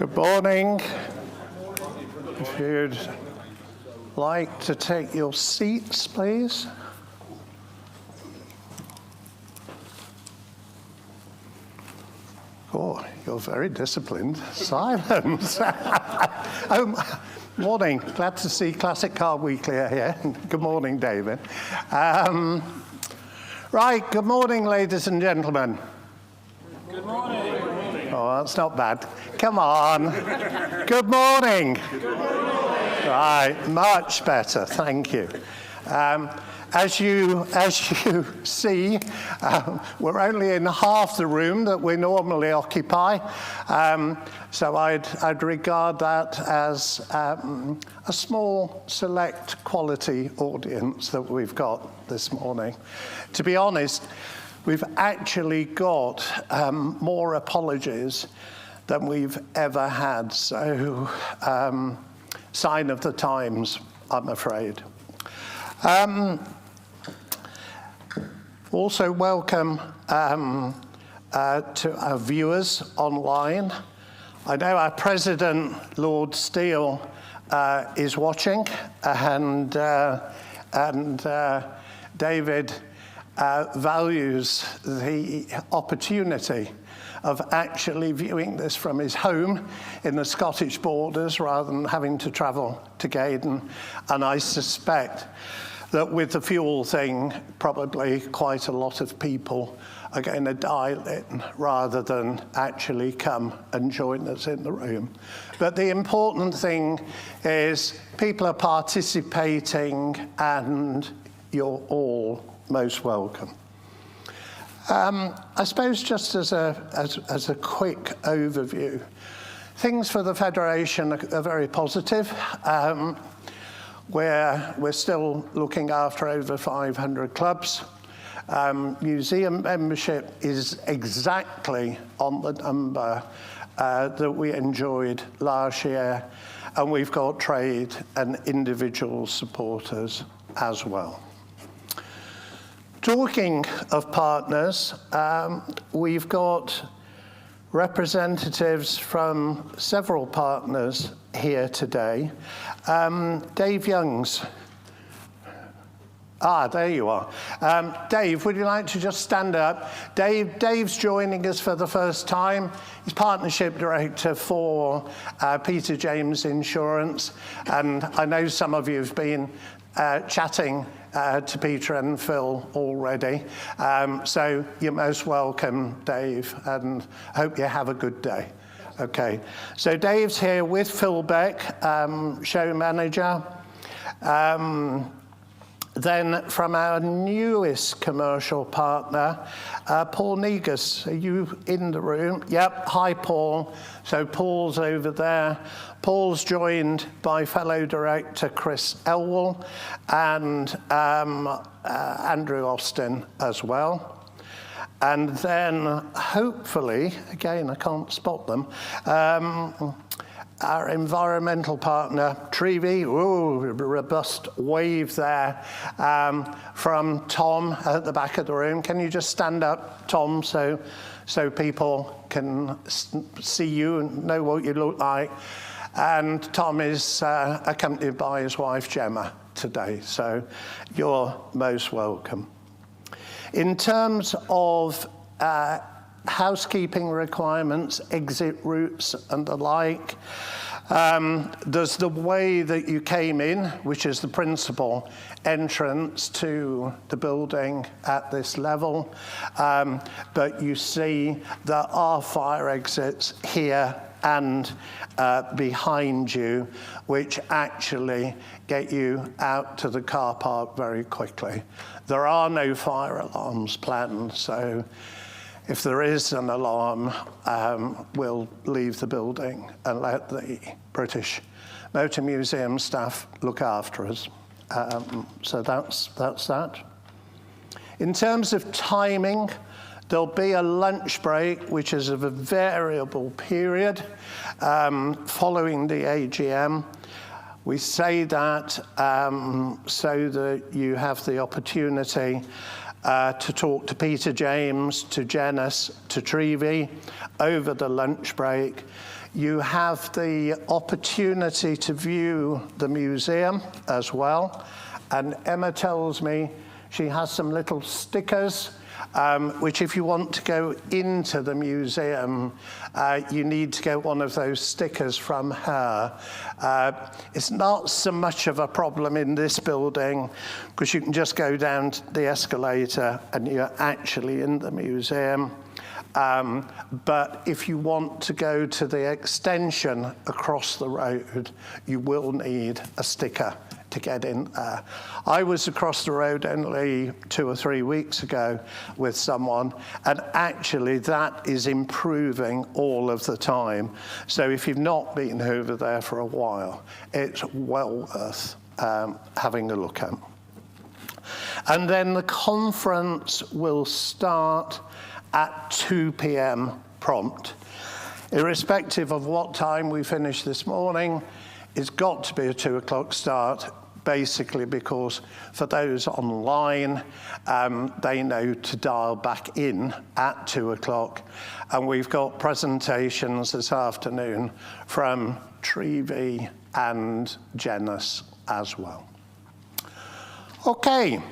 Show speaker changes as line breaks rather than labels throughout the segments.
Good morning. If you'd like to take your seats, please. Oh, you're very disciplined. Silence. Oh, morning. Glad to see Classic Car Weekly here. Good morning, David. Right, good morning, ladies and gentlemen.
Good morning.
Oh, that's not bad. Come on. Good morning.
Good morning.
Right, much better. Thank you. As you see, we're only in half the room that we normally occupy, so I'd regard that as a small, select quality audience that we've got this morning. To be honest, we've actually got more apologies than we've ever had, so sign of the times, I'm afraid. Also welcome to our viewers online. I know our President, Lord Steele, is watching, and David values the opportunity of actually viewing this from his home in the Scottish borders rather than having to travel to Gaydon. And I suspect that with the fuel thing, probably quite a lot of people are going to dial in rather than actually come and join us in the room. But the important thing is people are participating and you're all most welcome. I suppose just as a quick overview, things for the Federation are very positive. We're still looking after over 500 clubs. Museum membership is exactly on the number that we enjoyed last year, and we've got trade and individual supporters as well. Talking of partners, we've got representatives from several partners here today. Dave Youngs. There you are. Dave, would you like to just stand up? Dave's joining us for the first time. He's Partnership Director for Peter James Insurance, and I know some of you have been chatting to Peter and Phil already. So you're most welcome, Dave, and hope you have a good day. Okay, so Dave's here with Phil Beck, show manager. Then from our newest commercial partner, Paul Negus. Are you in the room? Yep, hi Paul. So Paul's over there. Paul's joined by fellow director Chris Elwell and Andrew Austin as well. And then hopefully, again, I can't spot them, our environmental partner, Trevi, robust wave there, from Tom at the back of the room. Can you just stand up, Tom, so people can see you and know what you look like? And Tom is accompanied by his wife, Gemma, today, so you're most welcome. In terms of housekeeping requirements, exit routes and the like, there's the way that you came in, which is the principal entrance to the building at this level, but you see there are fire exits here and behind you, which actually get you out to the car park very quickly. There are no fire alarms planned, so if there is an alarm, we'll leave the building and let the British Motor Museum staff look after us. So that's that. In terms of timing, there'll be a lunch break, which is of a variable period following the AGM. We say that so that you have the opportunity to talk to Peter James, to Janice, to Trevi over the lunch break. You have the opportunity to view the museum as well. And Emma tells me she has some little stickers, which if you want to go into the museum, you need to get one of those stickers from her. It's not so much of a problem in this building, because you can just go down the escalator and you're actually in the museum. But if you want to go to the extension across the road, you will need a sticker to get in there. I was across the road only 2 or 3 weeks ago with someone, and actually that is improving all of the time. So if you've not been over there for a while, it's well worth having a look at. And then the conference will start at 2 p.m. prompt. Irrespective of what time we finish this morning, it's got to be a 2 o'clock start, basically because for those online, they know to dial back in at 2 o'clock. And we've got presentations this afternoon from Trevi and Genus as well. Okay.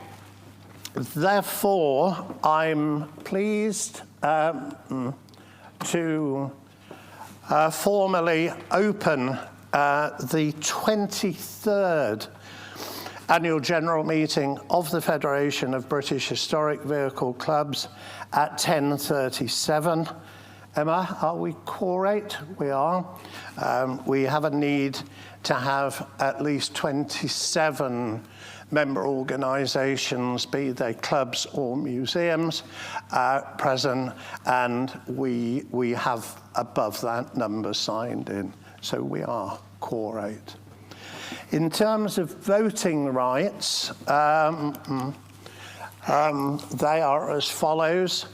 Therefore, I'm pleased to formally open the 23rd Annual General Meeting of the Federation of British Historic Vehicle Clubs at 10:37. Emma, are we quorate? We are. We have a need to have at least 27 member organisations, be they clubs or museums, present, and we have above that number signed in, so we are quorate. In terms of voting rights, they are as follows.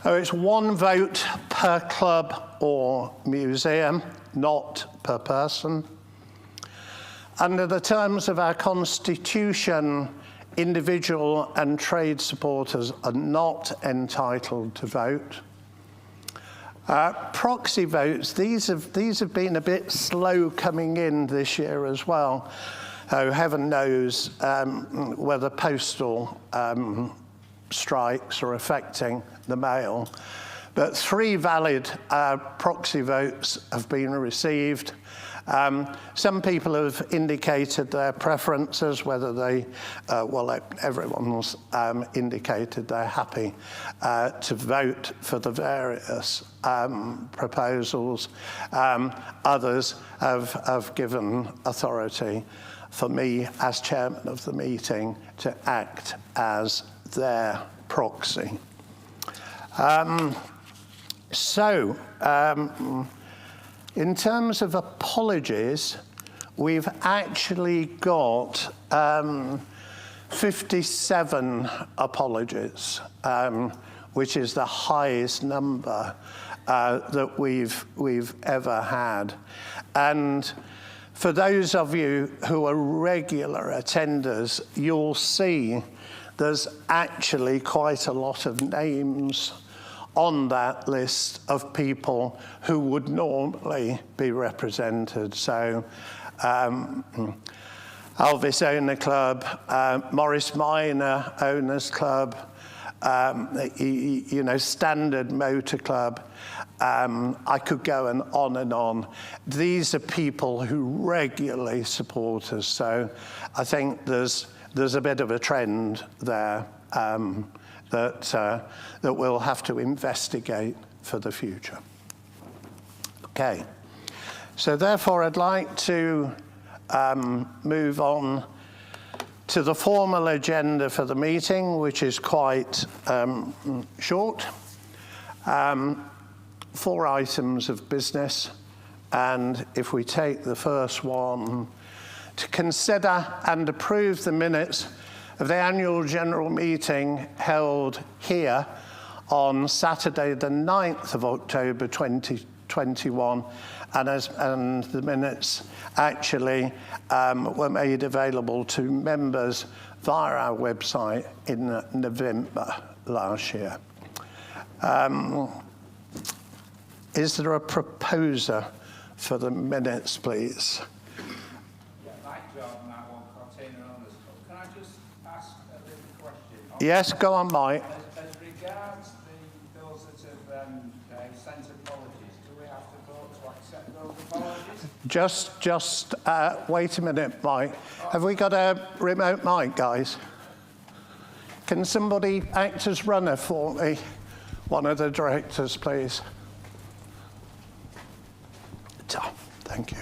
It's 1 vote per club or museum, not per person. Under the terms of our constitution, individual and trade supporters are not entitled to vote. Proxy votes, these have been a bit slow coming in this year as well. Oh, heaven knows whether postal strikes are affecting the mail. But 3 valid proxy votes have been received. Some people have indicated their preferences, whether they, everyone's indicated they're happy to vote for the various proposals. Others have given authority for me as chairman of the meeting to act as their proxy. In terms of apologies, we've actually got 57 apologies, which is the highest number that we've ever had. And for those of you who are regular attenders, you'll see there's actually quite a lot of names on that list of people who would normally be represented. So Elvis Owner Club, Morris Minor Owners Club, Standard Motor Club. I could go on and on. These are people who regularly support us. So I think there's a bit of a trend there that we'll have to investigate for the future. Okay, so therefore I'd like to move on to the formal agenda for the meeting, which is quite short. 4 items of business, and if we take the first one, to consider and approve the minutes of the annual general meeting held here on Saturday the 9th of October 2021, and the minutes actually were made available to members via our website in November last year. Is there a proposer for the minutes, please.
Yeah, Mike Jordan, that one, Container Owners Club. Can I just ask a little question?
Yes, go on, Mike.
As regards those that have sent apologies, do we have to vote to accept those apologies?
Just wait a minute, Mike. Have we got a remote mic, guys? Can somebody act as runner for me? One of the directors, please. Tom, thank you.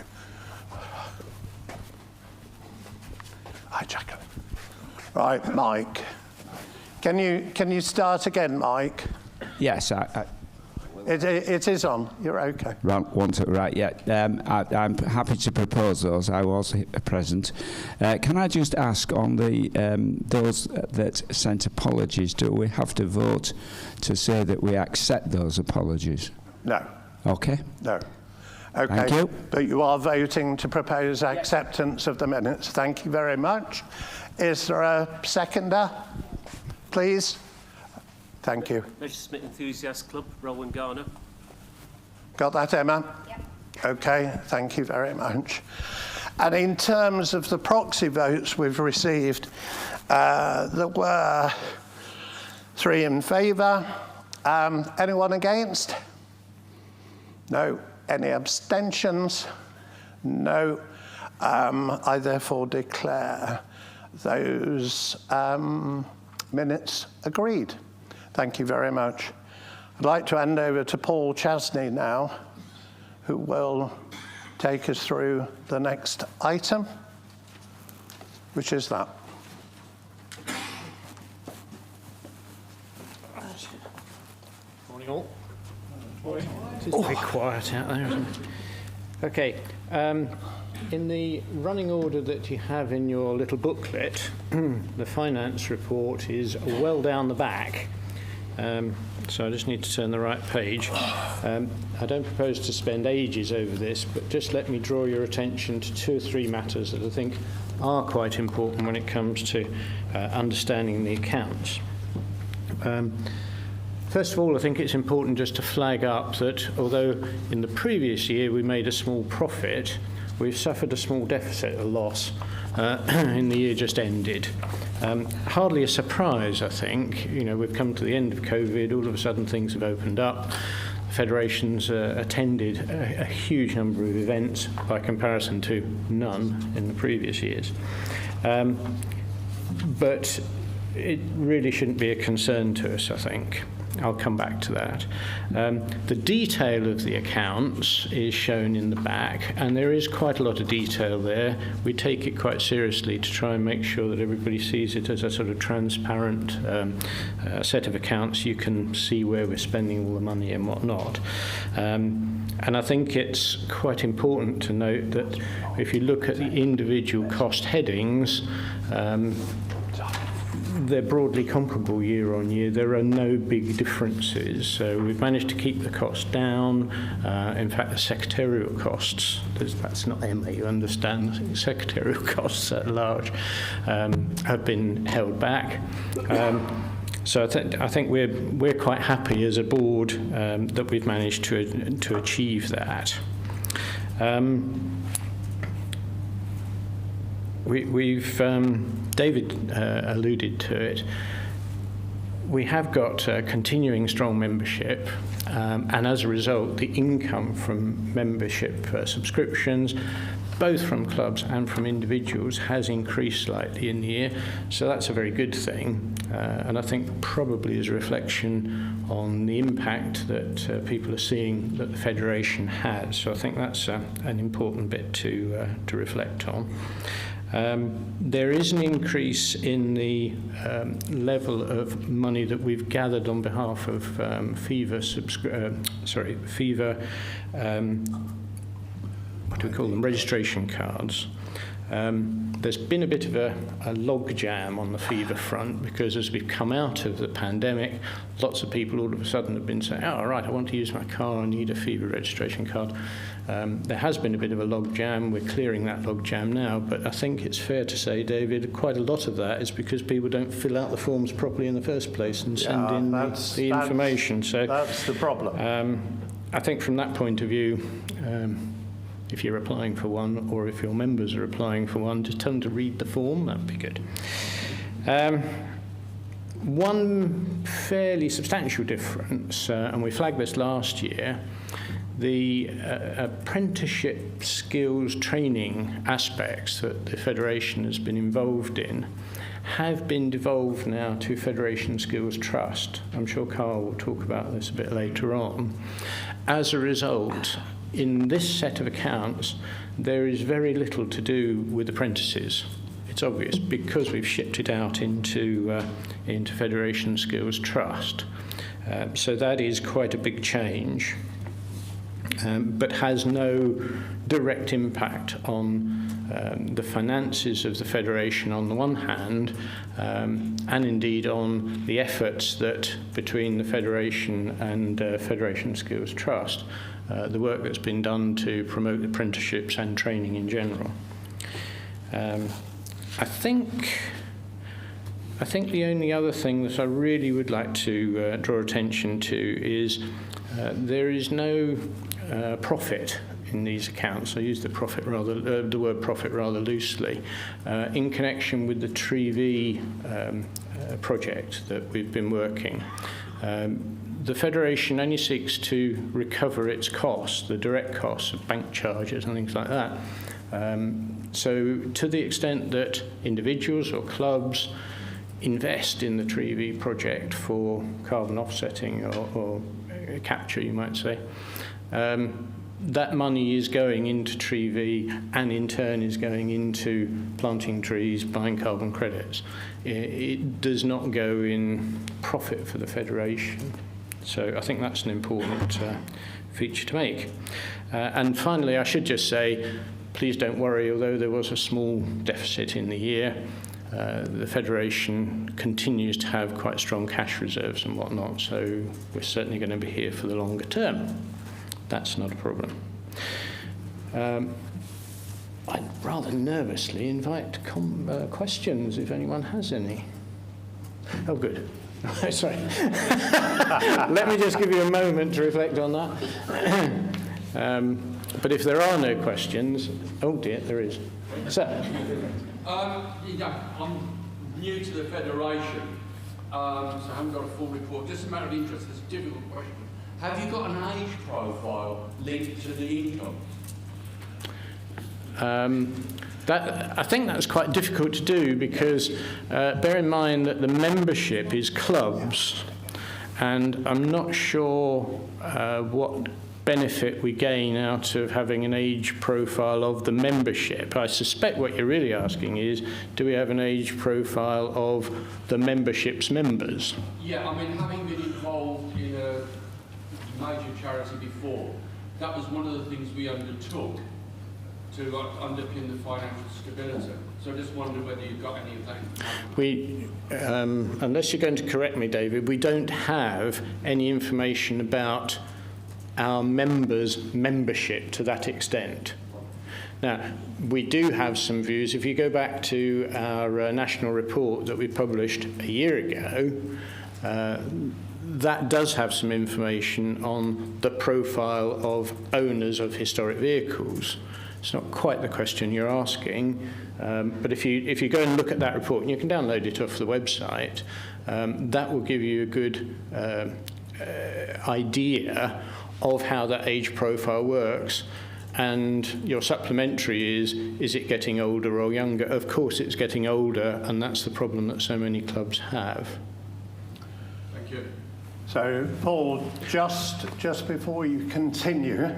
Hi, Jacob. Right, Mike. Can you start again, Mike?
Yes,
It is on. You're okay.
Right, yeah. I'm happy to propose those. I was present. Can I just ask on the those that sent apologies, do we have to vote to say that we accept those apologies?
No.
Okay.
No. Okay.
Thank you.
But you are voting to propose acceptance of the minutes. Thank you very much. Is there a seconder, please? Thank you.
Leisure Smith Enthusiast Club, Rowan Garner.
Got that, Emma?
Yep.
Okay, thank you very much. And in terms of the proxy votes we've received, there were 3 in favour. Anyone against? No. Any abstentions? No. I therefore declare those minutes agreed. Thank you very much. I'd like to hand over to Paul Chasney now, who will take us through the next item, which is that.
Morning all. It's a bit quiet out there, isn't it? Okay. In the running order that you have in your little booklet, the finance report is well down the back. So I just need to turn the right page. I don't propose to spend ages over this, but just let me draw your attention to 2 or 3 matters that I think are quite important when it comes to understanding the accounts. First of all, I think it's important just to flag up that although in the previous year we made a small profit, we've suffered a small deficit, a loss, in the year just ended. Hardly a surprise, I think. You know, we've come to the end of COVID, all of a sudden things have opened up. The Federation's attended a huge number of events by comparison to none in the previous years. But it really shouldn't be a concern to us, I think. I'll come back to that. The detail of the accounts is shown in the back, and there is quite a lot of detail there. We take it quite seriously to try and make sure that everybody sees it as a sort of transparent set of accounts. You can see where we're spending all the money and whatnot. And I think it's quite important to note that if you look at the individual cost headings, they're broadly comparable year on year. There are no big differences. So we've managed to keep the cost down. In fact, the secretarial costs, that's not Emma, you understand, the secretarial costs at large have been held back. So I think we're quite happy as a board that we've managed to achieve that. We've David alluded to it. We have got continuing strong membership, and as a result, the income from membership subscriptions, both from clubs and from individuals, has increased slightly in the year. So that's a very good thing, and I think probably is a reflection on the impact that people are seeing that the Federation has. So I think that's an important bit to reflect on. There is an increase in the level of money that we've gathered on behalf of FIFA, what do we call them, registration cards. There's been a bit of a log jam on the FIFA front because as we've come out of the pandemic, lots of people all of a sudden have been saying, oh, right, I want to use my car, I need a FIFA registration card. There has been a bit of a log jam. We're clearing that log jam now, but I think it's fair to say, David, quite a lot of that is because people don't fill out the forms properly in the first place and send in the information. So
that's the problem.
I think from that point of view, if you're applying for one, or if your members are applying for one, just tell them to read the form. That'd be good. One fairly substantial difference, and we flagged this last year, the apprenticeship skills training aspects that the Federation has been involved in have been devolved now to Federation Skills Trust. I'm sure Carl will talk about this a bit later on. As a result, in this set of accounts, there is very little to do with apprentices. It's obvious because we've shipped it out into Federation Skills Trust. So that is quite a big change, but has no direct impact on the finances of the Federation on the one hand, and indeed on the efforts that between the Federation and Federation Skills Trust, the work that's been done to promote apprenticeships and training in general. I think the only other thing that I really would like to draw attention to is there is no profit in these accounts. I use the word profit rather loosely in connection with the Tree project that we've been working. The Federation only seeks to recover its costs, the direct costs of bank charges and things like that. So to the extent that individuals or clubs invest in the Tree project for carbon offsetting or capture, you might say, that money is going into Tree and in turn is going into planting trees, buying carbon credits. It does not go in profit for the Federation. So I think that's an important feature to make. And finally, I should just say, please don't worry, although there was a small deficit in the year, the Federation continues to have quite strong cash reserves and whatnot, so we're certainly going to be here for the longer term. That's not a problem. I'd rather nervously invite questions if anyone has any. Oh, good. Sorry. Let me just give you a moment to reflect on that. But if there are no questions, oh dear, there is. Sir.
I'm new to the Federation, so I haven't got a full report. Just a matter of interest, it's a difficult question. Have you got an age profile linked to the income?
I think that's quite difficult to do because bear in mind that the membership is clubs, and I'm not sure what benefit we gain out of having an age profile of the membership. I suspect what you're really asking is, do we have an age profile of the membership's members?
Yeah, I mean, having been involved in a major charity before, that was one of the things we undertook to underpin the financial stability. So I just wondered whether you've got any of that information.
We, unless you're going to correct me, David, we don't have any information about our members' membership to that extent. Now, we do have some views. If you go back to our national report that we published a year ago, that does have some information on the profile of owners of historic vehicles. It's not quite the question you're asking, but if you go and look at that report, and you can download it off the website, that will give you a good idea of how that age profile works. And your supplementary is it getting older or younger? Of course it's getting older, and that's the problem that so many clubs have.
Thank you.
So, Paul, just before you continue,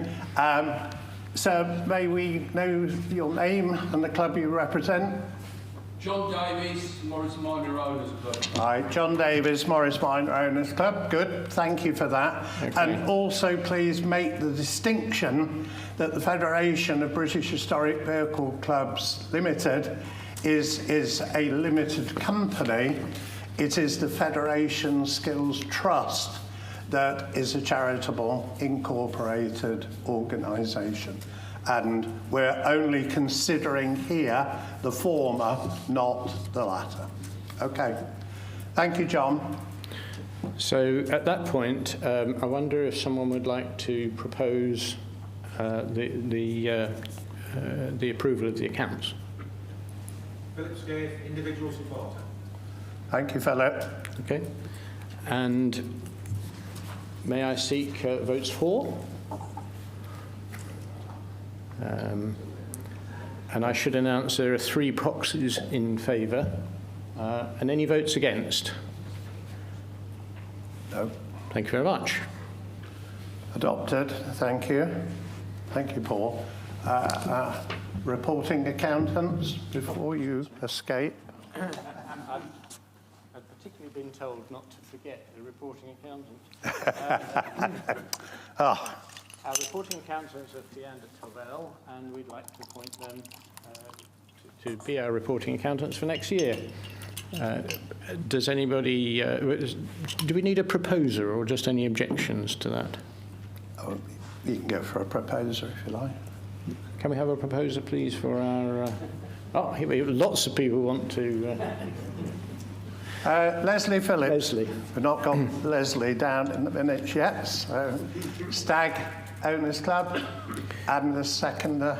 sir, may we know your name and the club you represent?
John Davies, Morris Minor Owners Club.
Right, John Davies, Morris Minor Owners Club. Good, thank you for that.
Okay.
And also please make the distinction that the Federation of British Historic Vehicle Clubs Limited is a limited company. It is the Federation Skills Trust that is a charitable incorporated organisation. And we're only considering here the former, not the latter. Okay. Thank you, John.
So at that point, I wonder if someone would like to propose the approval of the accounts.
Philip Scaife, individual supporter.
Thank you, Philip.
Okay. And may I seek votes for? And I should announce there are 3 proxies in favour. And any votes against?
No.
Thank you very much.
Adopted. Thank you. Thank you, Paul. Reporting accountants, before you escape.
I've particularly been told not to forget the reporting accountant. Our reporting accountants are Fiona Tovell, and we'd like to appoint them to be our reporting accountants for next year. Does anybody, do we need a proposer or just any objections to that?
Oh, you can go for a proposer if you like.
Can we have a proposer, please, for our... oh, here we have lots of people want to...
Leslie Phillips.
Leslie.
We've not got Leslie down in the minutes yet. So, Stag Owners Club, and the seconder.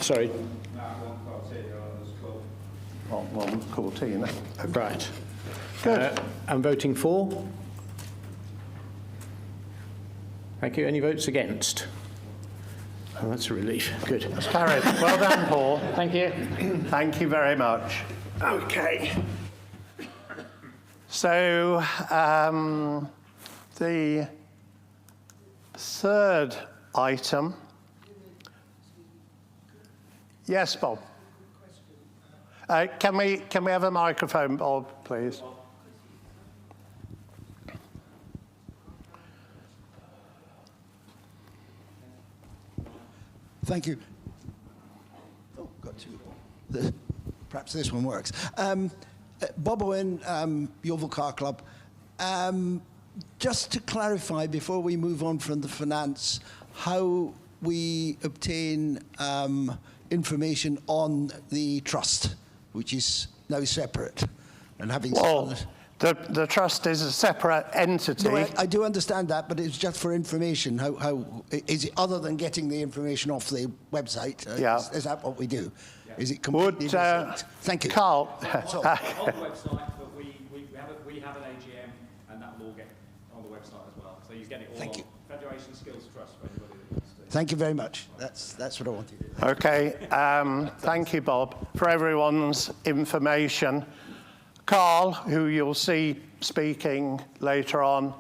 Sorry.
One Cortina.
Right.
Good.
I'm voting for. Thank you. Any votes against? Oh, that's a relief. Good.
That's carried. Well done, Paul.
Thank you.
Thank you very much. Okay. So, the third item. Yes, Bob. Can we have a microphone, Bob, please?
Thank you. Oh, got two. Perhaps this one works. Bob Owen, Yeovil Car Club. Just to clarify, before we move on from the finance, how we obtain information on the trust, which is now separate, and having...
Well, the trust is a separate entity.
No, I do understand that, but it's just for information. How is it, other than getting the information off the website?
Yeah.
Is that what we do? Yeah. Is it completely different? Thank you.
Carl.
On the website, but we have an AGM, and that will all get on the website as well. So you get it all.
Thank you.
Federation Skills Trust for anybody that wants to.
Thank you very much. That's what I wanted.
Okay. Thank you, Bob, for everyone's information. Carl, who you'll see speaking later on,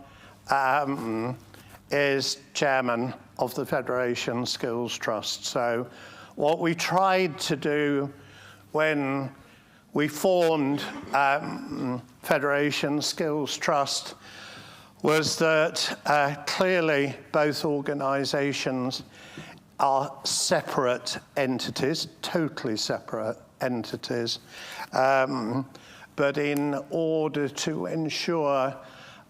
is chairman of the Federation Skills Trust. So what we tried to do when we formed Federation Skills Trust was that clearly both organisations are separate entities, totally separate entities. But in order to ensure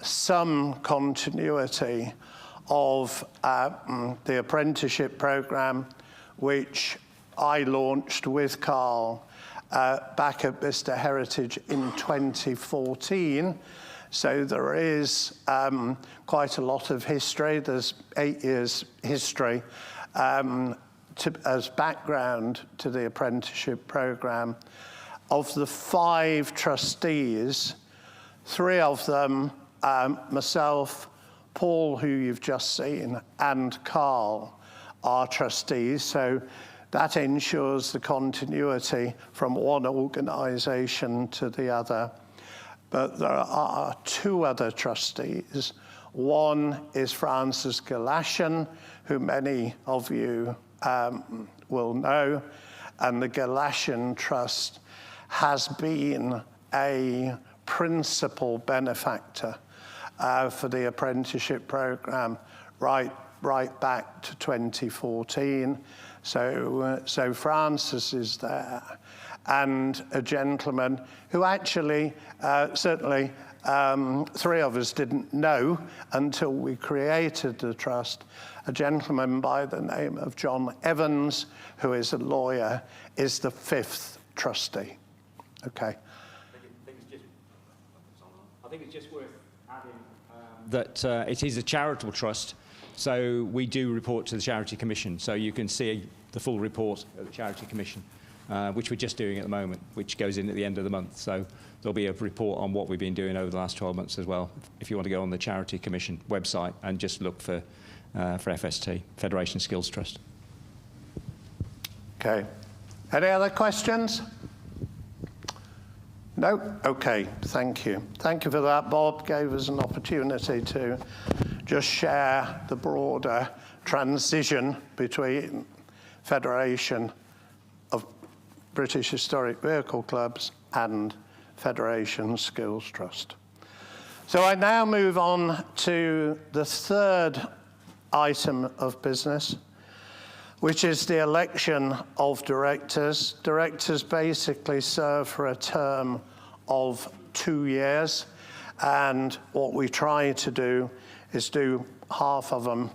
some continuity of the apprenticeship programme, which I launched with Carl back at Bicester Heritage in 2014. So there is quite a lot of history. There's 8 years history as background to the apprenticeship programme. Of the 5 trustees, 3 of them, myself, Paul, who you've just seen, and Carl, are trustees. So that ensures the continuity from one organisation to the other. But there are 2 other trustees. One is Francis Galashan, who many of you will know, and the Galashan Trust has been a principal benefactor for the apprenticeship programme right back to 2014. So Francis is there, and a gentleman who actually certainly 3 of us didn't know until we created the trust. A gentleman by the name of John Evans, who is a lawyer, is the 5th trustee. Okay.
I think it's just worth adding
that it is a charitable trust, so we do report to the Charity Commission. So you can see the full report of the Charity Commission, which we're just doing at the moment, which goes in at the end of the month. So there'll be a report on what we've been doing over the last 12 months as well, if you want to go on the Charity Commission website and just look for FST, Federation Skills Trust.
Okay. Any other questions? No? Okay, thank you. Thank you for that, Bob. Gave us an opportunity to just share the broader transition between Federation of British Historic Vehicle Clubs and Federation Skills Trust. So I now move on to the third item of business, which is the election of directors. Directors basically serve for a term of 2 years, and what we try to do is do half of them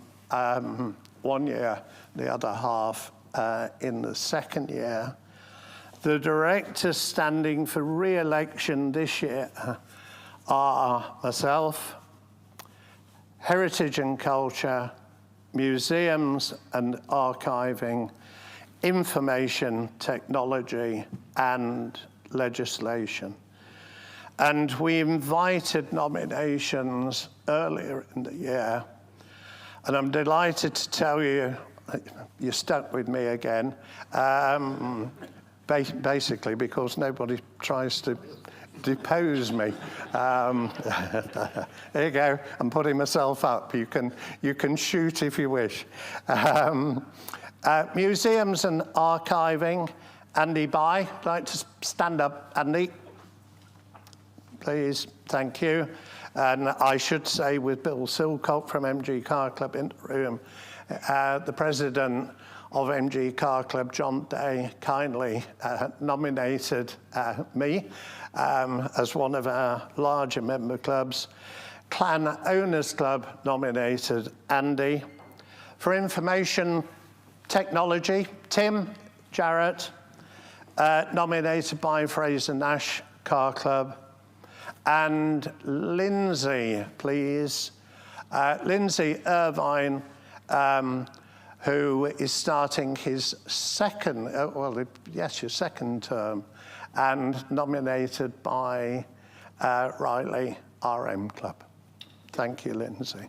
1 year, the other half in the second year. The directors standing for re-election this year are myself, Heritage and Culture, Museums and Archiving, Information Technology and Legislation. And we invited nominations earlier in the year, and I'm delighted to tell you, you're stuck with me again, basically because nobody tries to depose me. There you go. I'm putting myself up. You can shoot if you wish. Museums and Archiving. Andy Bye, I'd like to stand up. Andy, please. Thank you. And I should say, with Bill Silcock from MG Car Club in the room, the president of MG Car Club, John Day, kindly nominated me as one of our larger member clubs. Clan Owners Club nominated Andy. For Information Technology, Tim Jarrett, nominated by Fraser Nash Car Club. And Lindsay, please. Lindsay Irvine, who is starting his second, your second term, and nominated by Riley RM Club. Thank you, Lindsay.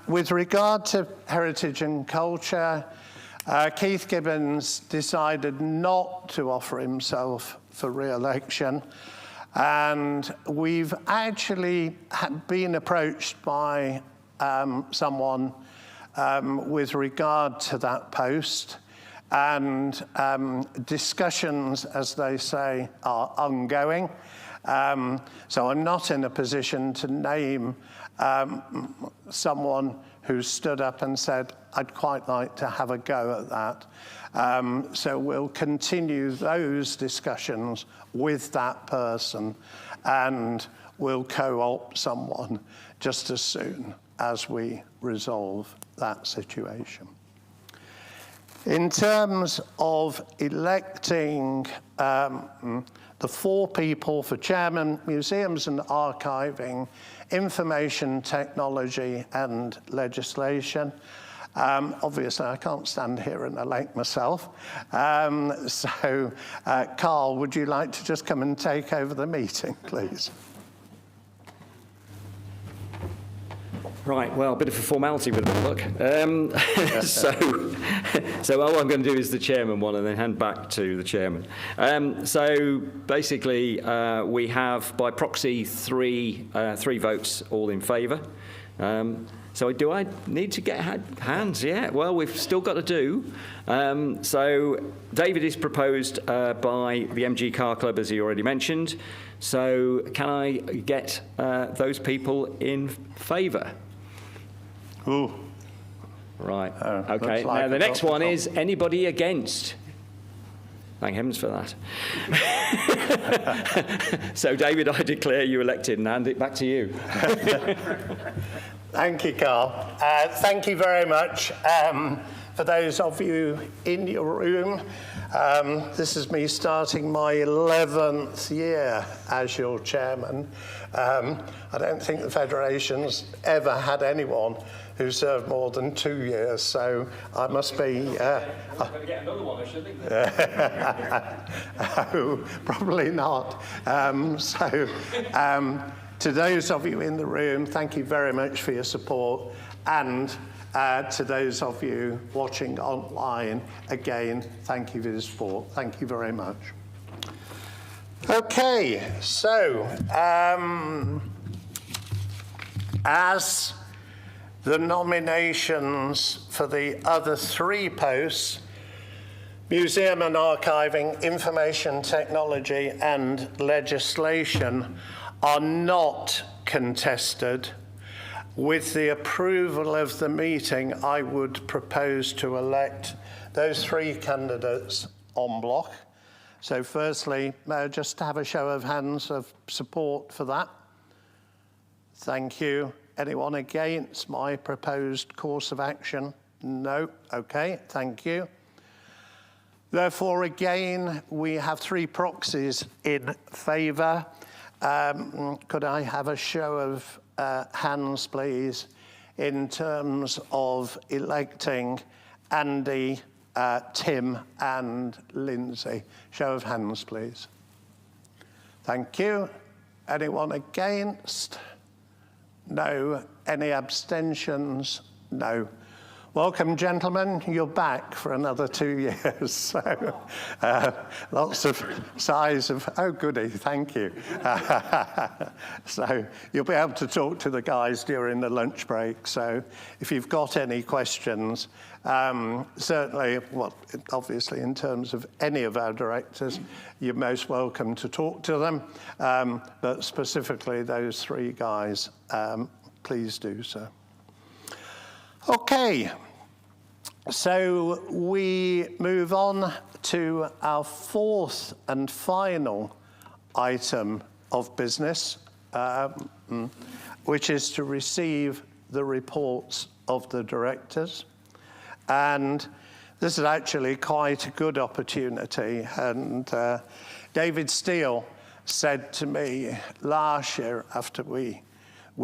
With regard to Heritage and Culture, Keith Gibbons decided not to offer himself for re-election, and we've actually been approached by someone with regard to that post, and discussions, as they say, are ongoing. So I'm not in a position to name someone who stood up and said, I'd quite like to have a go at that. So we'll continue those discussions with that person, and we'll co-opt someone just as soon as we resolve that situation. In terms of electing the 4 people for chairman, Museums and Archiving, Information Technology and Legislation, obviously I can't stand here and elect myself. So Carl, would you like to just come and take over the meeting, please?
Right, well, a bit of a formality with the look. So all I'm going to do is the chairman one and then hand back to the chairman. So basically, we have by proxy three votes all in favour. So do I need to get hands? Yeah, well, we've still got to do. So David is proposed by the MG Car Club, as he already mentioned. So can I get those people in favour?
Ooh.
Right, okay. Now the next one is anybody against? Thank heavens for that. So David, I declare you elected and hand it back to you.
Thank you, Carl. Thank you very much. For those of you in your room, this is me starting my 11th year as your chairman. I don't think the Federation's ever had anyone who served more than 2 years, so I must be...
We're going to get another one, shouldn't we?
Oh, probably not. To those of you in the room, thank you very much for your support, and to those of you watching online, again, thank you for your support. Thank you very much. Okay, so as the nominations for the other 3 posts, Museum and Archiving, Information Technology and Legislation, are not contested, with the approval of the meeting, I would propose to elect those 3 candidates en bloc. So firstly, may I just have a show of hands of support for that? Thank you. Anyone against my proposed course of action? No. Okay, thank you. Therefore, again, we have 3 proxies in favour. Could I have a show of hands, please, in terms of electing Andy, Tim and Lindsay? Show of hands, please. Thank you. Anyone against? No. Any abstentions? No. Welcome, gentlemen. You're back for another 2 years. So, lots of sighs of, oh, goody, thank you. So you'll be able to talk to the guys during the lunch break. So if you've got any questions, certainly, well, obviously in terms of any of our directors, you're most welcome to talk to them. But specifically those 3 guys, please do so. Okay, so we move on to our 4th and final item of business, which is to receive the reports of the directors. And this is actually quite a good opportunity. And David Steele said to me last year after we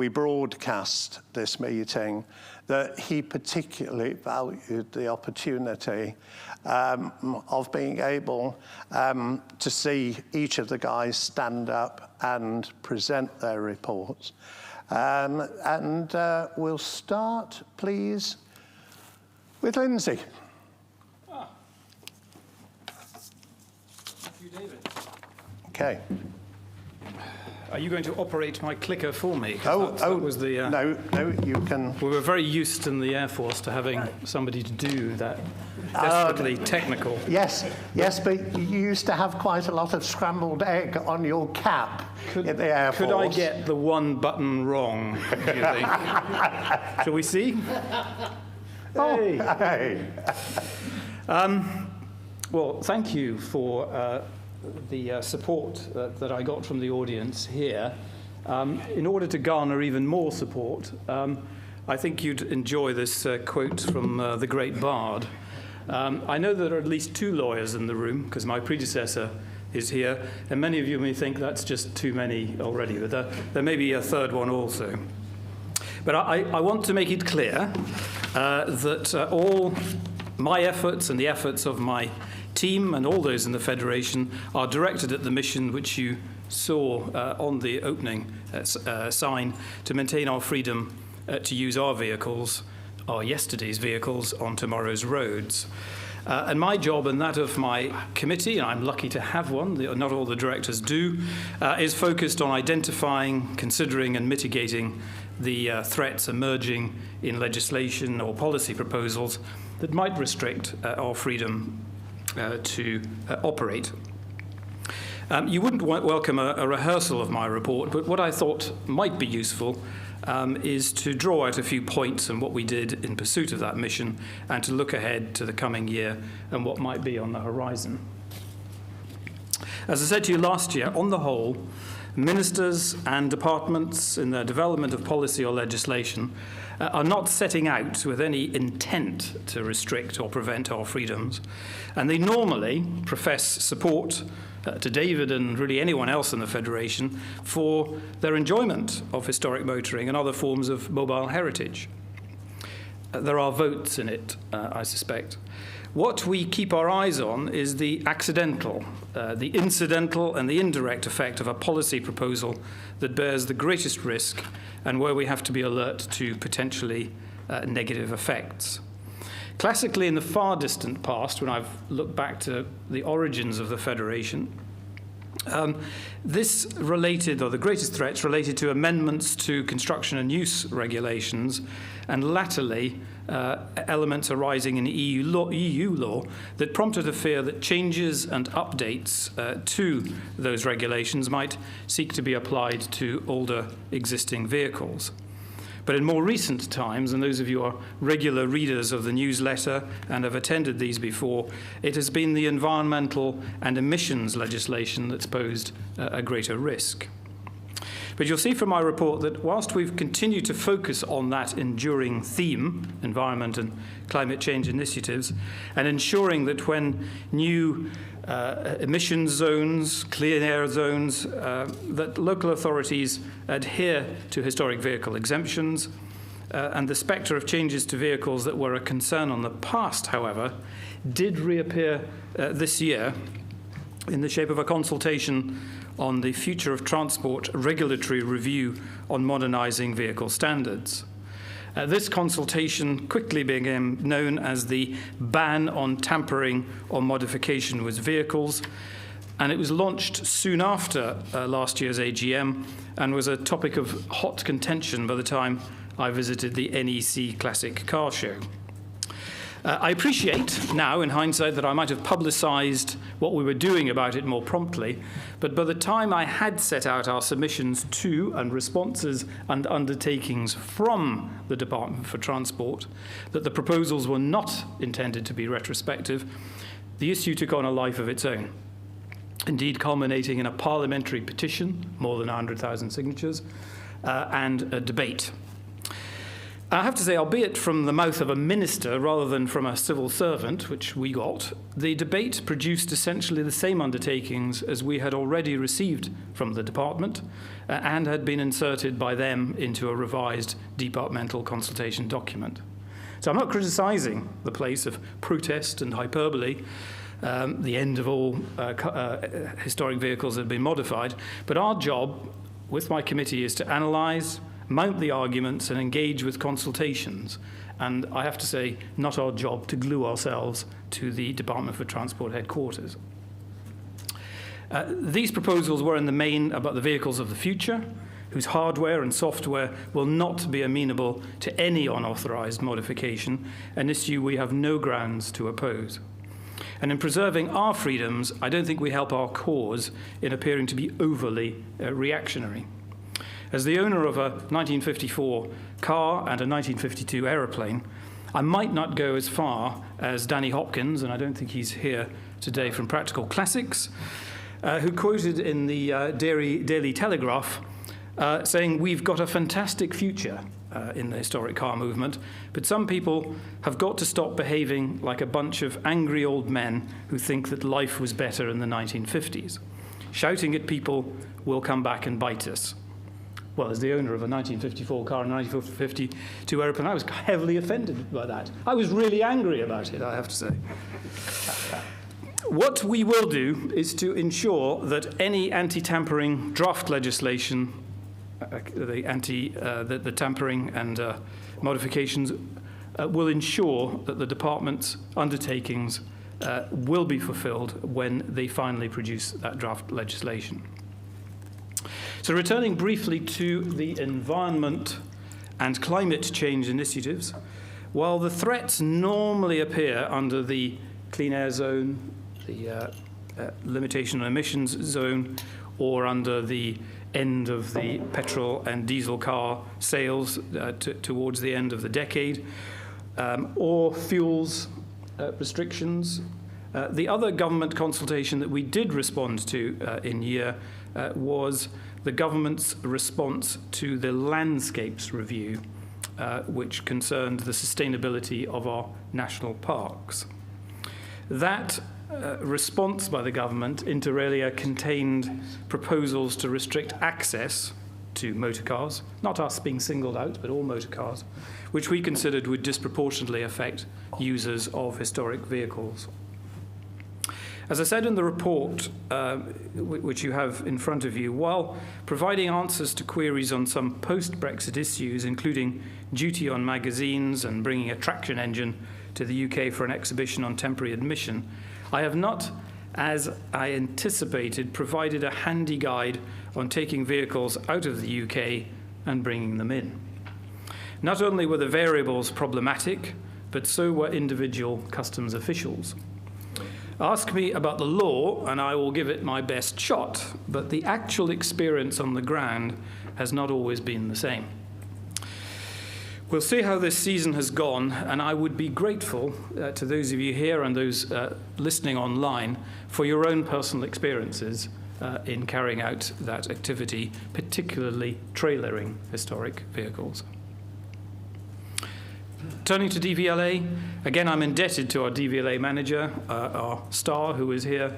broadcast this meeting that he particularly valued the opportunity of being able to see each of the guys stand up and present their reports. And we'll start, please, with Lindsay.
Thank you, David.
Okay.
Are you going to operate my clicker for me?
That was the, no, you can.
We were very used in the Air Force to having somebody to do that desperately technical.
Yes, but you used to have quite a lot of scrambled egg on your cap in the Air Force.
Could I get the one button wrong, do you think? Shall we see?
Hey. Oh, hey.
Well, thank you for the support that I got from the audience here. In order to garner even more support, I think you'd enjoy this quote from the great bard. I know there are at least 2 lawyers in the room, because my predecessor is here, and many of you may think that's just too many already, but there may be a 3rd one also. But I want to make it clear that all my efforts and the efforts of my team and all those in the Federation are directed at the mission which you saw on the opening sign, to maintain our freedom to use our vehicles, our yesterday's vehicles, on tomorrow's roads. And my job and that of my committee, and I'm lucky to have one, not all the directors do, is focused on identifying, considering and mitigating the threats emerging in legislation or policy proposals that might restrict our freedom to operate. You wouldn't welcome a rehearsal of my report, but what I thought might be useful is to draw out a few points on what we did in pursuit of that mission, and to look ahead to the coming year and what might be on the horizon. As I said to you last year, on the whole, ministers and departments in their development of policy or legislation are not setting out with any intent to restrict or prevent our freedoms, and they normally profess support to David and really anyone else in the Federation for their enjoyment of historic motoring and other forms of mobile heritage. There are votes in it, I suspect. What we keep our eyes on is the accidental, the incidental and the indirect effect of a policy proposal that bears the greatest risk and where we have to be alert to potentially negative effects. Classically, in the far distant past, when I've looked back to the origins of the Federation, this related, or the greatest threats related to amendments to construction and use regulations, and latterly elements arising in EU law that prompted a fear that changes and updates to those regulations might seek to be applied to older existing vehicles. But in more recent times, and those of you who are regular readers of the newsletter and have attended these before, it has been the environmental and emissions legislation that's posed a greater risk. But you'll see from my report that whilst we've continued to focus on that enduring theme, environment and climate change initiatives, and ensuring that when new emissions zones, clean air zones, that local authorities adhere to historic vehicle exemptions, and the spectre of changes to vehicles that were a concern on the past, however, did reappear this year in the shape of a consultation on the future of transport regulatory review on modernising vehicle standards. This consultation quickly became known as the Ban on Tampering or Modification with Vehicles, and it was launched soon after last year's AGM and was a topic of hot contention by the time I visited the NEC Classic Car Show. I appreciate now, in hindsight, that I might have publicised what we were doing about it more promptly, but by the time I had set out our submissions to and responses and undertakings from the Department for Transport, that the proposals were not intended to be retrospective, the issue took on a life of its own, indeed culminating in a parliamentary petition, more than 100,000 signatures, and a debate. I have to say, albeit from the mouth of a minister rather than from a civil servant, which we got, the debate produced essentially the same undertakings as we had already received from the department and had been inserted by them into a revised departmental consultation document. So I'm not criticising the place of protest and hyperbole, the end of all historic vehicles that have been modified, but our job with my committee is to analyse, mount the arguments and engage with consultations. And I have to say, not our job to glue ourselves to the Department for Transport headquarters. These proposals were in the main about the vehicles of the future, whose hardware and software will not be amenable to any unauthorised modification, an issue we have no grounds to oppose. And in preserving our freedoms, I don't think we help our cause in appearing to be overly reactionary. As the owner of a 1954 car and a 1952 aeroplane, I might not go as far as Danny Hopkins, and I don't think he's here today from Practical Classics, who quoted in the Daily Telegraph saying, "We've got a fantastic future in the historic car movement, but some people have got to stop behaving like a bunch of angry old men who think that life was better in the 1950s. Shouting at people will come back and bite us." Well, as the owner of a 1954 car and a 1952 aeroplane, I was heavily offended by that. I was really angry about it, I have to say. What we will do is to ensure that any anti-tampering draft legislation, the tampering and modifications, will ensure that the department's undertakings will be fulfilled when they finally produce that draft legislation. So returning briefly to the environment and climate change initiatives, while the threats normally appear under the clean air zone, the limitation on emissions zone, or under the end of the petrol and diesel car sales towards the end of the decade, or fuels restrictions, the other government consultation that we did respond to in year was the government's response to the landscapes review which concerned the sustainability of our national parks. That response by the government, inter alia, contained proposals to restrict access to motor cars, not us being singled out, but all motor cars, which we considered would disproportionately affect users of historic vehicles. As I said in the report, which you have in front of you, while providing answers to queries on some post-Brexit issues, including duty on magazines and bringing a traction engine to the UK for an exhibition on temporary admission, I have not, as I anticipated, provided a handy guide on taking vehicles out of the UK and bringing them in. Not only were the variables problematic, but so were individual customs officials. Ask me about the law and I will give it my best shot, but the actual experience on the ground has not always been the same. We'll see how this season has gone, and I would be grateful to those of you here and those listening online for your own personal experiences in carrying out that activity, particularly trailering historic vehicles. Turning to DVLA, again, I'm indebted to our DVLA manager, our star, who is here,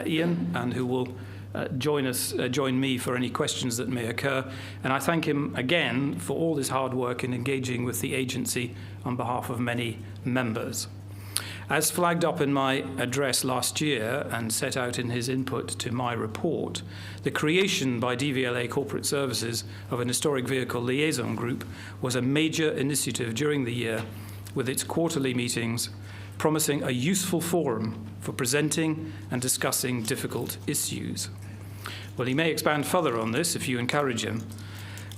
Ian, and who will join me for any questions that may occur. And I thank him again for all his hard work in engaging with the agency on behalf of many members. As flagged up in my address last year and set out in his input to my report, the creation by DVLA Corporate Services of an historic vehicle liaison group was a major initiative during the year, with its quarterly meetings promising a useful forum for presenting and discussing difficult issues. Well, he may expand further on this if you encourage him.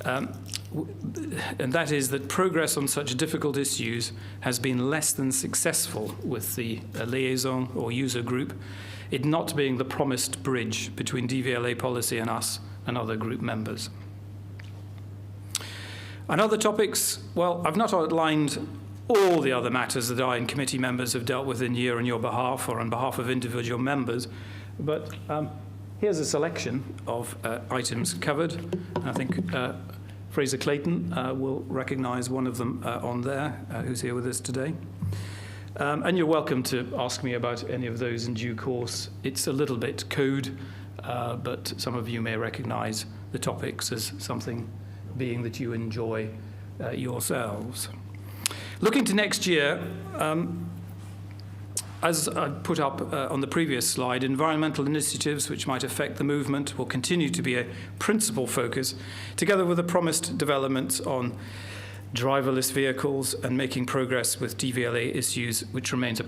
And that is that progress on such difficult issues has been less than successful with the liaison or user group, it not being the promised bridge between DVLA policy and us and other group members. On other topics, well, I've not outlined all the other matters that I and committee members have dealt with in year on your behalf or on behalf of individual members, but here's a selection of items covered. I think Fraser Clayton will recognise one of them on there, who's here with us today. And you're welcome to ask me about any of those in due course. It's a little bit code, but some of you may recognise the topics as something being that you enjoy yourselves. Looking to next year, as I put up on the previous slide, environmental initiatives which might affect the movement will continue to be a principal focus, together with the promised developments on driverless vehicles and making progress with DVLA issues, which remains a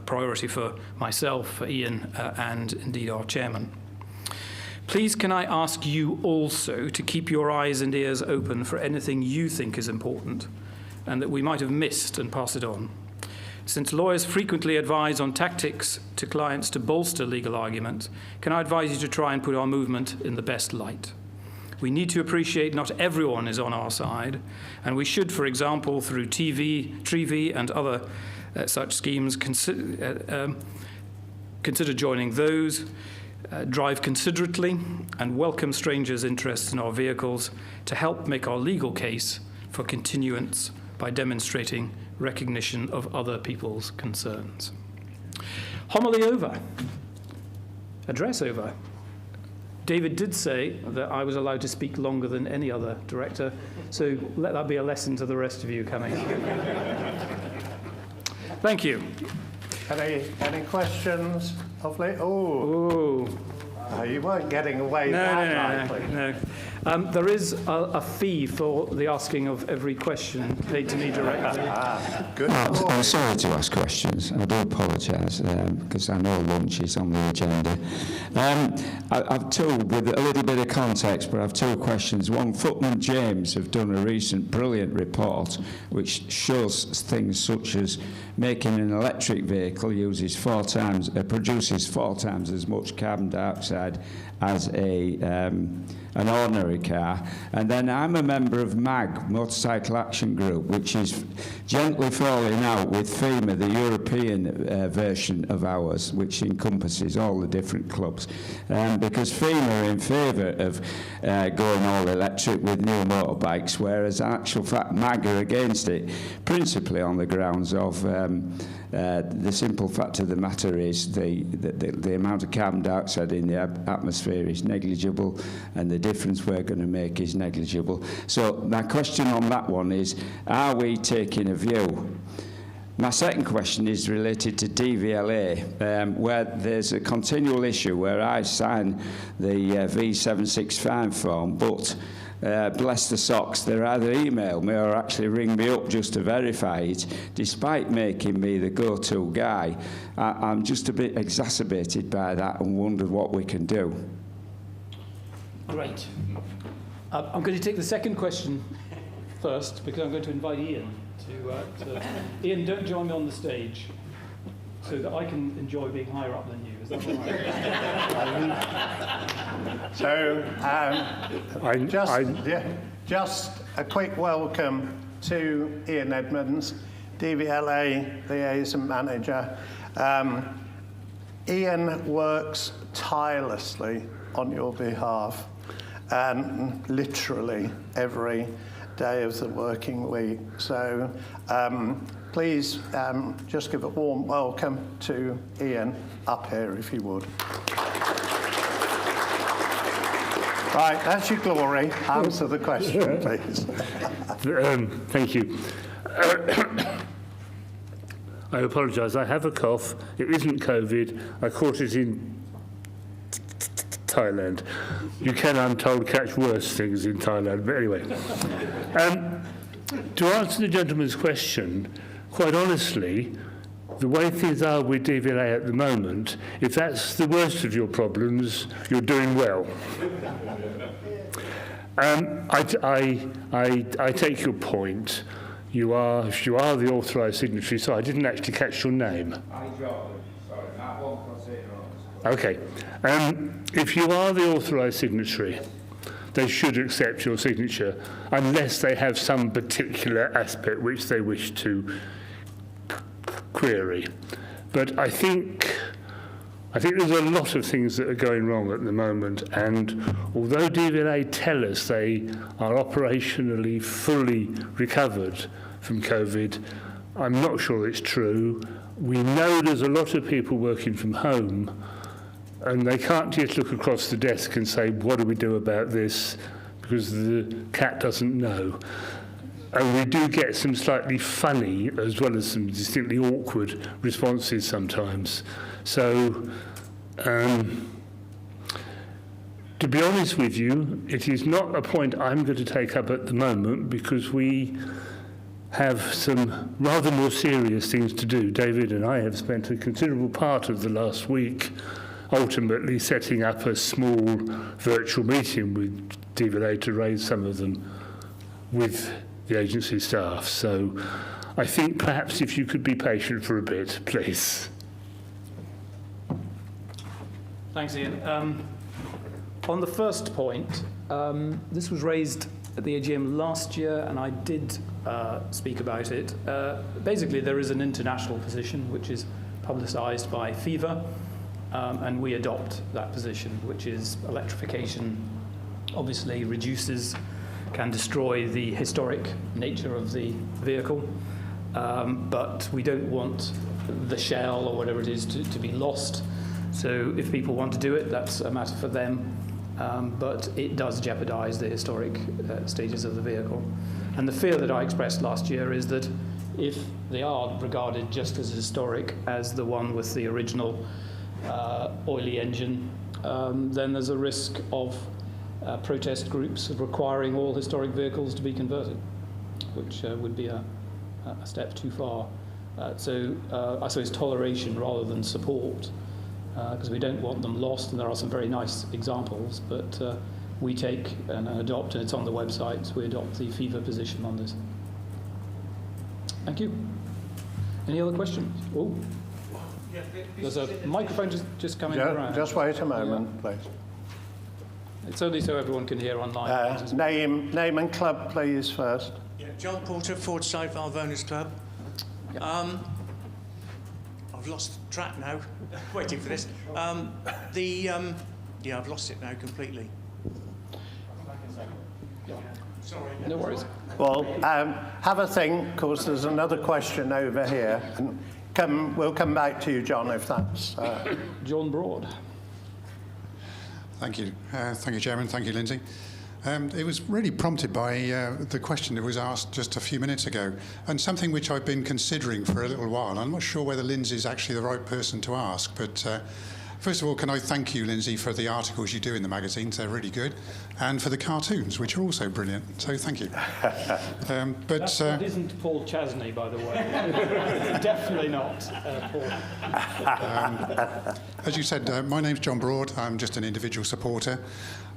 priority for myself, for Ian, and indeed our chairman. Please can I ask you also to keep your eyes and ears open for anything you think is important and that we might have missed and pass it on. Since lawyers frequently advise on tactics to clients to bolster legal arguments, can I advise you to try and put our movement in the best light? We need to appreciate not everyone is on our side, and we should, for example, through Trevi and other such schemes, consider joining those, drive considerately, and welcome strangers' interest in our vehicles to help make our legal case for continuance by demonstrating recognition of other people's concerns. Homily over. Address over. David did say that I was allowed to speak longer than any other director, so let that be a lesson to the rest of you coming. Thank you.
Any questions of late? Oh, you weren't getting away that lightly.
No. There is a fee for the asking of every question paid to me directly.
Good.
I'm sorry to ask questions. I do apologise because I know lunch is on the agenda. I've told with a little bit of context, but I've two questions. One, Footman James have done a recent brilliant report which shows things such as making an electric vehicle produces 4 times as much carbon dioxide as a an ordinary car. And then I'm a member of MAG, Motorcycle Action Group, which is gently falling out with FEMA, the European version of ours, which encompasses all the different clubs. Because FEMA are in favour of going all electric with new motorbikes, whereas in actual fact MAG are against it, principally on the grounds of the simple fact of the matter is the amount of carbon dioxide in the atmosphere is negligible, and the difference we're going to make is negligible. So my question on that one is, are we taking a view? My second question is related to DVLA, where there's a continual issue where I sign the V765 form, but bless the socks, they either email me or actually ring me up just to verify it, despite making me the go-to guy. I'm just a bit exacerbated by that and wonder what we can do.
Great. I'm going to take the second question first, because I'm going to invite Ian to Ian, don't join me on the stage so that I can enjoy being higher up than you. Is that all right?
Just a quick welcome to Ian Edmonds, DVLA Liaison Manager. Ian works tirelessly on your behalf, and literally every day of the working week. So please just give a warm welcome to Ian up here, if you would. Right, that's your glory. Answer the question, please.
Thank you. I apologise. I have a cough. It isn't COVID. I caught it in Thailand. You can, I'm told, catch worse things in Thailand. But anyway, to answer the gentleman's question, quite honestly, the way things are with DVLA at the moment, if that's the worst of your problems, you're doing well. I take your point. If you are the authorised signatory, so I didn't actually catch your name. Okay. If you are the authorised signatory, they should accept your signature, unless they have some particular aspect which they wish to query. But I think there's a lot of things that are going wrong at the moment, and although DVLA tell us they are operationally fully recovered from COVID, I'm not sure it's true. We know there's a lot of people working from home, and they can't just look across the desk and say, what do we do about this? Because the cat doesn't know. And we do get some slightly funny, as well as some distinctly awkward responses sometimes. So, to be honest with you, it is not a point I'm going to take up at the moment, because we have some rather more serious things to do. David and I have spent a considerable part of the last week ultimately setting up a small virtual meeting with DVLA to raise some of them with the agency staff. So I think perhaps if you could be patient for a bit, please.
Thanks, Ian. On the first point, this was raised at the AGM last year, and I did speak about it. Basically, there is an international position which is publicised by FIFA, and we adopt that position, which is electrification obviously can destroy the historic nature of the vehicle, but we don't want the shell or whatever it is to be lost. So if people want to do it, that's a matter for them, but it does jeopardise the historic stages of the vehicle. And the fear that I expressed last year is that if they are regarded just as historic as the one with the original oily engine, then there's a risk of protest groups requiring all historic vehicles to be converted, which would be a step too far. So I suppose toleration rather than support, because we don't want them lost, and there are some very nice examples, but we take and adopt, and it's on the website, so we adopt the FIFA position on this. Thank you. Any other questions? Oh. There's a microphone just coming around.
Just wait a moment, please.
It's only so everyone can hear online.
Name and club, please, first.
Yeah, John Porter, Fordside Valvonas Club. I've lost track now, waiting for this. Yeah, I've lost it now completely. Sorry.
No worries.
Well, have a think, of course, there's another question over here. And we'll come back to you, John, if that's...
John Broad.
Thank you. Thank you, Chairman. Thank you, Lindsay. It was really prompted by the question that was asked just a few minutes ago, and something which I've been considering for a little while. I'm not sure whether Lindsay is actually the right person to ask, but first of all, can I thank you, Lindsay, for the articles you do in the magazines? They're really good, and for the cartoons, which are also brilliant. So thank you.
That isn't Paul Chasney, by the way. Definitely not Paul.
As you said, my name's John Broad. I'm just an individual supporter.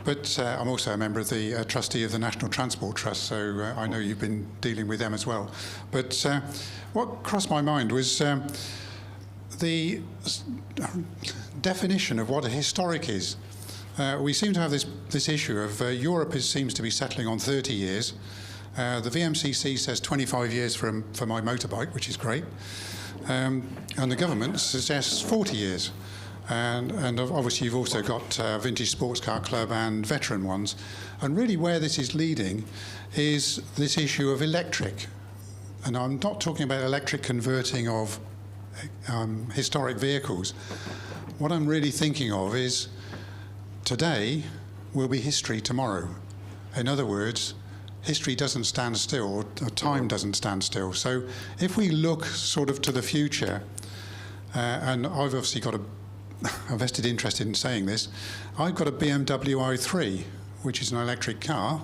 But I'm also a member of the trustee of the National Transport Trust, so I know you've been dealing with them as well. But what crossed my mind was the definition of what a historic is. We seem to have this issue of Europe seems to be settling on 30 years. The VMCC says 25 years for my motorbike, which is great. And the government suggests 40 years. And obviously you've also got Vintage Sports Car Club and veteran ones. And really where this is leading is this issue of electric. And I'm not talking about electric converting of historic vehicles. What I'm really thinking of is today will be history tomorrow. In other words, history doesn't stand still, or time doesn't stand still. So if we look sort of to the future, and I've obviously got a vested interest in saying this, I've got a BMW i3, which is an electric car.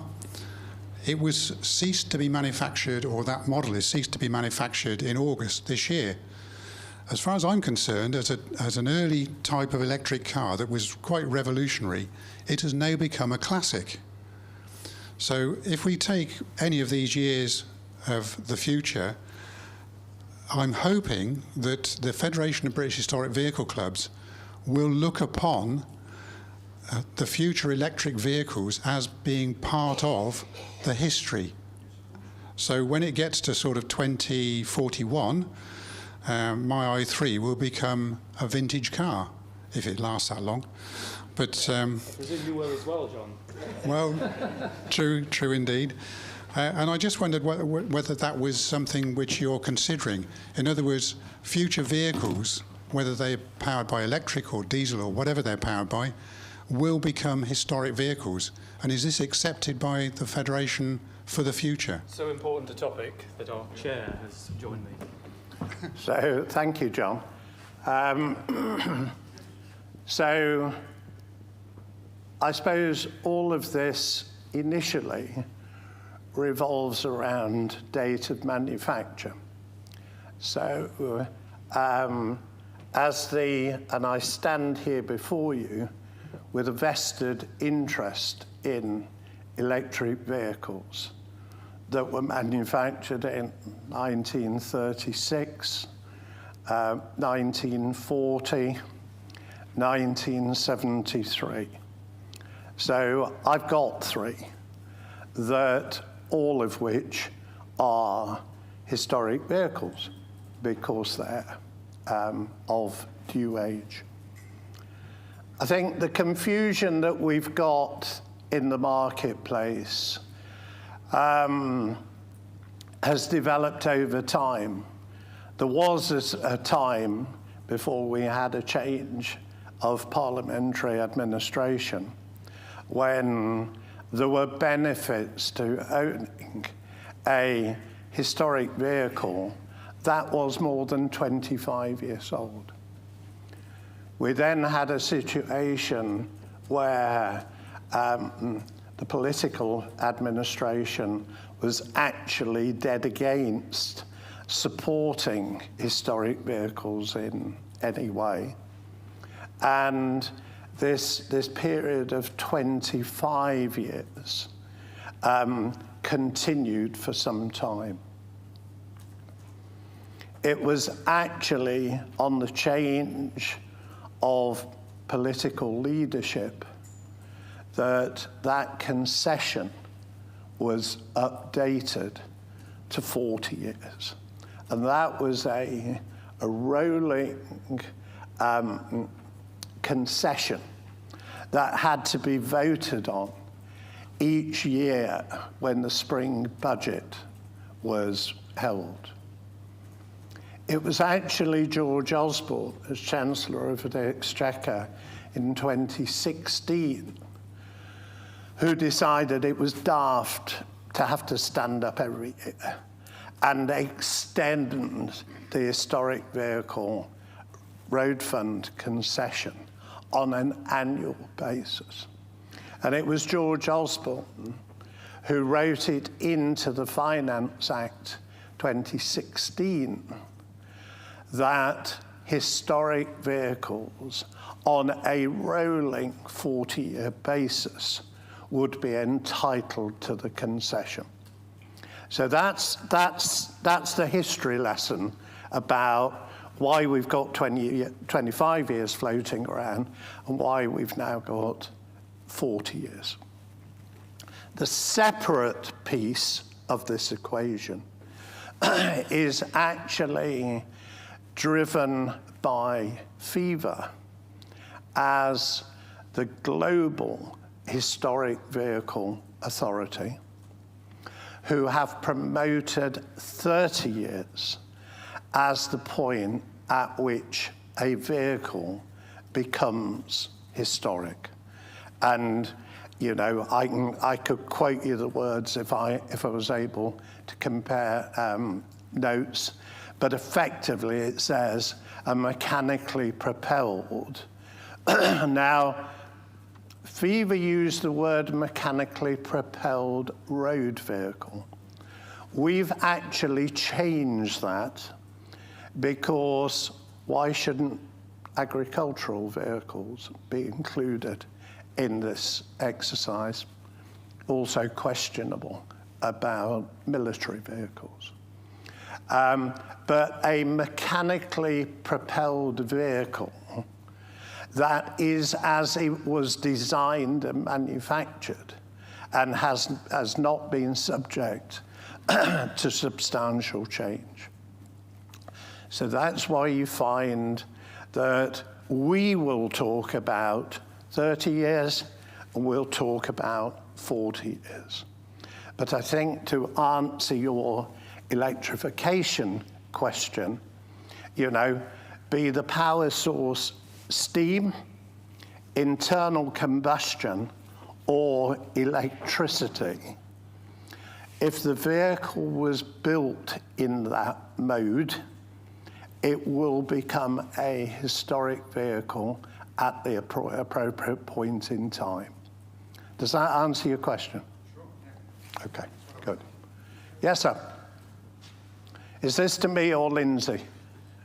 It was ceased to be manufactured, or that model is ceased to be manufactured in August this year. As far as I'm concerned, as an early type of electric car that was quite revolutionary, it has now become a classic. So if we take any of these years of the future, I'm hoping that the Federation of British Historic Vehicle Clubs will look upon the future electric vehicles as being part of the history. So when it gets to sort of 2041, my i3 will become a vintage car, if it lasts that long. But
presume you will as well, John.
Well, true indeed. And I just wondered whether that was something which you're considering. In other words, future vehicles, whether they're powered by electric or diesel or whatever they're powered by, will become historic vehicles. And is this accepted by the Federation for the future?
So important a topic that our chair has joined me.
So, thank you, John. So, I suppose all of this initially revolves around date of manufacture. So, and I stand here before you with a vested interest in electric vehicles that were manufactured in 1936, 1940, 1973. So I've got three, that all of which are historic vehicles because they're of due age. I think the confusion that we've got in the marketplace has developed over time. There was a time before we had a change of parliamentary administration when there were benefits to owning a historic vehicle that was more than 25 years old. We then had a situation where the political administration was actually dead against supporting historic vehicles in any way. And this period of 25 years continued for some time. It was actually on the change of political leadership that that concession was updated to 40 years. And that was a rolling concession that had to be voted on each year when the spring budget was held. It was actually George Osborne, as Chancellor of the Exchequer in 2016, who decided it was daft to have to stand up every year and extend the historic vehicle road fund concession on an annual basis. And it was George Osborne who wrote it into the Finance Act 2016 that historic vehicles on a rolling 40-year basis would be entitled to the concession. So that's the history lesson about why we've got 25 years floating around and why we've now got 40 years. The separate piece of this equation is actually driven by FIFA as the global historic vehicle authority, who have promoted 30 years as the point at which a vehicle becomes historic. And you know, I could quote you the words if I was able to compare notes, but effectively it says a mechanically propelled. Now, FIFA used the word mechanically propelled road vehicle. We've actually changed that because why shouldn't agricultural vehicles be included in this exercise? Also questionable about military vehicles. But a mechanically propelled vehicle that is as it was designed and manufactured and has not been subject to substantial change. So that's why you find that we will talk about 30 years and we'll talk about 40 years. But I think to answer your electrification question, you know, be the power source steam, internal combustion, or electricity. If the vehicle was built in that mode, it will become a historic vehicle at the appropriate point in time. Does that answer your question?
Sure, yeah.
Okay, good. Yes, sir. Is this to me or Lindsay?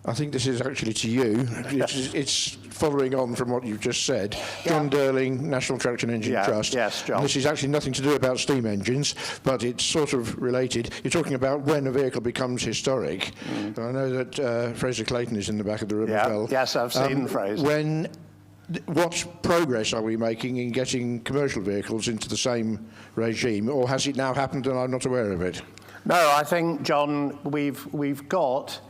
I think this is actually to you. It's following on from what you've just said. John Derling, National Traction Engine Trust.
Yes, John.
And this is actually nothing to do about steam engines, but it's sort of related. You're talking about when a vehicle becomes historic. I know that Fraser Clayton is in the back of the room as well.
Yes, I've seen Fraser.
What progress are we making in getting commercial vehicles into the same regime, or has it now happened and I'm not aware of it?
No, I think, John, we've got.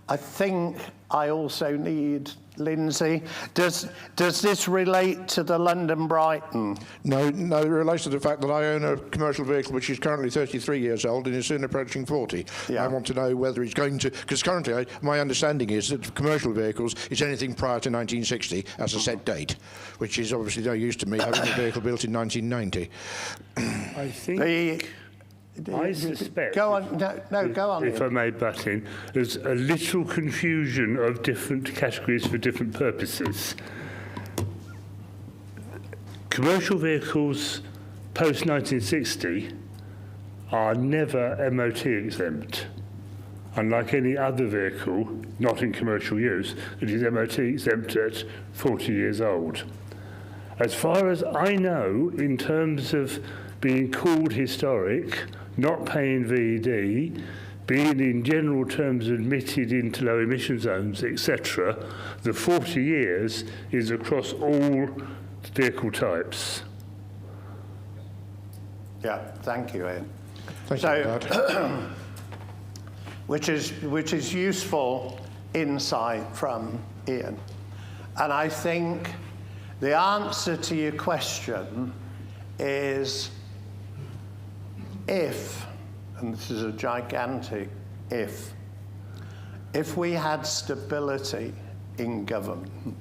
I think I also need Lindsay. Does this relate to the London Brighton?
No, it relates to the fact that I own a commercial vehicle which is currently 33 years old and is soon approaching 40.
Yeah.
I want to know whether it's going to, because currently my understanding is that for commercial vehicles it's anything prior to 1960 as a set date, which is obviously no use to me having a vehicle built in 1990.
I think... I suspect,
go on, go on.
If I may butt in, there's a little confusion of different categories for different purposes. Commercial vehicles post-1960 are never MOT exempt, unlike any other vehicle, not in commercial use, that is MOT exempt at 40 years old. As far as I know, in terms of being called historic, not paying VED, being in general terms admitted into low emission zones, etc., the 40 years is across all vehicle types.
Yeah, thank you, Ian.
Thank you,
which is useful insight from Ian. And I think the answer to your question is if, and this is a gigantic if we had stability in government.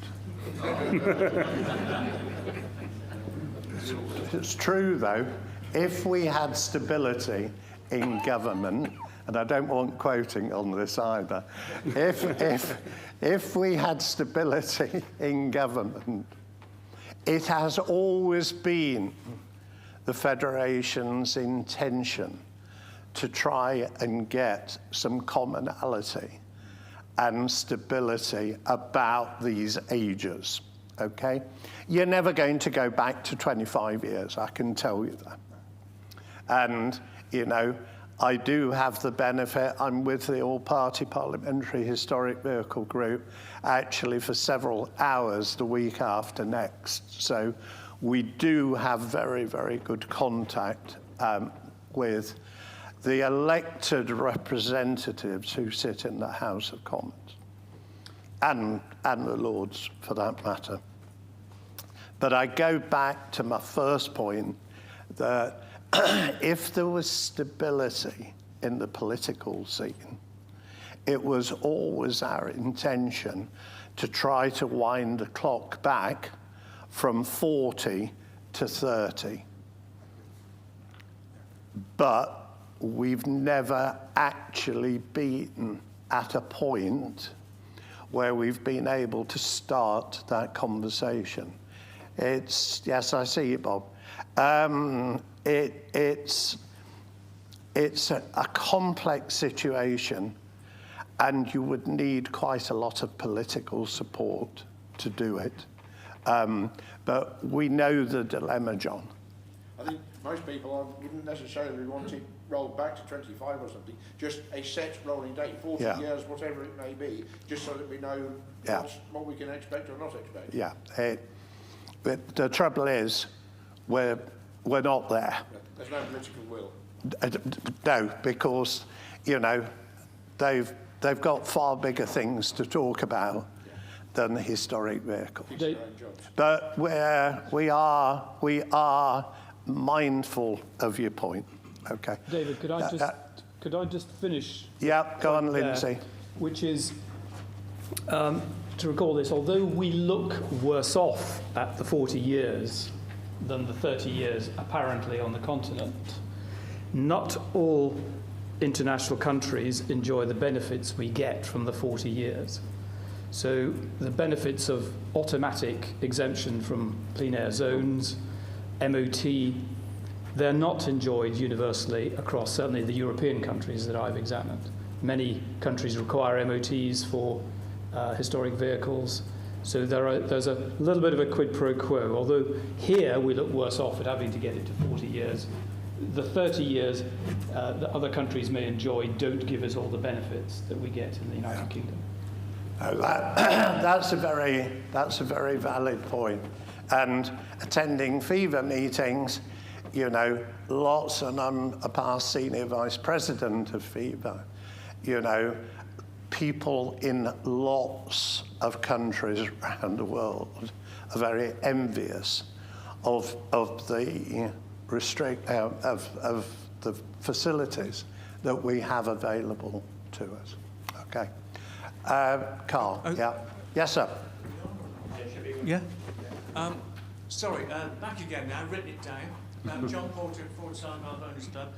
It's true, though. If we had stability in government, and I don't want quoting on this either, if we had stability in government, it has always been the Federation's intention to try and get some commonality and stability about these ages, okay? You're never going to go back to 25 years, I can tell you that. And, you know, I do have the benefit, I'm with the All-Party Parliamentary Historic Vehicle Group actually for several hours the week after next. So we do have very, very good contact with the elected representatives who sit in the House of Commons, and the Lords for that matter. But I go back to my first point that if there was stability in the political scene, it was always our intention to try to wind the clock back from 40 to 30. But we've never actually been at a point where we've been able to start that conversation. It's, yes, I see you, Bob. It's a complex situation, and you would need quite a lot of political support to do it. But we know the dilemma, John.
I think most people wouldn't necessarily want it rolled back to 25 or something, just a set rolling date, 40 years, whatever it may be, just so that we know what we can expect or not expect.
Yeah, but the trouble is, we're not there.
There's no political will.
No, because, you know, they've got far bigger things to talk about than historic vehicles. But we are mindful of your point. Okay.
David, could I just finish?
Yeah, go on, Lindsay.
Which is to recall this. Although we look worse off at the 40 years than the 30 years apparently on the continent, not all international countries enjoy the benefits we get from the 40 years. So the benefits of automatic exemption from clean air zones, MOT, they're not enjoyed universally across certainly the European countries that I've examined. Many countries require MOTs for historic vehicles. So there's a little bit of a quid pro quo, although here we look worse off at having to get it to 40 years. The 30 years that other countries may enjoy don't give us all the benefits that we get in the United Kingdom.
Oh, that's a very valid point. And attending FIVA meetings, you know, lots, and I'm a past senior vice president of FIVA, you know, people in lots of countries around the world are very envious of the of the facilities that we have available to us. Okay, Carl. Yeah. Yes, sir.
Yeah. Sorry. Back again now. Written it down. John Porter, Fordside Owners Club.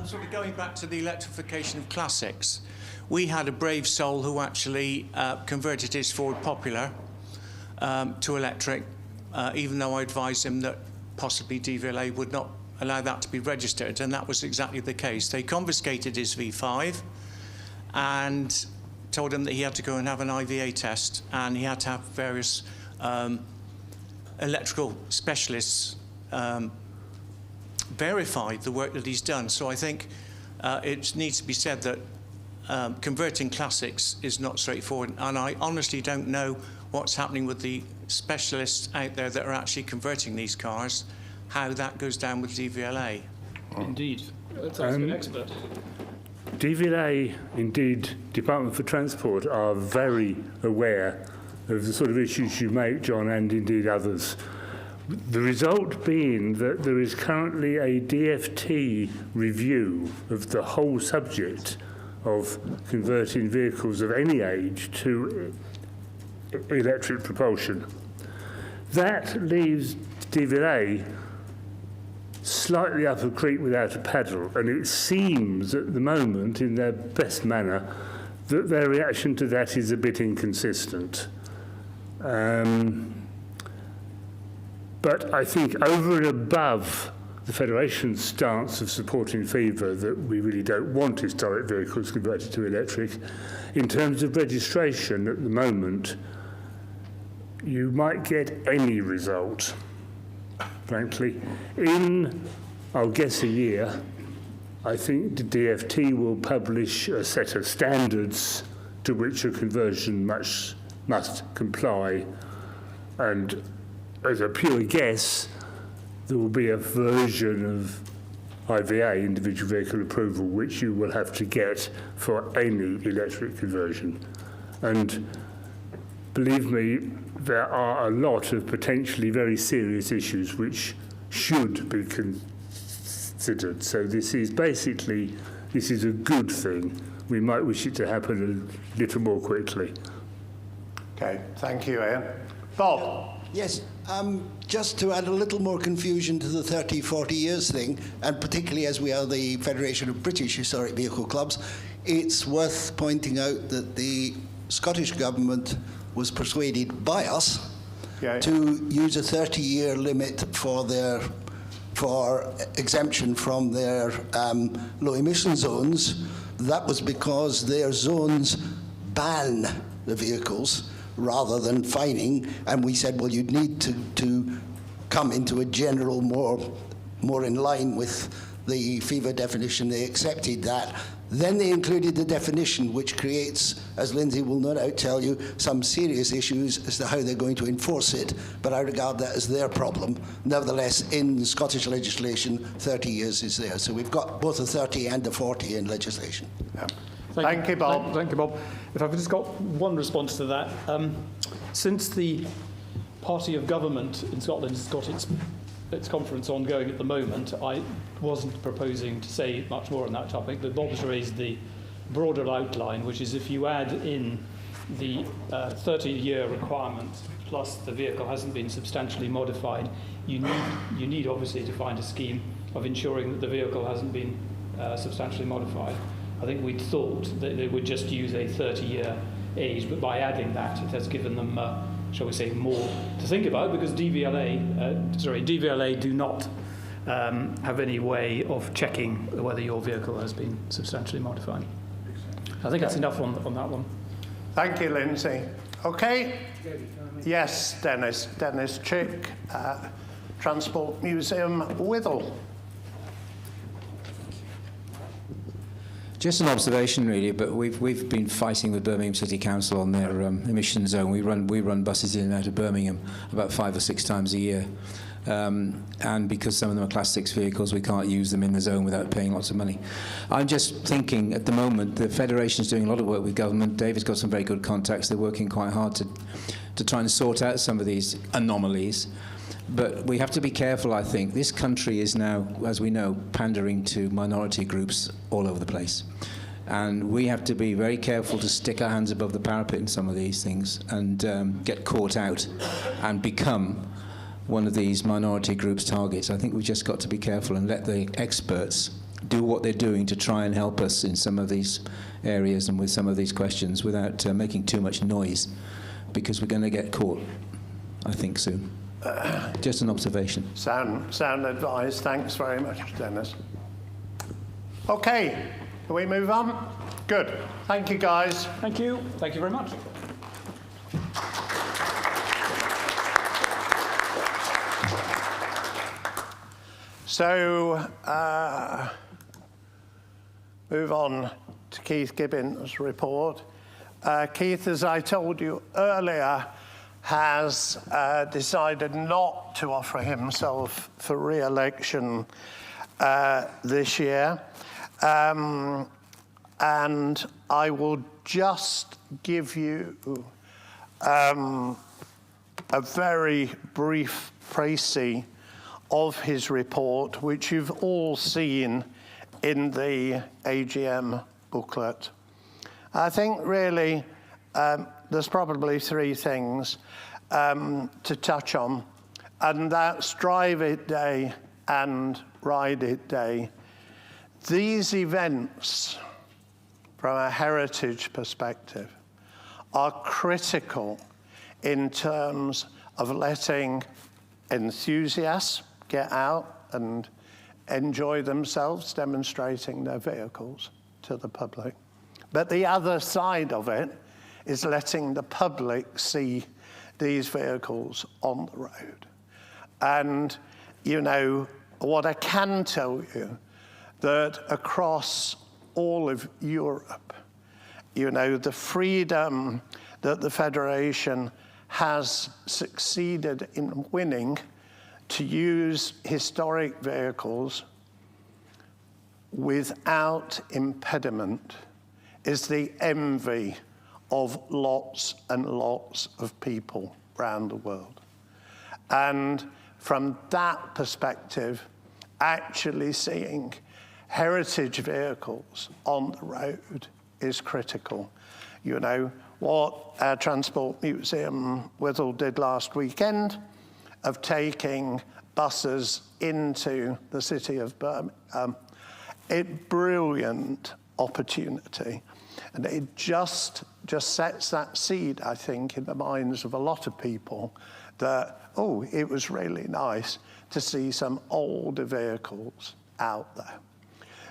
Sort of going back to the electrification of classics. We had a brave soul who actually converted his Ford Popular to electric, even though I advised him that possibly DVLA would not allow that to be registered, and that was exactly the case. They confiscated his V5 and told him that he had to go and have an IVA test, and he had to have various electrical specialists verify the work that he's done. So I think it needs to be said that converting classics is not straightforward, and I honestly don't know what's happening with the specialists out there that are actually converting these cars, how that goes down with DVLA.
Indeed. Let's ask an expert.
DVLA, indeed, Department for Transport, are very aware of the sort of issues you make, John, and indeed others. The result being that there is currently a DFT review of the whole subject of converting vehicles of any age to electric propulsion. That leaves DVLA slightly up a creek without a paddle, and it seems at the moment, in their best manner, that their reaction to that is a bit inconsistent. But I think over and above the Federation's stance of supporting FIFA, that we really don't want historic vehicles converted to electric, in terms of registration at the moment, you might get any result, frankly. In, I'll guess, a year, I think the DFT will publish a set of standards to which a conversion must comply. And as a pure guess, there will be a version of IVA, individual vehicle approval, which you will have to get for any electric conversion. And believe me, there are a lot of potentially very serious issues which should be considered. So this is basically, this is a good thing. We might wish it to happen a little more quickly.
Okay, thank you, Ian. Bob?
Yes, just to add a little more confusion to the 30, 40 years thing, and particularly as we are the Federation of British Historic Vehicle Clubs, it's worth pointing out that the Scottish Government was persuaded by us to use a 30-year limit for exemption from their low emission zones. That was because their zones ban the vehicles rather than fining, and we said, well, you'd need to come into a general more in line with the FIFA definition. They accepted that. Then they included the definition, which creates, as Lindsay will no doubt tell you, some serious issues as to how they're going to enforce it, but I regard that as their problem. Nevertheless, in the Scottish legislation, 30 years is there. So we've got both a 30 and a 40 in legislation.
Yeah. Thank you, Bob.
Thank you, Bob. If I've just got one response to that. Since the party of government in Scotland has got its conference ongoing at the moment, I wasn't proposing to say much more on that topic, but Bob's raised the broader outline, which is if you add in the 30-year requirement plus the vehicle hasn't been substantially modified, you need obviously to find a scheme of ensuring that the vehicle hasn't been substantially modified. I think we'd thought that they would just use a 30-year age, but by adding that, it has given them, shall we say, more to think about, because DVLA do not have any way of checking whether your vehicle has been substantially modified. I think that's enough on that one.
Thank you, Lindsay. Okay. Yes, Dennis. Dennis Chick, Transport Museum, Withell.
Just an observation, really, but we've been fighting with Birmingham City Council on their emission zone. We run buses in and out of Birmingham about 5 or 6 times a year, and because some of them are Class 6 vehicles, we can't use them in the zone without paying lots of money. I'm just thinking, at the moment, the Federation's doing a lot of work with government. David's got some very good contacts. They're working quite hard to try and sort out some of these anomalies. But we have to be careful, I think. This country is now, as we know, pandering to minority groups all over the place. And we have to be very careful to stick our hands above the parapet in some of these things and get caught out and become one of these minority groups' targets. I think we've just got to be careful and let the experts do what they're doing to try and help us in some of these areas and with some of these questions without making too much noise, because we're going to get caught, I think, soon. Just an observation.
Sound advice. Thanks very much, Dennis. Okay, can we move on? Good. Thank you, guys.
Thank you. Thank you very much.
So, move on to Keith Gibbons' report. Keith, as I told you earlier, has decided not to offer himself for re-election this year. And I will just give you a very brief précis of his report, which you've all seen in the AGM booklet. I think really there's probably three things to touch on, and that's Drive It Day and Ride It Day. These events, from a heritage perspective, are critical in terms of letting enthusiasts get out and enjoy themselves, demonstrating their vehicles to the public. But the other side of it is letting the public see these vehicles on the road. And, you know, what I can tell you, that across all of Europe, you know, the freedom that the Federation has succeeded in winning to use historic vehicles without impediment is the envy of lots and lots of people around the world. And from that perspective, actually seeing heritage vehicles on the road is critical. You know, what our Transport Museum Withal did last weekend of taking buses into the city of Birmingham, a brilliant opportunity. And it just sets that seed, I think, in the minds of a lot of people that, oh, it was really nice to see some older vehicles out there.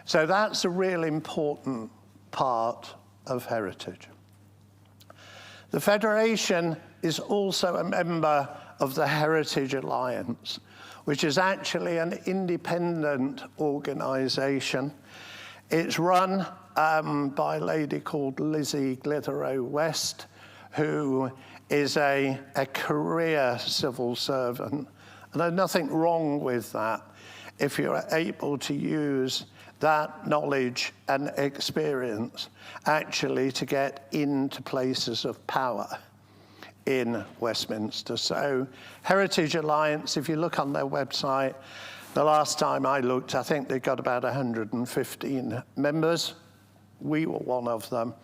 So that's a really important part of heritage. The Federation is also a member of the Heritage Alliance, which is actually an independent organisation. It's run by a lady called Lizzie Glitheroe-West, who is a career civil servant. And there's nothing wrong with that if you're able to use that knowledge and experience actually to get into places of power in Westminster. So Heritage Alliance, if you look on their website, the last time I looked, I think they got about 115 members. We were one of them.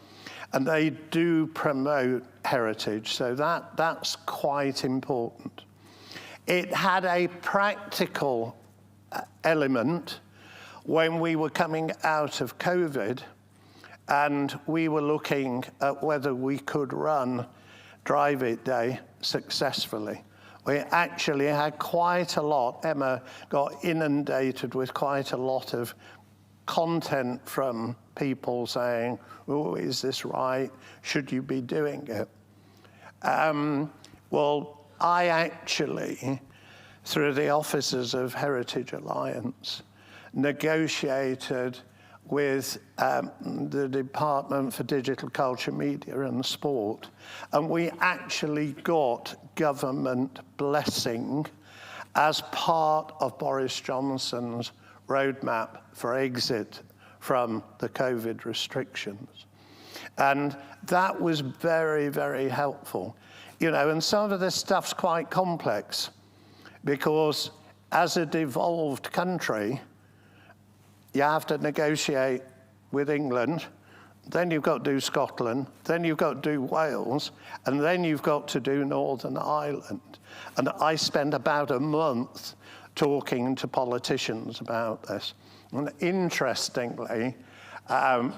And they do promote heritage, so that's quite important. It had a practical element when we were coming out of COVID, and we were looking at whether we could run Drive It Day successfully. We actually had quite a lot. Emma got inundated with quite a lot of content from people saying, oh, is this right? Should you be doing it? Well, I actually, through the officers of Heritage Alliance, negotiated with the Department for Digital Culture, Media and Sport, and we actually got government blessing as part of Boris Johnson's roadmap for exit from the COVID restrictions. And that was very, very helpful. You know, and some of this stuff's quite complex because as a devolved country, you have to negotiate with England, then you've got to do Scotland, then you've got to do Wales, and then you've got to do Northern Ireland. And I spent about a month talking to politicians about this. And interestingly,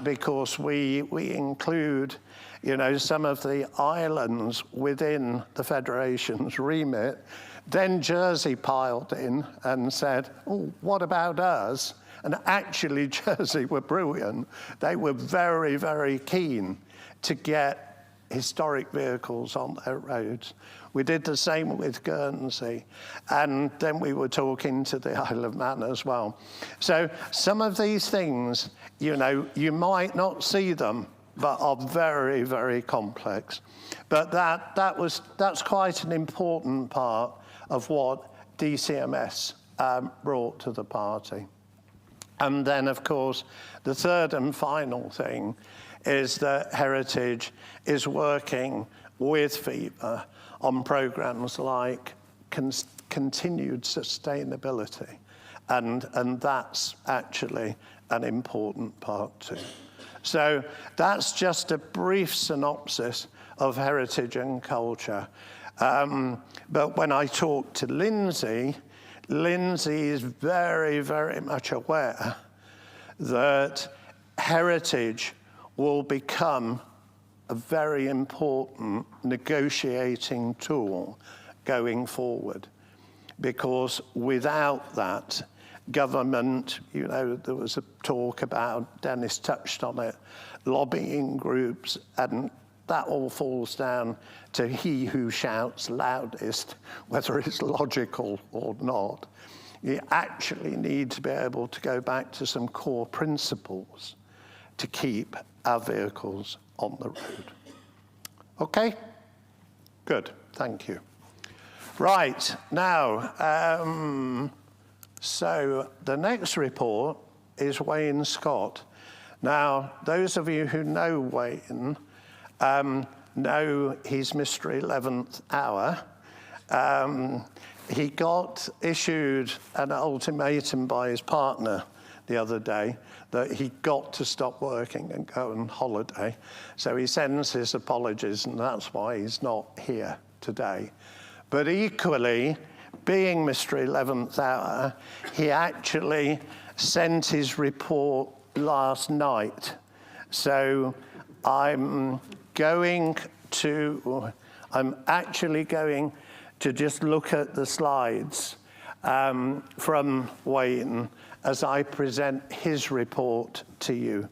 because we include, you know, some of the islands within the Federation's remit, then Jersey piled in and said, oh, what about us? And actually, Jersey were brilliant. They were very, very keen to get historic vehicles on their roads. We did the same with Guernsey. And then we were talking to the Isle of Man as well. So some of these things, you know, you might not see them, but are very, very complex. But that's quite an important part of what DCMS brought to the party. And then, of course, the third and final thing is that Heritage is working with FEMA on programs like continued sustainability. And that's actually an important part too. So that's just a brief synopsis of heritage and culture. But when I talk to Lindsay, Lindsay is very, very much aware that heritage will become a very important negotiating tool going forward. Because without that, government, you know, there was a talk about, Dennis touched on it, lobbying groups, and that all falls down to he who shouts loudest, whether it's logical or not. You actually need to be able to go back to some core principles to keep our vehicles on the road. Okay? Good, thank you. Right, now, so the next report is Wayne Scott. Now, those of you who know Wayne know he's Mr. 11th Hour. He got issued an ultimatum by his partner the other day that he got to stop working and go on holiday. So he sends his apologies, and that's why he's not here today. But equally, being Mr. 11th Hour, he actually sent his report last night. So I'm actually going to just look at the slides from Wayne as I present his report to you.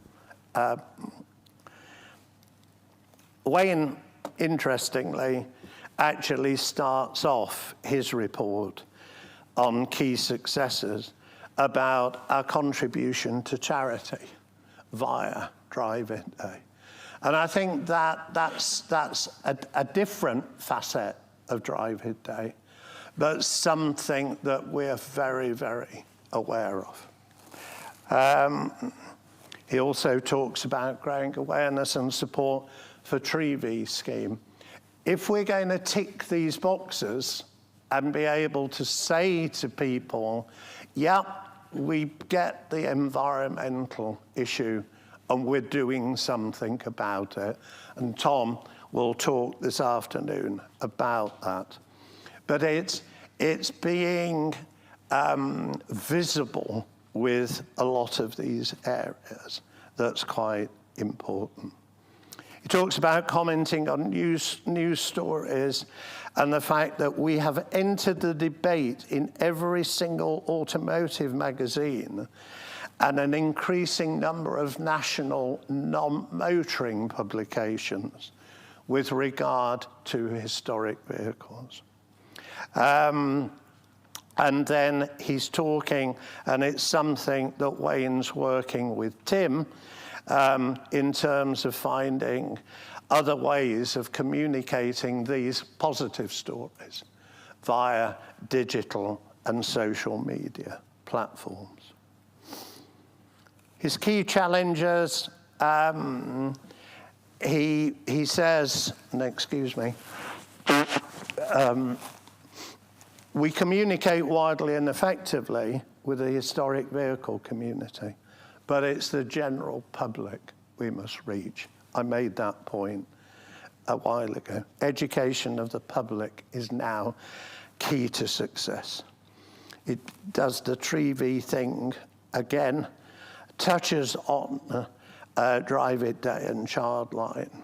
Wayne, interestingly, actually starts off his report on key successes about our contribution to charity via Drive It Day. And I think that's a different facet of Drive It Day, but something that we're very, very aware of. He also talks about growing awareness and support for Tree scheme. If we're going to tick these boxes and be able to say to people, yeah, we get the environmental issue and we're doing something about it, and Tom will talk this afternoon about that. But it's being visible with a lot of these areas that's quite important. He talks about commenting on news stories and the fact that we have entered the debate in every single automotive magazine and an increasing number of national non-motoring publications with regard to historic vehicles. And then he's talking, and it's something that Wayne's working with Tim in terms of finding other ways of communicating these positive stories via digital and social media platforms. His key challenges, he says, and excuse me, we communicate widely and effectively with the historic vehicle community, but it's the general public we must reach. I made that point a while ago. Education of the public is now key to success. It does the Tree thing again, touches on Drive It Day and Childline.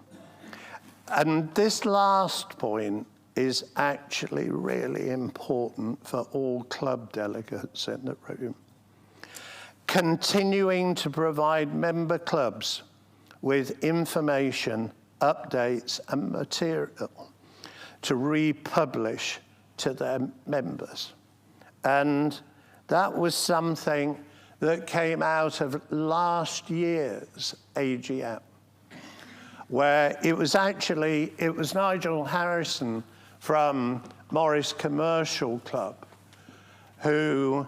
And this last point is actually really important for all club delegates in the room. Continuing to provide member clubs with information, updates, and material to republish to their members. And that was something that came out of last year's AGM, where it was Nigel Harrison from Morris Commercial Club who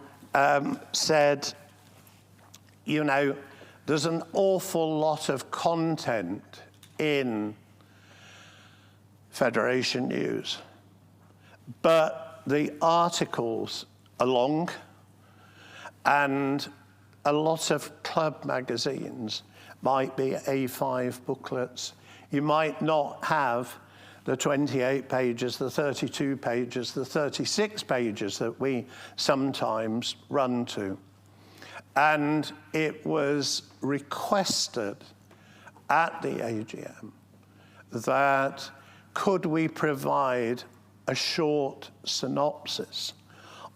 said, you know, there's an awful lot of content in Federation News, but the articles are long, and a lot of club magazines might be A5 booklets. You might not have the 28 pages, the 32 pages, the 36 pages that we sometimes run to. And it was requested at the AGM that could we provide a short synopsis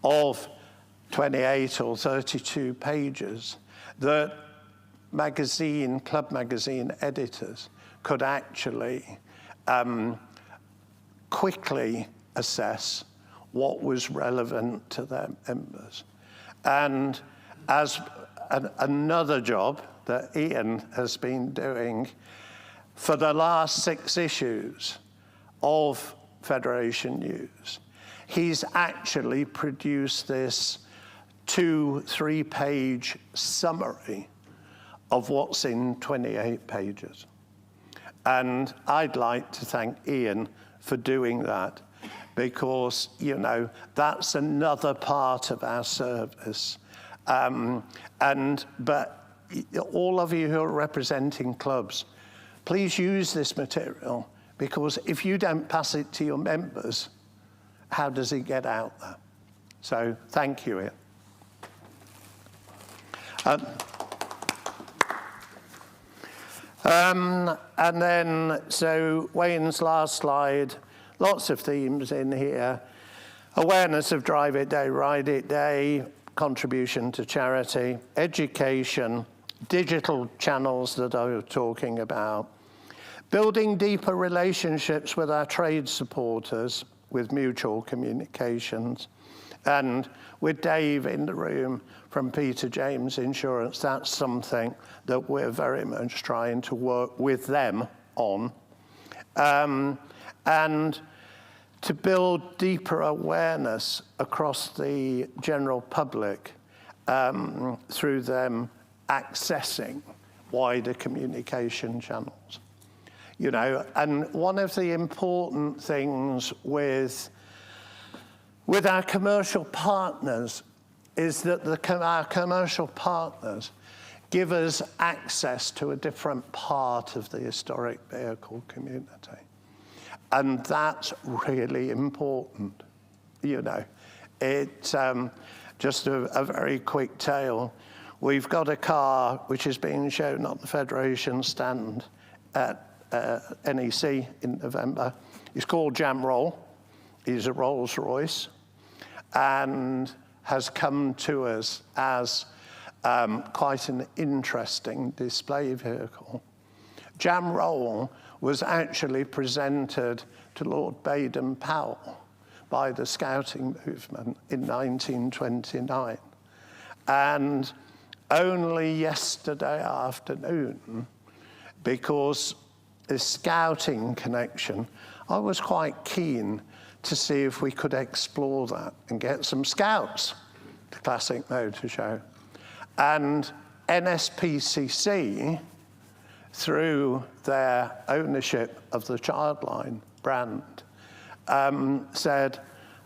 of 28 or 32 pages that club magazine editors could actually quickly assess what was relevant to their members. And as another job that Ian has been doing for the last 6 issues of Federation News, he's actually produced this 2-3 page summary of what's in 28 pages. And I'd like to thank Ian for doing that, because, you know, that's another part of our service. But all of you who are representing clubs, please use this material, because if you don't pass it to your members, how does it get out there? So thank you, Ian. And then, so Wayne's last slide, lots of themes in here. Awareness of Drive It Day, Ride It Day, contribution to charity, education, digital channels that I was talking about, building deeper relationships with our trade supporters with mutual communications. And with Dave in the room from Peter James Insurance, that's something that we're very much trying to work with them on. And to build deeper awareness across the general public through them accessing wider communication channels. You know, and one of the important things with our commercial partners is that our commercial partners give us access to a different part of the historic vehicle community. And that's really important, you know. It's just a very quick tale. We've got a car which is being shown on the Federation stand at NEC in November. It's called Jam Roll. It's a Rolls Royce, and has come to us as quite an interesting display vehicle. Jam Roll was actually presented to Lord Baden-Powell by the Scouting movement in 1929. And only yesterday afternoon, because the Scouting connection, I was quite keen to see if we could explore that and get some Scouts to Classic Motor Show. And NSPCC, through their ownership of the Childline brand, said,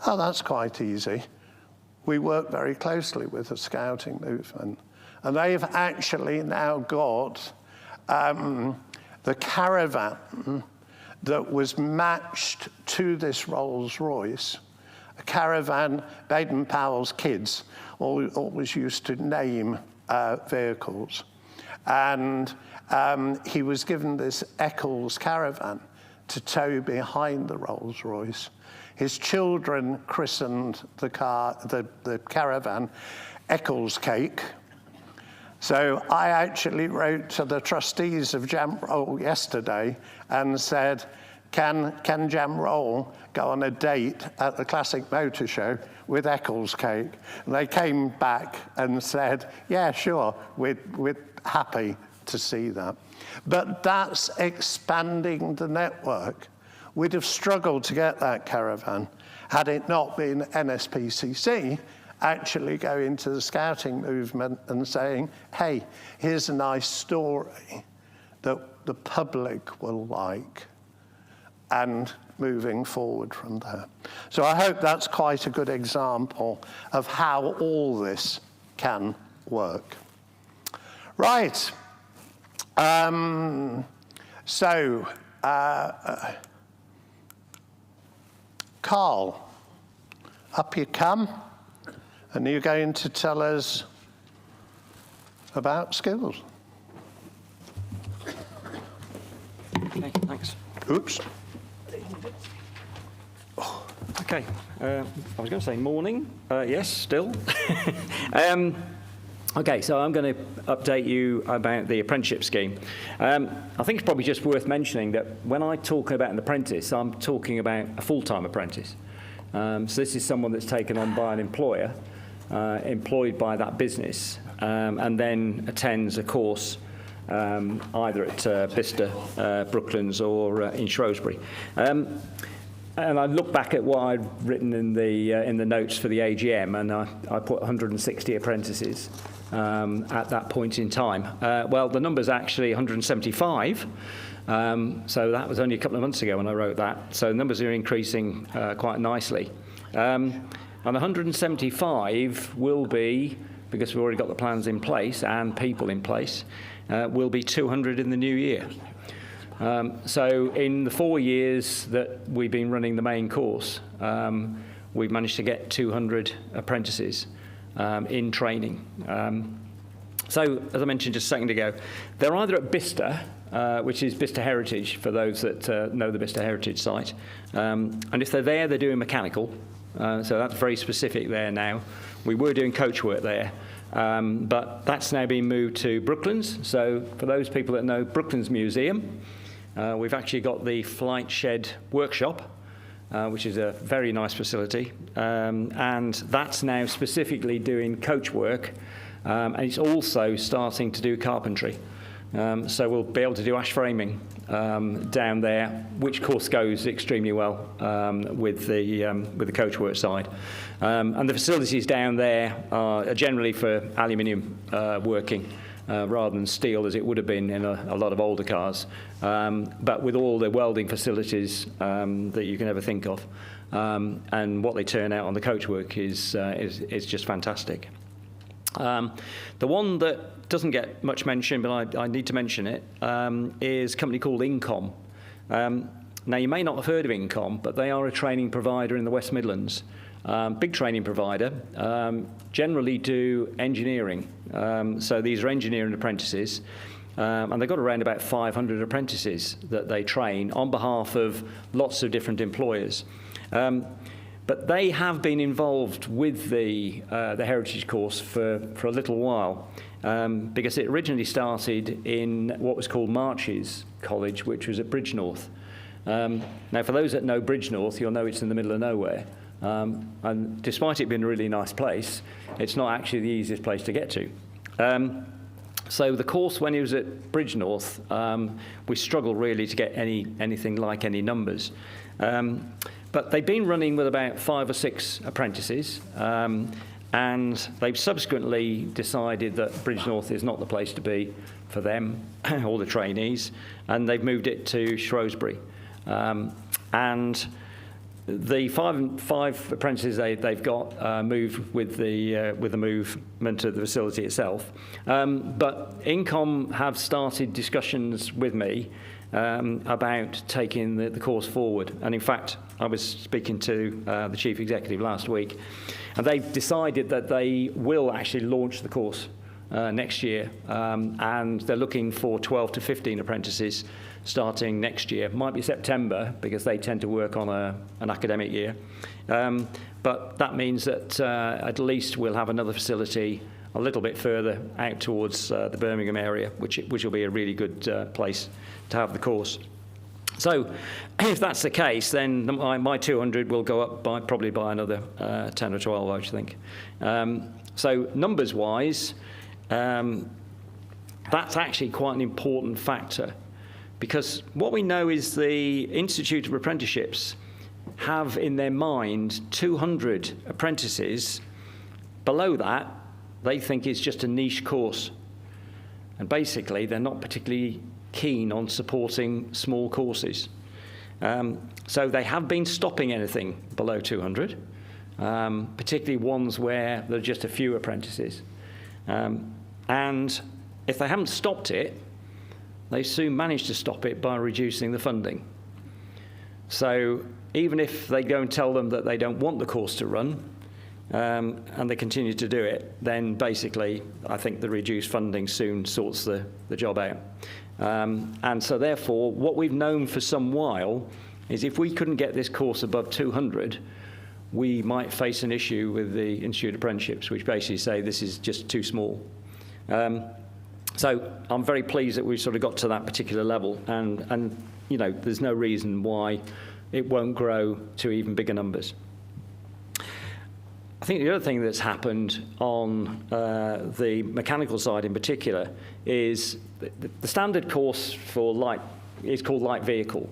oh, that's quite easy. We work very closely with the Scouting movement. And they've actually now got the caravan that was matched to this Rolls Royce, a caravan. Baden-Powell's kids always used to name vehicles. And he was given this Eccles caravan to tow behind the Rolls Royce. His children christened the caravan Eccles Cake. So I actually wrote to the trustees of Jam Roll yesterday and said, can Jam Roll go on a date at the Classic Motor Show with Eccles Cake? And they came back and said, yeah, sure, we're happy to see that. But that's expanding the network. We'd have struggled to get that caravan had it not been NSPCC actually go into the scouting movement and saying, hey, here's a nice story that the public will like, and moving forward from there. So I hope that's quite a good example of how all this can work. Right. Carl, up you come, and you're going to tell us about skills.
Okay, thanks.
Oops.
Okay, I was going to say morning. Yes, still. Okay, so I'm going to update you about the apprenticeship scheme. I think it's probably just worth mentioning that when I talk about an apprentice, I'm talking about a full-time apprentice. So this is someone that's taken on by an employer, employed by that business, and then attends a course either at Bicester, Brooklands, or in Shrewsbury. And I look back at what I'd written in the notes for the AGM, and I put 160 apprentices at that point in time. Well, the number's actually 175, so that was only a couple of months ago when I wrote that. So the numbers are increasing quite nicely. And 175 will be, because we've already got the plans in place and people in place, will be 200 in the new year. So in the 4 years that we've been running the main course, we've managed to get 200 apprentices in training. So, as I mentioned just a second ago, they're either at Bicester, which is Bicester Heritage, for those that know the Bicester Heritage site. And if they're there, they're doing mechanical. So that's very specific there now. We were doing coach work there. But that's now been moved to Brooklands. So for those people that know Brooklands Museum, we've actually got the flight shed workshop, which is a very nice facility. And that's now specifically doing coach work. And it's also starting to do carpentry. So we'll be able to do ash framing down there, which course goes extremely well with the coach work side. And the facilities down there are generally for aluminium working rather than steel, as it would have been in a lot of older cars, but with all the welding facilities that you can ever think of. And what they turn out on the coach work is just fantastic. The one that doesn't get much mention, but I need to mention it, is a company called Incom. Now, you may not have heard of Incom, but they are a training provider in the West Midlands. Big training provider, generally do engineering. So these are engineering apprentices, and they've got around about 500 apprentices that they train on behalf of lots of different employers. But they have been involved with the Heritage course for a little while, because it originally started in what was called Marches College, which was at Bridgnorth. Now, for those that know Bridgnorth, you'll know it's in the middle of nowhere. And despite it being a really nice place, it's not actually the easiest place to get to. So the course, when it was at Bridgnorth, we struggled really to get anything like any numbers. But they've been running with about 5 or 6 apprentices, and they've subsequently decided that Bridgnorth is not the place to be for them, all the trainees, and they've moved it to Shrewsbury. And the five apprentices they've got moved with the movement of the facility itself. But Incom have started discussions with me about taking the course forward. And in fact, I was speaking to the chief executive last week, and they've decided that they will actually launch the course next year, and they're looking for 12 to 15 apprentices starting next year. Might be September, because they tend to work on an academic year. But that means that at least we'll have another facility a little bit further out towards the Birmingham area, which will be a really good place to have the course. So if that's the case, then my 200 will go up probably by another 10 or 12, I should think. So numbers-wise, that's actually quite an important factor, because what we know is the Institute of Apprenticeships have in their mind 200 apprentices Below that, they think it's just a niche course. And basically, they're not particularly keen on supporting small courses. So they have been stopping anything below 200, particularly ones where there are just a few apprentices. And if they haven't stopped it, they soon manage to stop it by reducing the funding. So even if they go and tell them that they don't want the course to run, and they continue to do it, then basically I think the reduced funding soon sorts the job out. And so therefore, what we've known for some while is if we couldn't get this course above 200, we might face an issue with the Institute Apprenticeships, which basically say this is just too small. So I'm very pleased that we sort of got to that particular level, and you know, there's no reason why it won't grow to even bigger numbers. I think the other thing that's happened on the mechanical side in particular is the standard course for light is called light vehicle.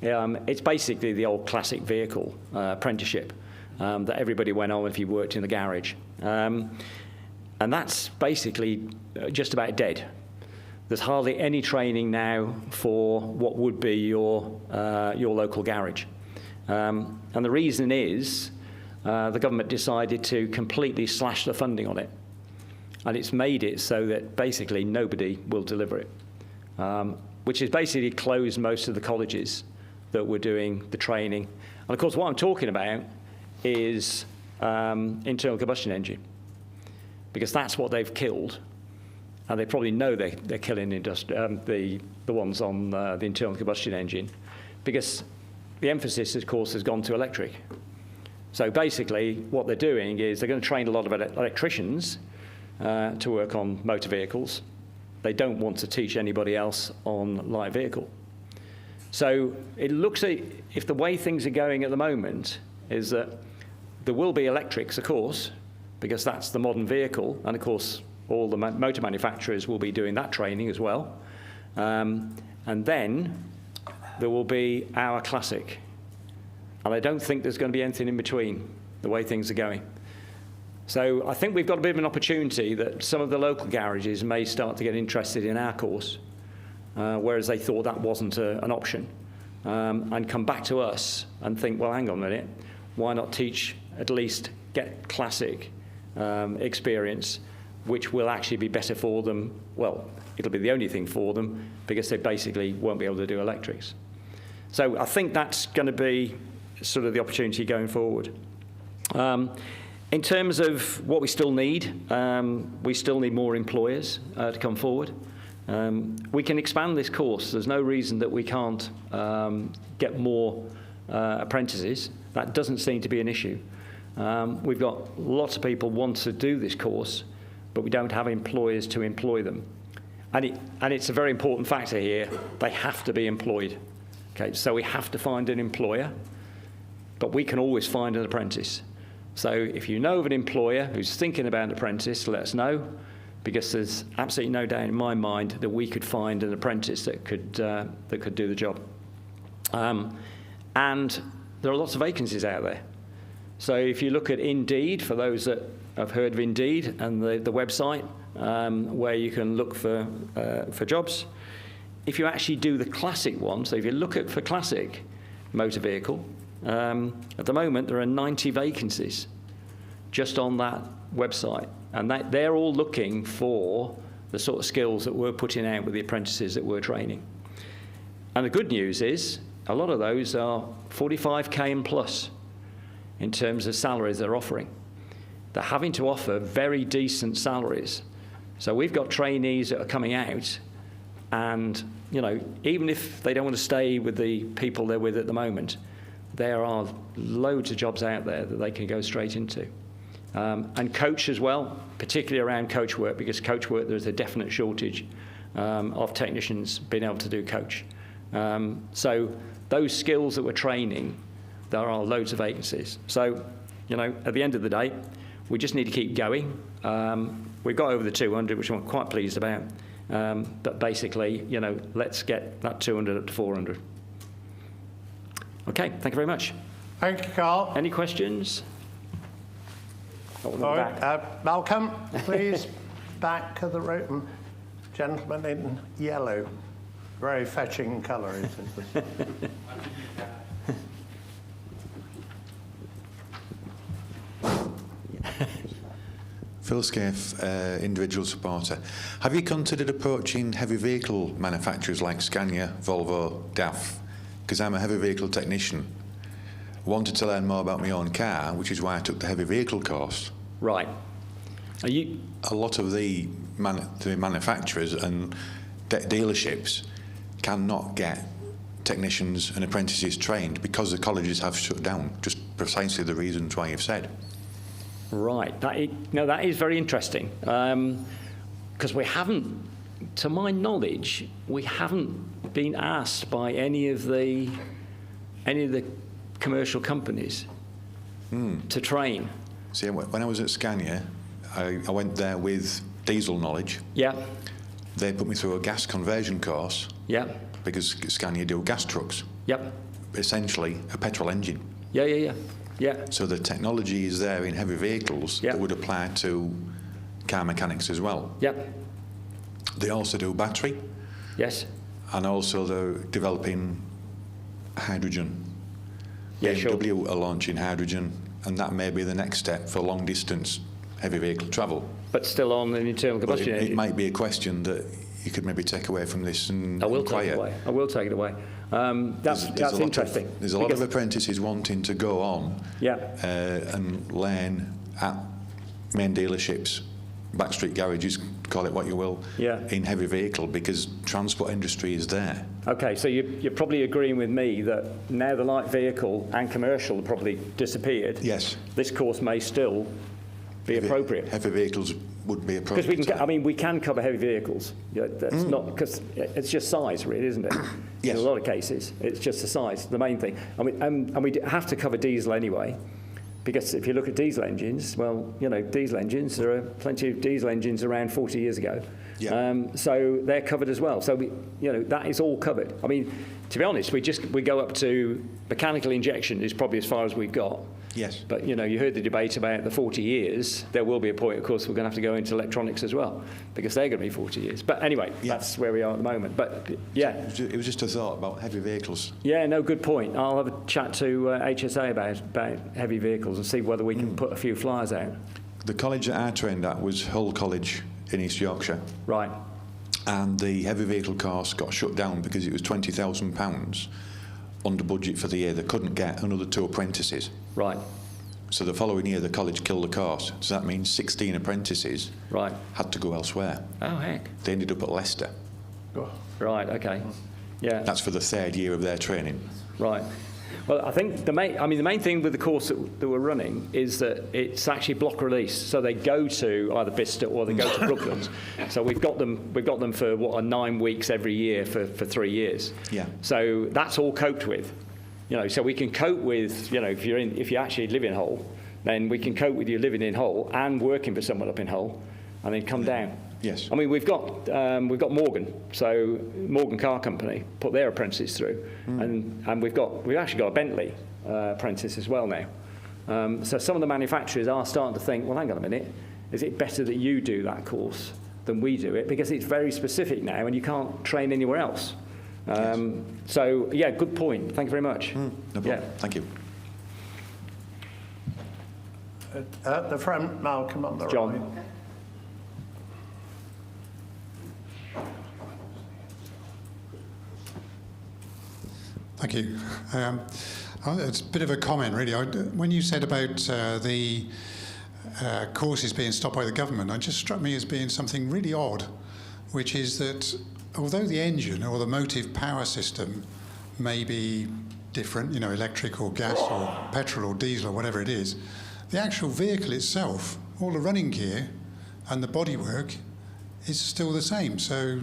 It's basically the old classic vehicle apprenticeship that everybody went on if you worked in the garage. And that's basically just about dead. There's hardly any training now for what would be your local garage. And the reason is the government decided to completely slash the funding on it. And it's made it so that basically nobody will deliver it, which has basically closed most of the colleges that were doing the training. And of course, what I'm talking about is internal combustion engine, because that's what they've killed. And they probably know they're killing the ones on the internal combustion engine, because the emphasis, of course, has gone to electric. So basically, what they're doing is they're going to train a lot of electricians to work on motor vehicles. They don't want to teach anybody else on light vehicle. So it looks like, if the way things are going at the moment, is that there will be electrics, of course, because that's the modern vehicle, and of course, all the motor manufacturers will be doing that training as well. And then there will be our classic. And I don't think there's going to be anything in between, the way things are going. So I think we've got a bit of an opportunity that some of the local garages may start to get interested in our course, whereas they thought that wasn't an option, and come back to us and think, well, hang on a minute, why not teach, at least get classic experience, which will actually be better for them. Well, it'll be the only thing for them, because they basically won't be able to do electrics. So I think that's going to be sort of the opportunity going forward. In terms of what we still need more employers to come forward. We can expand this course. There's no reason that we can't get more apprentices. That doesn't seem to be an issue. We've got lots of people want to do this course, but we don't have employers to employ them. And it's a very important factor here. They have to be employed. Okay, so we have to find an employer, but we can always find an apprentice. So if you know of an employer who's thinking about an apprentice, let us know, because there's absolutely no doubt in my mind that we could find an apprentice that could do the job. And there are lots of vacancies out there. So if you look at Indeed, for those that have heard of Indeed and the website where you can look for jobs, if you actually do the classic one, so if you look at for classic motor vehicle, at the moment there are 90 vacancies just on that website, and they're all looking for the sort of skills that we're putting out with the apprentices that we're training. And the good news is a lot of those are 45k and plus in terms of salaries they're offering. They're having to offer very decent salaries. So we've got trainees that are coming out, and you know, even if they don't want to stay with the people they're with at the moment, there are loads of jobs out there that they can go straight into. And coach as well, particularly around coach work, because coach work, there's a definite shortage of technicians being able to do coach. So those skills that we're training, there are loads of vacancies. So, you know, at the end of the day, we just need to keep going. We've got over the 200, which I'm quite pleased about. But basically, you know, let's get that 200 up to 400. Okay, thank you very much.
Thank you, Carl.
Any questions?
Got one
All
at the
right,
back.
Malcolm, please, back of the room. Gentleman in yellow. Very fetching colour, isn't it?
Phil Scaife, individual supporter. Have you considered approaching heavy vehicle manufacturers like Scania, Volvo, DAF? Because I'm a heavy vehicle technician. Wanted to learn more about my own car, which is why I took the heavy vehicle course.
Right. Are you?
A lot of the manufacturers and dealerships cannot get technicians and apprentices trained because the colleges have shut down, just precisely the reasons why you've said.
Right. That is very interesting, because we haven't, to my knowledge, we haven't been asked by any of the commercial companies to train.
See, when I was at Scania, I went there with diesel knowledge.
Yeah.
They put me through a gas conversion course.
Yeah.
Because Scania do gas trucks.
Yep.
Essentially a petrol engine.
Yeah.
So the technology is there in heavy vehicles that would apply to car mechanics as well.
Yep.
They also do battery.
Yes.
And also they're developing hydrogen.
Yeah,
BMW are launching hydrogen, and that may be the next step for long distance heavy vehicle travel.
But still on an internal combustion engine.
It might be a question that you could maybe take away from this and
I will
inquire.
take it away. I will take it away. That's interesting.
There's a lot of apprentices wanting to go on and learn at main dealerships, backstreet garages, call it what you will, in heavy vehicle, because transport industry is there.
Okay, so you're probably agreeing with me that now the light vehicle and commercial have probably disappeared.
Yes.
This course may still be appropriate.
Heavy vehicles would be appropriate.
Because we can cover heavy vehicles. That's not, because it's just size, really, isn't it?
Yes.
In a lot of cases, it's just the size, the main thing. I mean, and we have to cover diesel anyway, because if you look at diesel engines, well, diesel engines, there are plenty of diesel engines around 40 years ago. Yeah. So they're covered as well. So that is all covered. I mean, to be honest, we go up to mechanical injection is probably as far as we've got.
Yes.
But you heard the debate about the 40 years. There will be a point, of course, we're going to have to go into electronics as well, because they're going to be 40 years. But anyway, that's where we are at the moment. But yeah,
it was just a thought about heavy vehicles.
Yeah, no, good point. I'll have a chat to HSA about heavy vehicles and see whether we can put a few flyers out.
The college that I trained at was Hull College in East Yorkshire.
Right.
And the heavy vehicle course got shut down because it was £20,000 under budget for the year. They couldn't get another 2 apprentices.
Right.
So the following year, the college killed the course. So that means 16 apprentices had to go elsewhere.
Oh, heck.
They ended up at Leicester.
Right, okay. Yeah.
That's for the 3rd year of their training.
Right. Well, I think the main thing with the course that we're running is that it's actually block release. So they go to either Bicester or they go to Brooklands. So we've got them for 9 weeks every year for 3 years.
Yeah.
So that's all coped with. So we can cope with, if you actually live in Hull, then we can cope with you living in Hull and working for someone up in Hull, and then come down.
Yes.
I mean, we've got Morgan, so Morgan Car Company put their apprentices through, and we've actually got a Bentley apprentice as well now. So some of the manufacturers are starting to think, well, hang on a minute, is it better that you do that course than we do it, because it's very specific now and you can't train anywhere else. So yeah, good point. Thank you very much.
No problem.
Yeah.
Thank you.
At the front, Malcolm on the
John.
right.
Thank you. It's a bit of a comment, really. When you said about the courses being stopped by the government, it just struck me as being something really odd, which is that although the engine or the motive power system may be different, electric or gas or petrol or diesel or whatever it is, the actual vehicle itself, all the running gear and the bodywork is still the same. So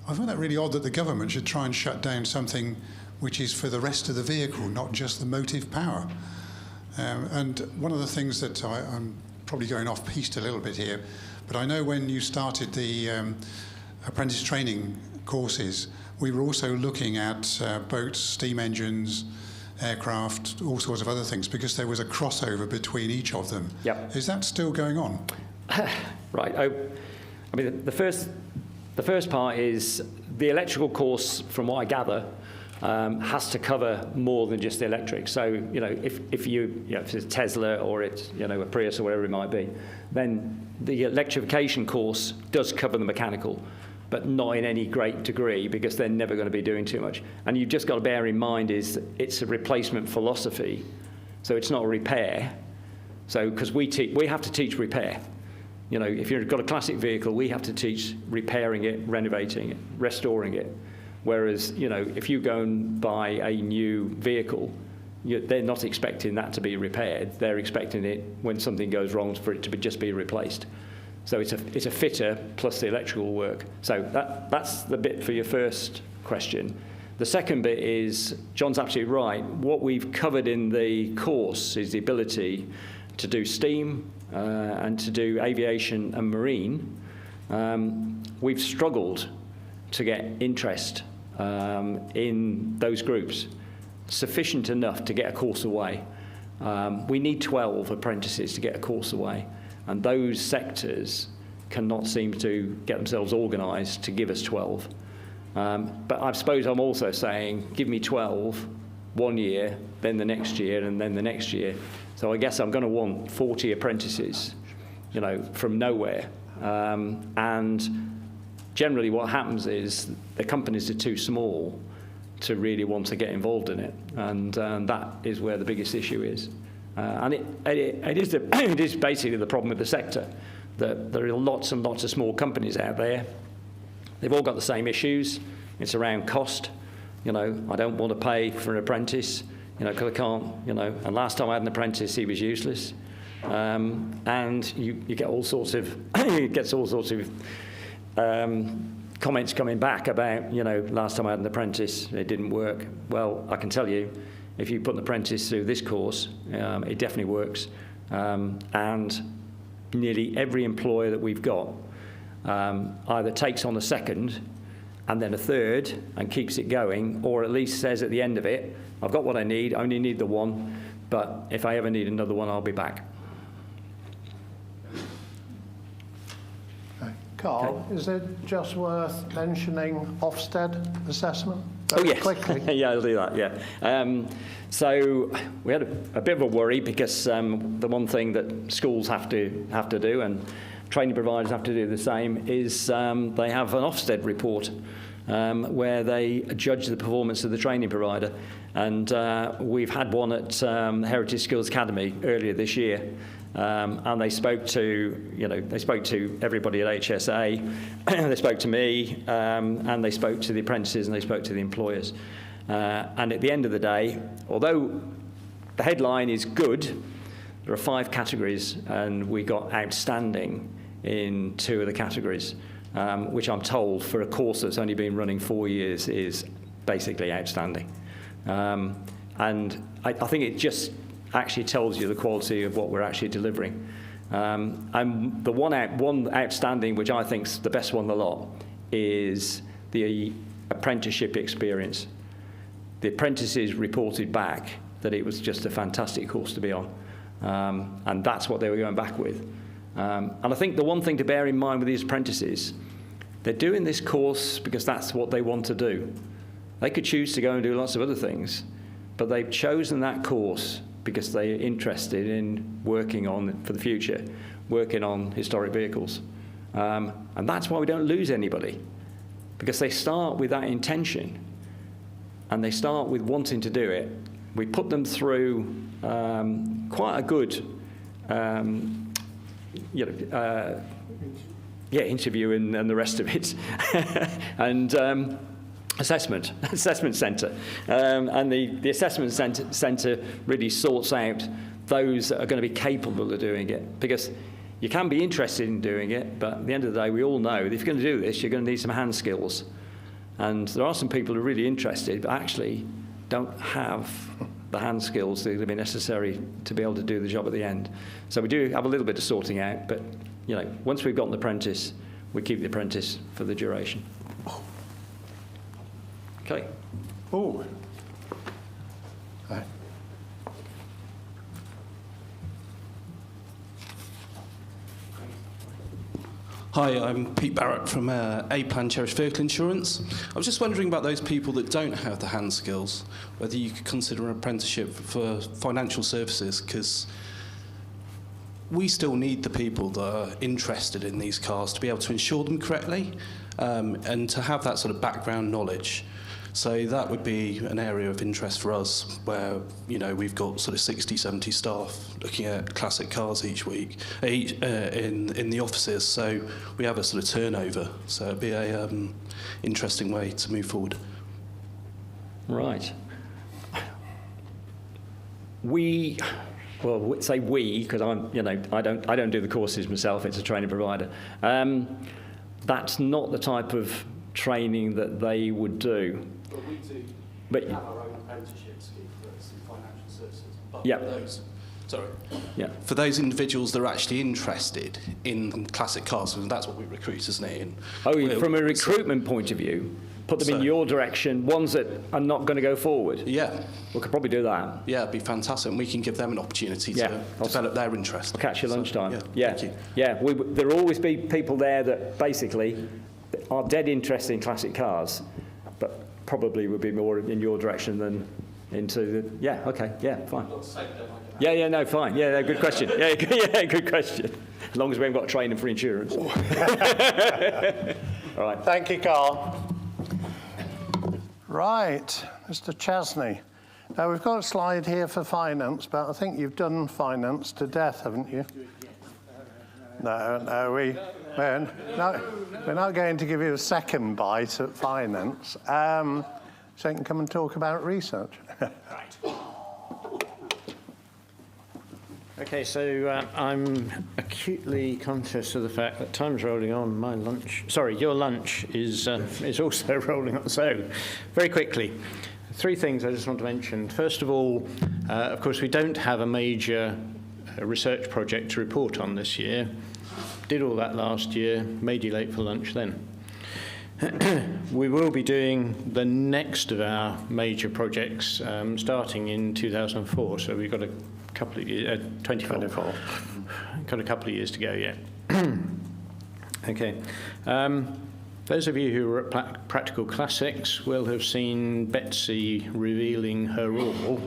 I find that really odd that the government should try and shut down something which is for the rest of the vehicle, not just the motive power. And one of the things that I'm probably going off piste a little bit here, but I know when you started the apprentice training courses, we were also looking at boats, steam engines, aircraft, all sorts of other things, because there was a crossover between each of them.
Yep.
Is that still going on?
Right. I mean, the first part is the electrical course, from what I gather, has to cover more than just the electric. So, you know, if it's a Tesla or it's, you know, a Prius or whatever it might be, then the electrification course does cover the mechanical, but not in any great degree, because they're never going to be doing too much. And you've just got to bear in mind is it's a replacement philosophy, so it's not a repair. So, because we have to teach repair. You know, if you've got a classic vehicle, we have to teach repairing it, renovating it, restoring it. Whereas, you know, if you go and buy a new vehicle, they're not expecting that to be repaired. They're expecting it, when something goes wrong, for it to just be replaced. So it's a fitter plus the electrical work. So that's the bit for your first question. The second bit is, John's absolutely right. What we've covered in the course is the ability to do steam and to do aviation and marine. We've struggled to get interest in those groups, sufficient enough to get a course away. We need 12 apprentices to get a course away, and those sectors cannot seem to get themselves organised to give us 12. But I suppose I'm also saying, give me 12 one year, then the next year, and then the next year. So I guess I'm going to want 40 apprentices, you know, from nowhere. And generally what happens is the companies are too small to really want to get involved in it, and that is where the biggest issue is. And it is basically the problem with the sector, that there are lots and lots of small companies out there. They've all got the same issues. It's around cost. You know, I don't want to pay for an apprentice, you know, because I can't, you know. And last time I had an apprentice, he was useless. And you get all sorts of, comments coming back about, you know, last time I had an apprentice, it didn't work. Well, I can tell you, if you put an apprentice through this course, it definitely works. And nearly every employer that we've got either takes on a second and then a third and keeps it going, or at least says at the end of it, I've got what I need, I only need the one, but if I ever need another one, I'll be back.
Carl, is it just worth mentioning Ofsted assessment?
Oh, yes.
Quickly.
Yeah, I'll do that, yeah. So we had a bit of a worry, because the one thing that schools have to do, and training providers have to do the same, is they have an Ofsted report where they judge the performance of the training provider. And we've had one at Heritage Skills Academy earlier this year. And they spoke to everybody at HSA, they spoke to me, and they spoke to the apprentices, and they spoke to the employers. And at the end of the day, although the headline is good, there are 5 categories, and we got outstanding in 2 of the categories, which I'm told for a course that's only been running 4 years is basically outstanding. And I think it just actually tells you the quality of what we're actually delivering. And the one outstanding, which I think's the best one of the lot, is the apprenticeship experience. The apprentices reported back that it was just a fantastic course to be on. And that's what they were going back with. And I think the one thing to bear in mind with these apprentices, they're doing this course because that's what they want to do. They could choose to go and do lots of other things, but they've chosen that course because they're interested in working on, for the future, working on historic vehicles. And that's why we don't lose anybody, because they start with that intention, and they start with wanting to do it. We put them through quite a good interview and the rest of it. And assessment centre. And the assessment centre really sorts out those that are going to be capable of doing it, because you can be interested in doing it, but at the end of the day, we all know that if you're going to do this, you're going to need some hand skills. And there are some people who are really interested, but actually don't have the hand skills that are going to be necessary to be able to do the job at the end. So we do have a little bit of sorting out, but you know, once we've got an apprentice, we keep the apprentice for the duration. Okay.
Oh.
Hi, I'm Pete Barrett from A-Plan Cherished Vehicle Insurance. I was just wondering about those people that don't have the hand skills, whether you could consider an apprenticeship for financial services, because we still need the people that are interested in these cars to be able to insure them correctly, and to have that sort of background knowledge. So that would be an area of interest for us, where, you know, we've got sort of 60, 70 staff looking at classic cars each week in the offices. So we have a sort of turnover. So it'd be a interesting way to move forward.
Right. Well, say we, because I'm, you know, I don't do the courses myself. It's a training provider. That's not the type of training that they would do.
But we do have our own apprenticeship scheme for financial services. But
yeah.
For those individuals that are actually interested in classic cars, and that's what we recruit, isn't it?
From a recruitment point of view, put them in your direction, ones that are not going to go forward.
Yeah.
We could probably do that.
Yeah, it'd be fantastic. And we can give them an opportunity to develop their interest.
I'll catch you lunchtime.
Thank you.
Yeah, there will always be people there that basically are dead interested in classic cars, but probably would be more in your direction than into the... Yeah, okay, yeah, fine. Yeah, no, fine. Yeah, no, good question. Yeah, good question. As long as we haven't got training for insurance. All right.
Thank you, Carl. Right, Mr. Chesney. Now, we've got a slide here for finance, but I think you've done finance to death, haven't you? No, we're not going to give you a second bite at finance. So you can come and talk about research.
Okay, so I'm acutely conscious of the fact that time's rolling on. Your lunch is also rolling on. So, very quickly, three things I just want to mention. First of all, of course, we don't have a major research project to report on this year. Did all that last year, made you late for lunch then. We will be doing the next of our major projects starting in 2004, so we've got a couple of years, 2024. Got a couple of years to go yet. Okay. Those of you who were at Practical Classics will have seen Betsy revealing her all.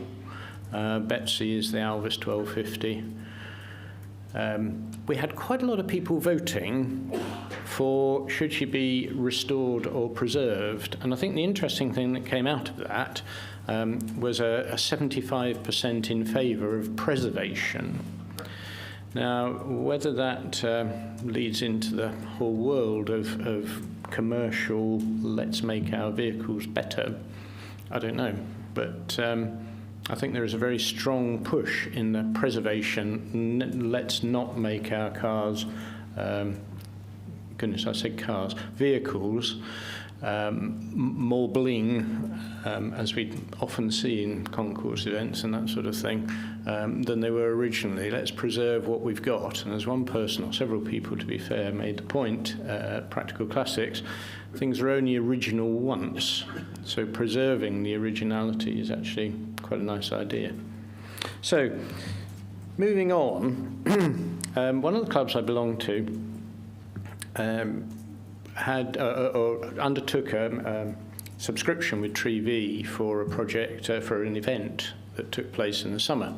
Betsy is the Alvis 1250. We had quite a lot of people voting for should she be restored or preserved, and I think the interesting thing that came out of that was a 75% in favour of preservation. Now, whether that leads into the whole world of commercial, let's make our vehicles better, I don't know, but I think there is a very strong push in the preservation. Let's not make our cars, goodness, I said cars, vehicles, more bling, as we often see in concourse events and that sort of thing, than they were originally. Let's preserve what we've got. And as one person, or several people to be fair, made the point at Practical Classics, things are only original once. So preserving the originality is actually quite a nice idea. So, moving on, one of the clubs I belong to had or undertook a subscription with Tree for a project, for an event that took place in the summer.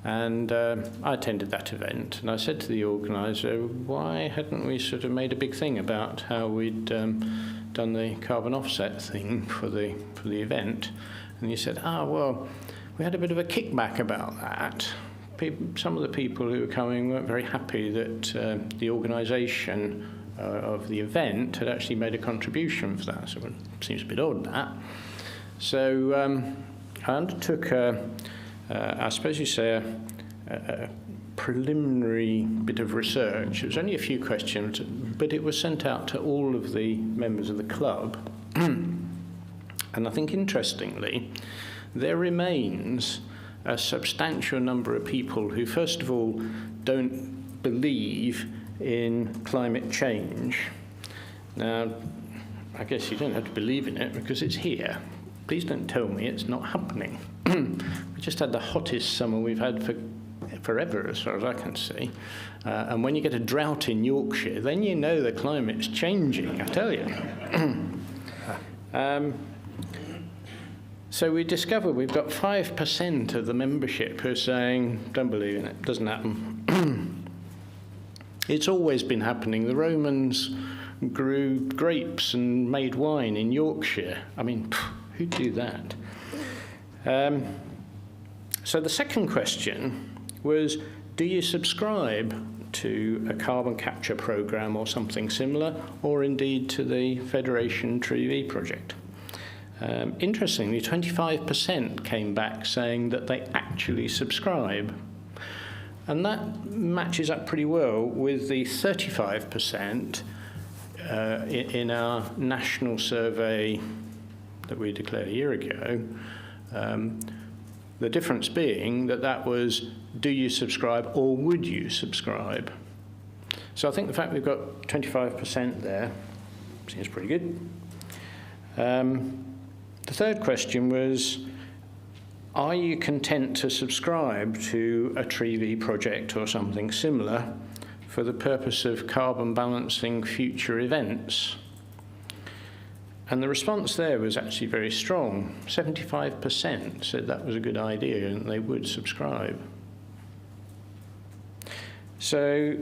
And I attended that event, and I said to the organiser, why hadn't we sort of made a big thing about how we'd done the carbon offset thing for the event? And he said, well, we had a bit of a kickback about that. Some of the people who were coming weren't very happy that the organisation of the event had actually made a contribution for that. So it seems a bit odd, that. So I undertook, I suppose you say, a preliminary bit of research. It was only a few questions, but it was sent out to all of the members of the club. And I think, interestingly, there remains a substantial number of people who, first of all, don't believe in climate change. Now, I guess you don't have to believe in it because it's here. please don't tell me it's not happening. We just had the hottest summer we've had for forever, as far as I can see. And when you get a drought in Yorkshire, then you know the climate's changing, I tell you. So we discovered we've got 5% of the membership who are saying, don't believe in it, doesn't happen. It's always been happening. The Romans grew grapes and made wine in Yorkshire. I mean, who'd do that? So the second question was, do you subscribe to a carbon capture programme or something similar, or indeed to the Federation Tree project? Interestingly, 25% came back saying that they actually subscribe. And that matches up pretty well with the 35% in our national survey that we declared a year ago. The difference being that was, do you subscribe or would you subscribe? So I think the fact we've got 25% there seems pretty good. The third question was, are you content to subscribe to a Tree project or something similar for the purpose of carbon balancing future events? And the response there was actually very strong. 75% said that was a good idea and they would subscribe. So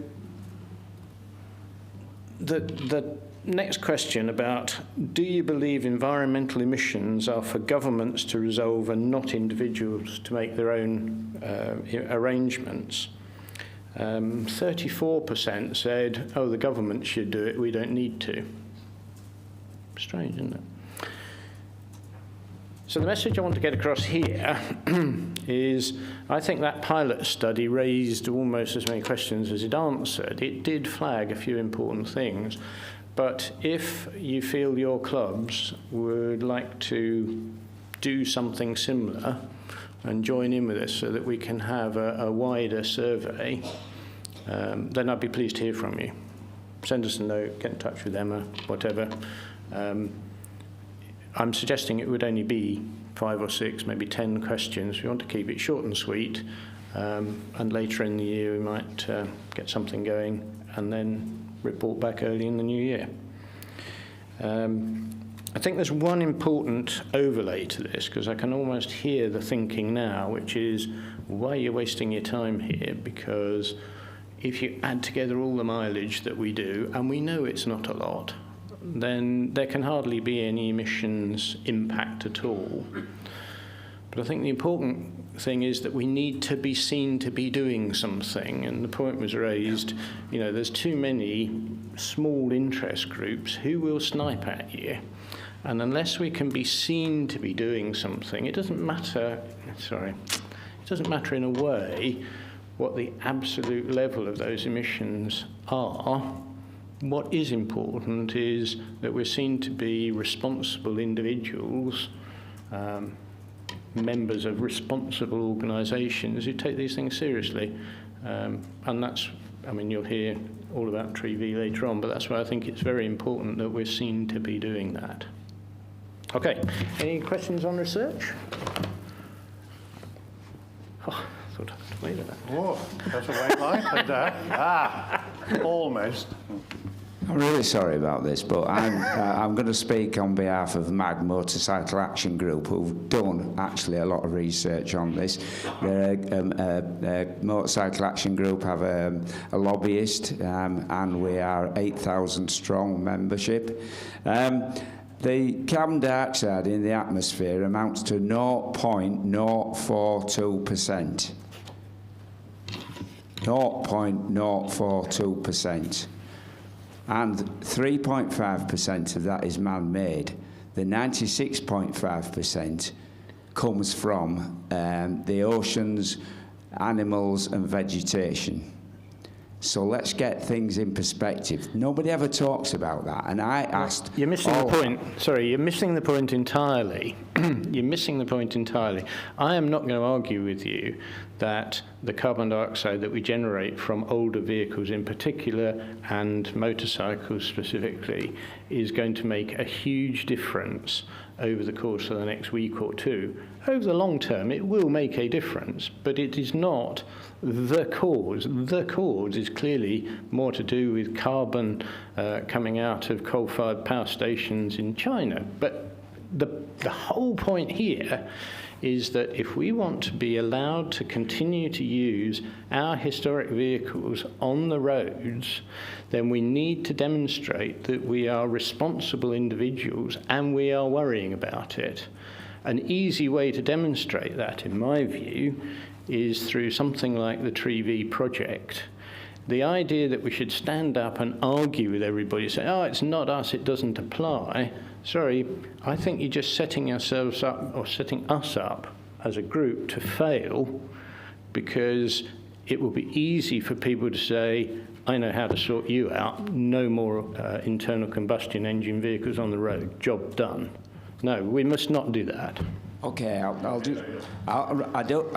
the next question about, do you believe environmental emissions are for governments to resolve and not individuals to make their own arrangements? 34% said, oh, the government should do it, we don't need to. Strange, isn't it? So the message I want to get across here is, I think that pilot study raised almost as many questions as it answered. It did flag a few important things. But if you feel your clubs would like to do something similar and join in with us so that we can have a wider survey, then I'd be pleased to hear from you. Send us a note, get in touch with Emma, whatever. I'm suggesting it would only be 5 or 6, maybe 10 questions. We want to keep it short and sweet, and later in the year we might get something going and then report back early in the new year. I think there's one important overlay to this, because I can almost hear the thinking now, which is, why are you wasting your time here? Because if you add together all the mileage that we do, and we know it's not a lot, then there can hardly be any emissions impact at all. But I think the important thing is that we need to be seen to be doing something, and the point was raised, you know, there's too many small interest groups who will snipe at you, and unless we can be seen to be doing something, it doesn't matter in a way what the absolute level of those emissions are. What is important is that we're seen to be responsible individuals, members of responsible organisations who take these things seriously. And that's, I mean, you'll hear all about Tree later on, but that's why I think it's very important that we're seen to be doing that. Okay, any questions on research? Oh, I thought I had to wait a minute.
Oh, that's a white light. Almost.
I'm really sorry about this, but I'm going to speak on behalf of MAG Motorcycle Action Group, who've done actually a lot of research on this. Motorcycle Action Group have a lobbyist, and we are 8,000 strong membership. The carbon dioxide in the atmosphere amounts to 0.042%. 0.042%. And 3.5% of that is man-made. The 96.5% comes from the oceans, animals and vegetation. So let's get things in perspective. Nobody ever talks about that. And I asked...
You're missing the point. Sorry, you're missing the point entirely. you're missing the point entirely. I am not going to argue with you that the carbon dioxide that we generate from older vehicles in particular and motorcycles specifically is going to make a huge difference over the course of the next week or two. Over the long term, it will make a difference, but it is not the cause. The cause is clearly more to do with carbon coming out of coal-fired power stations in China. But the whole point here is that if we want to be allowed to continue to use our historic vehicles on the roads, then we need to demonstrate that we are responsible individuals and we are worrying about it. An easy way to demonstrate that, in my view, is through something like the Tree project. The idea that we should stand up and argue with everybody, say, oh, it's not us, it doesn't apply. Sorry, I think you're just setting yourselves up, or setting us up as a group to fail, because it will be easy for people to say, I know how to sort you out, no more internal combustion engine vehicles on the road, job done. No, we must not do that.
Okay, I'll do. I don't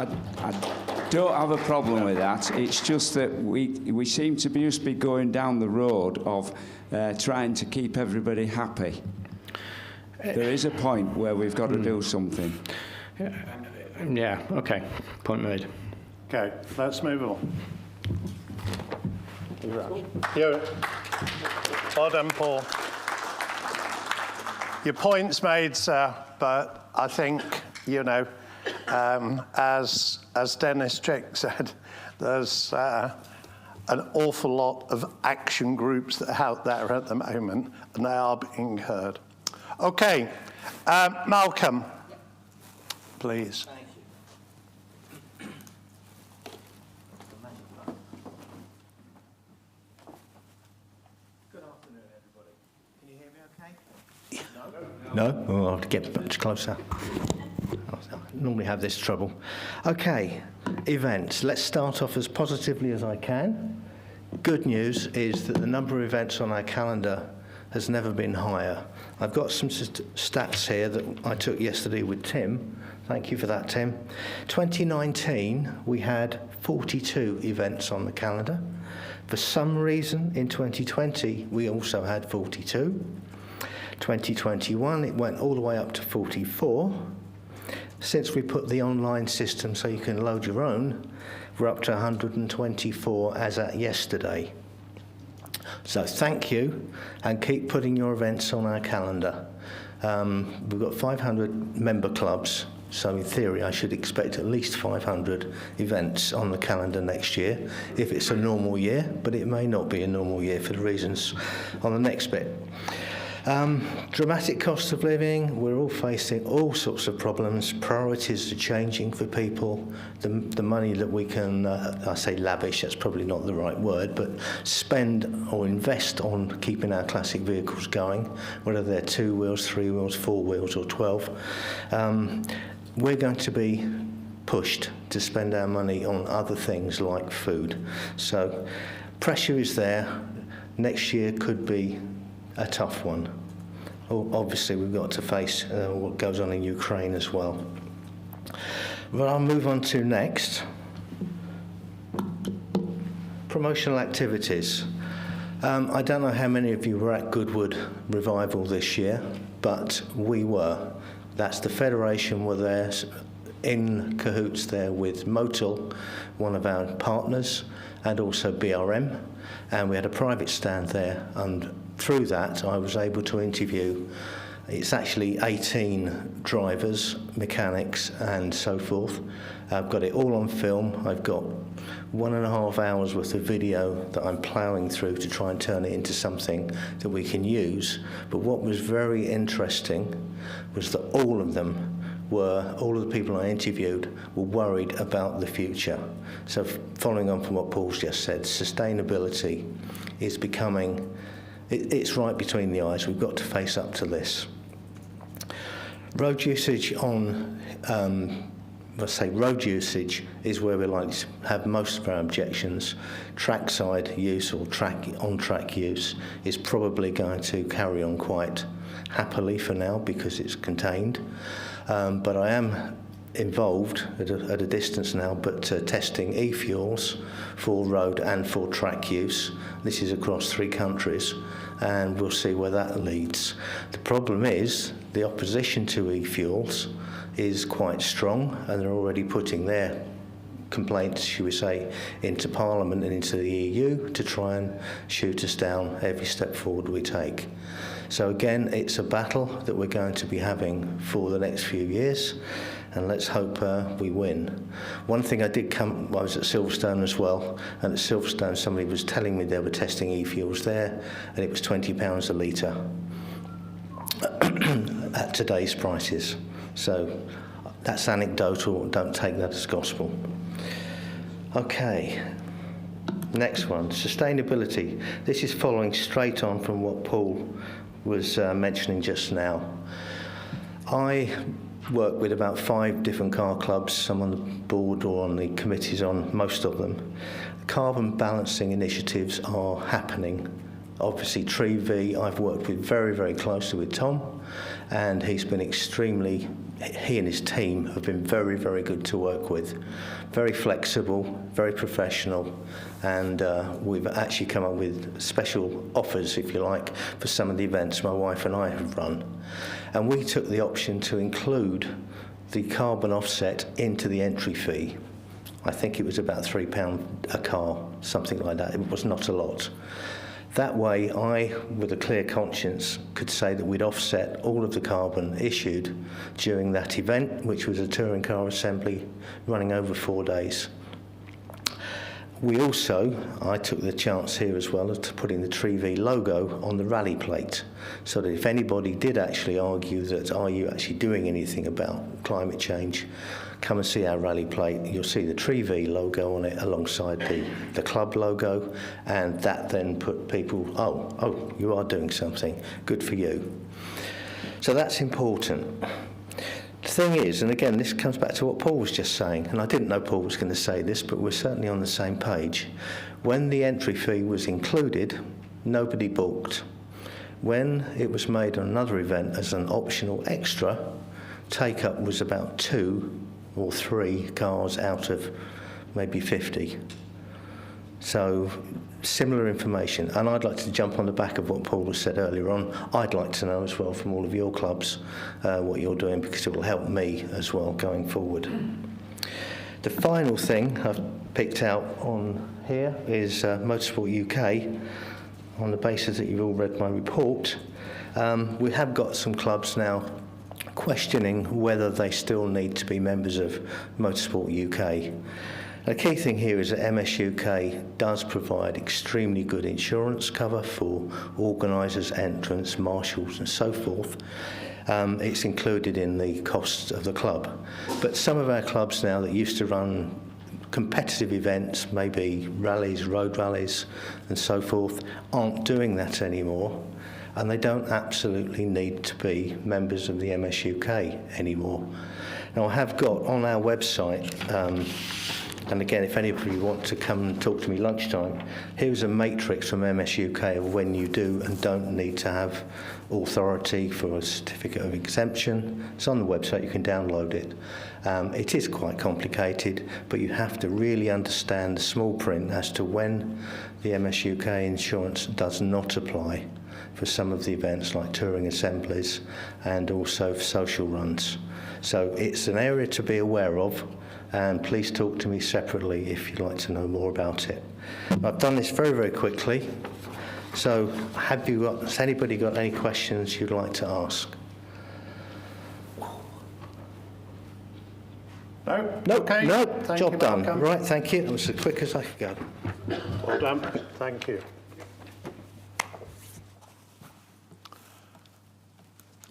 have a problem with that. It's just that we seem to just be going down the road of trying to keep everybody happy. There is a point where we've got to do something.
Yeah, okay, point made.
Okay, let's move on. Well done, Paul. Your point's made, sir, but I think, you know, as Dennis Chick said, there's an awful lot of action groups that are out there at the moment, and they are being heard. Okay, Malcolm, please.
Thank you. Good afternoon, everybody. Can you hear me okay? No? Oh, I'll have to get much closer. I normally have this trouble. Okay, events. Let's start off as positively as I can. Good news is that the number of events on our calendar has never been higher. I've got some stats here that I took yesterday with Tim. Thank you for that, Tim. 2019, we had 42 events on the calendar. For some reason, in 2020, we also had 42. 2021, it went all the way up to 44. Since we put the online system so you can load your own, we're up to 124 as at yesterday. So thank you, and keep putting your events on our calendar. We've got 500 member clubs, so in theory I should expect at least 500 events on the calendar next year, if it's a normal year, but it may not be a normal year for the reasons on the next bit. Dramatic cost of living, we're all facing all sorts of problems. Priorities are changing for people. The money that we can, I say lavish, that's probably not the right word, but spend or invest on keeping our classic vehicles going, whether they're 2 wheels, 3 wheels, 4 wheels or 12. We're going to be pushed to spend our money on other things like food. So pressure is there. Next year could be a tough one. Obviously, we've got to face what goes on in Ukraine as well. But I'll move on to next. Promotional activities. I don't know how many of you were at Goodwood Revival this year, but we were. That's the Federation were there in cahoots there with Motul, one of our partners, and also BRM. And we had a private stand there, and through that I was able to interview, it's actually 18 drivers, mechanics and so forth. I've got it all on film. I've got 1.5 hours worth of video that I'm ploughing through to try and turn it into something that we can use. But what was very interesting was that all of the people I interviewed were worried about the future. So following on from what Paul's just said, sustainability is becoming, it's right between the eyes. We've got to face up to this. Road usage on let's say road usage is where we like to have most of our objections. Trackside use or on-track use is probably going to carry on quite happily for now because it's contained. But I am involved at a distance now, but testing e-fuels for road and for track use. This is across 3 countries, and we'll see where that leads. The problem is the opposition to e-fuels is quite strong, and they're already putting their complaints, should we say, into Parliament and into the EU to try and shoot us down every step forward we take. So again, it's a battle that we're going to be having for the next few years, and let's hope we win. One thing I was at Silverstone as well, and at Silverstone somebody was telling me they were testing e-fuels there, and it was £20 a litre at today's prices. So that's anecdotal, don't take that as gospel. Okay, next one, sustainability. This is following straight on from what Paul was mentioning just now. I work with about 5 different car clubs. I'm on the board or on the committees on most of them. Carbon balancing initiatives are happening. Obviously, Tree I've worked with very, very closely with Tom, and he and his team have been very, very good to work with. Very flexible, very professional, and we've actually come up with special offers, if you like, for some of the events my wife and I have run. And we took the option to include the carbon offset into the entry fee. I think it was about £3 a car, something like that. It was not a lot. That way, I, with a clear conscience, could say that we'd offset all of the carbon issued during that event, which was a touring car assembly running over 4 days. We also, I took the chance here as well of putting the Tree logo on the rally plate, so that if anybody did actually argue that, are you actually doing anything about climate change, come and see our rally plate. You'll see the Tree logo on it alongside the club logo, and that then put people, oh, you are doing something, good for you. So that's important. The thing is, and again, this comes back to what Paul was just saying, and I didn't know Paul was going to say this, but we're certainly on the same page. When the entry fee was included, nobody booked. When it was made on another event as an optional extra, take-up was about 2 or 3 cars out of maybe 50. So similar information, and I'd like to jump on the back of what Paul has said earlier on. I'd like to know as well from all of your clubs what you're doing, because it will help me as well going forward. The final thing I've picked out on here is Motorsport UK, on the basis that you've all read my report. We have got some clubs now questioning whether they still need to be members of Motorsport UK. The key thing here is that MS UK does provide extremely good insurance cover for organisers, entrants, marshals and so forth. It's included in the costs of the club. But some of our clubs now that used to run competitive events, maybe rallies, road rallies and so forth, aren't doing that anymore. And they don't absolutely need to be members of the MS UK anymore. Now, I have got on our website, and again, if anybody wants to come and talk to me lunchtime, here's a matrix from MS UK of when you do and don't need to have authority for a certificate of exemption. It's on the website, you can download it. It is quite complicated, but you have to really understand the small print as to when the MS UK insurance does not apply for some of the events like touring assemblies and also for social runs. So it's an area to be aware of, and please talk to me separately if you'd like to know more about it. I've done this very, very quickly. So has anybody got any questions you'd like to ask?
No?
No,
Okay.
no,
Thank
job
you,
done.
Malcolm.
Right, thank you. That was as quick as I could go.
Well done. Thank you.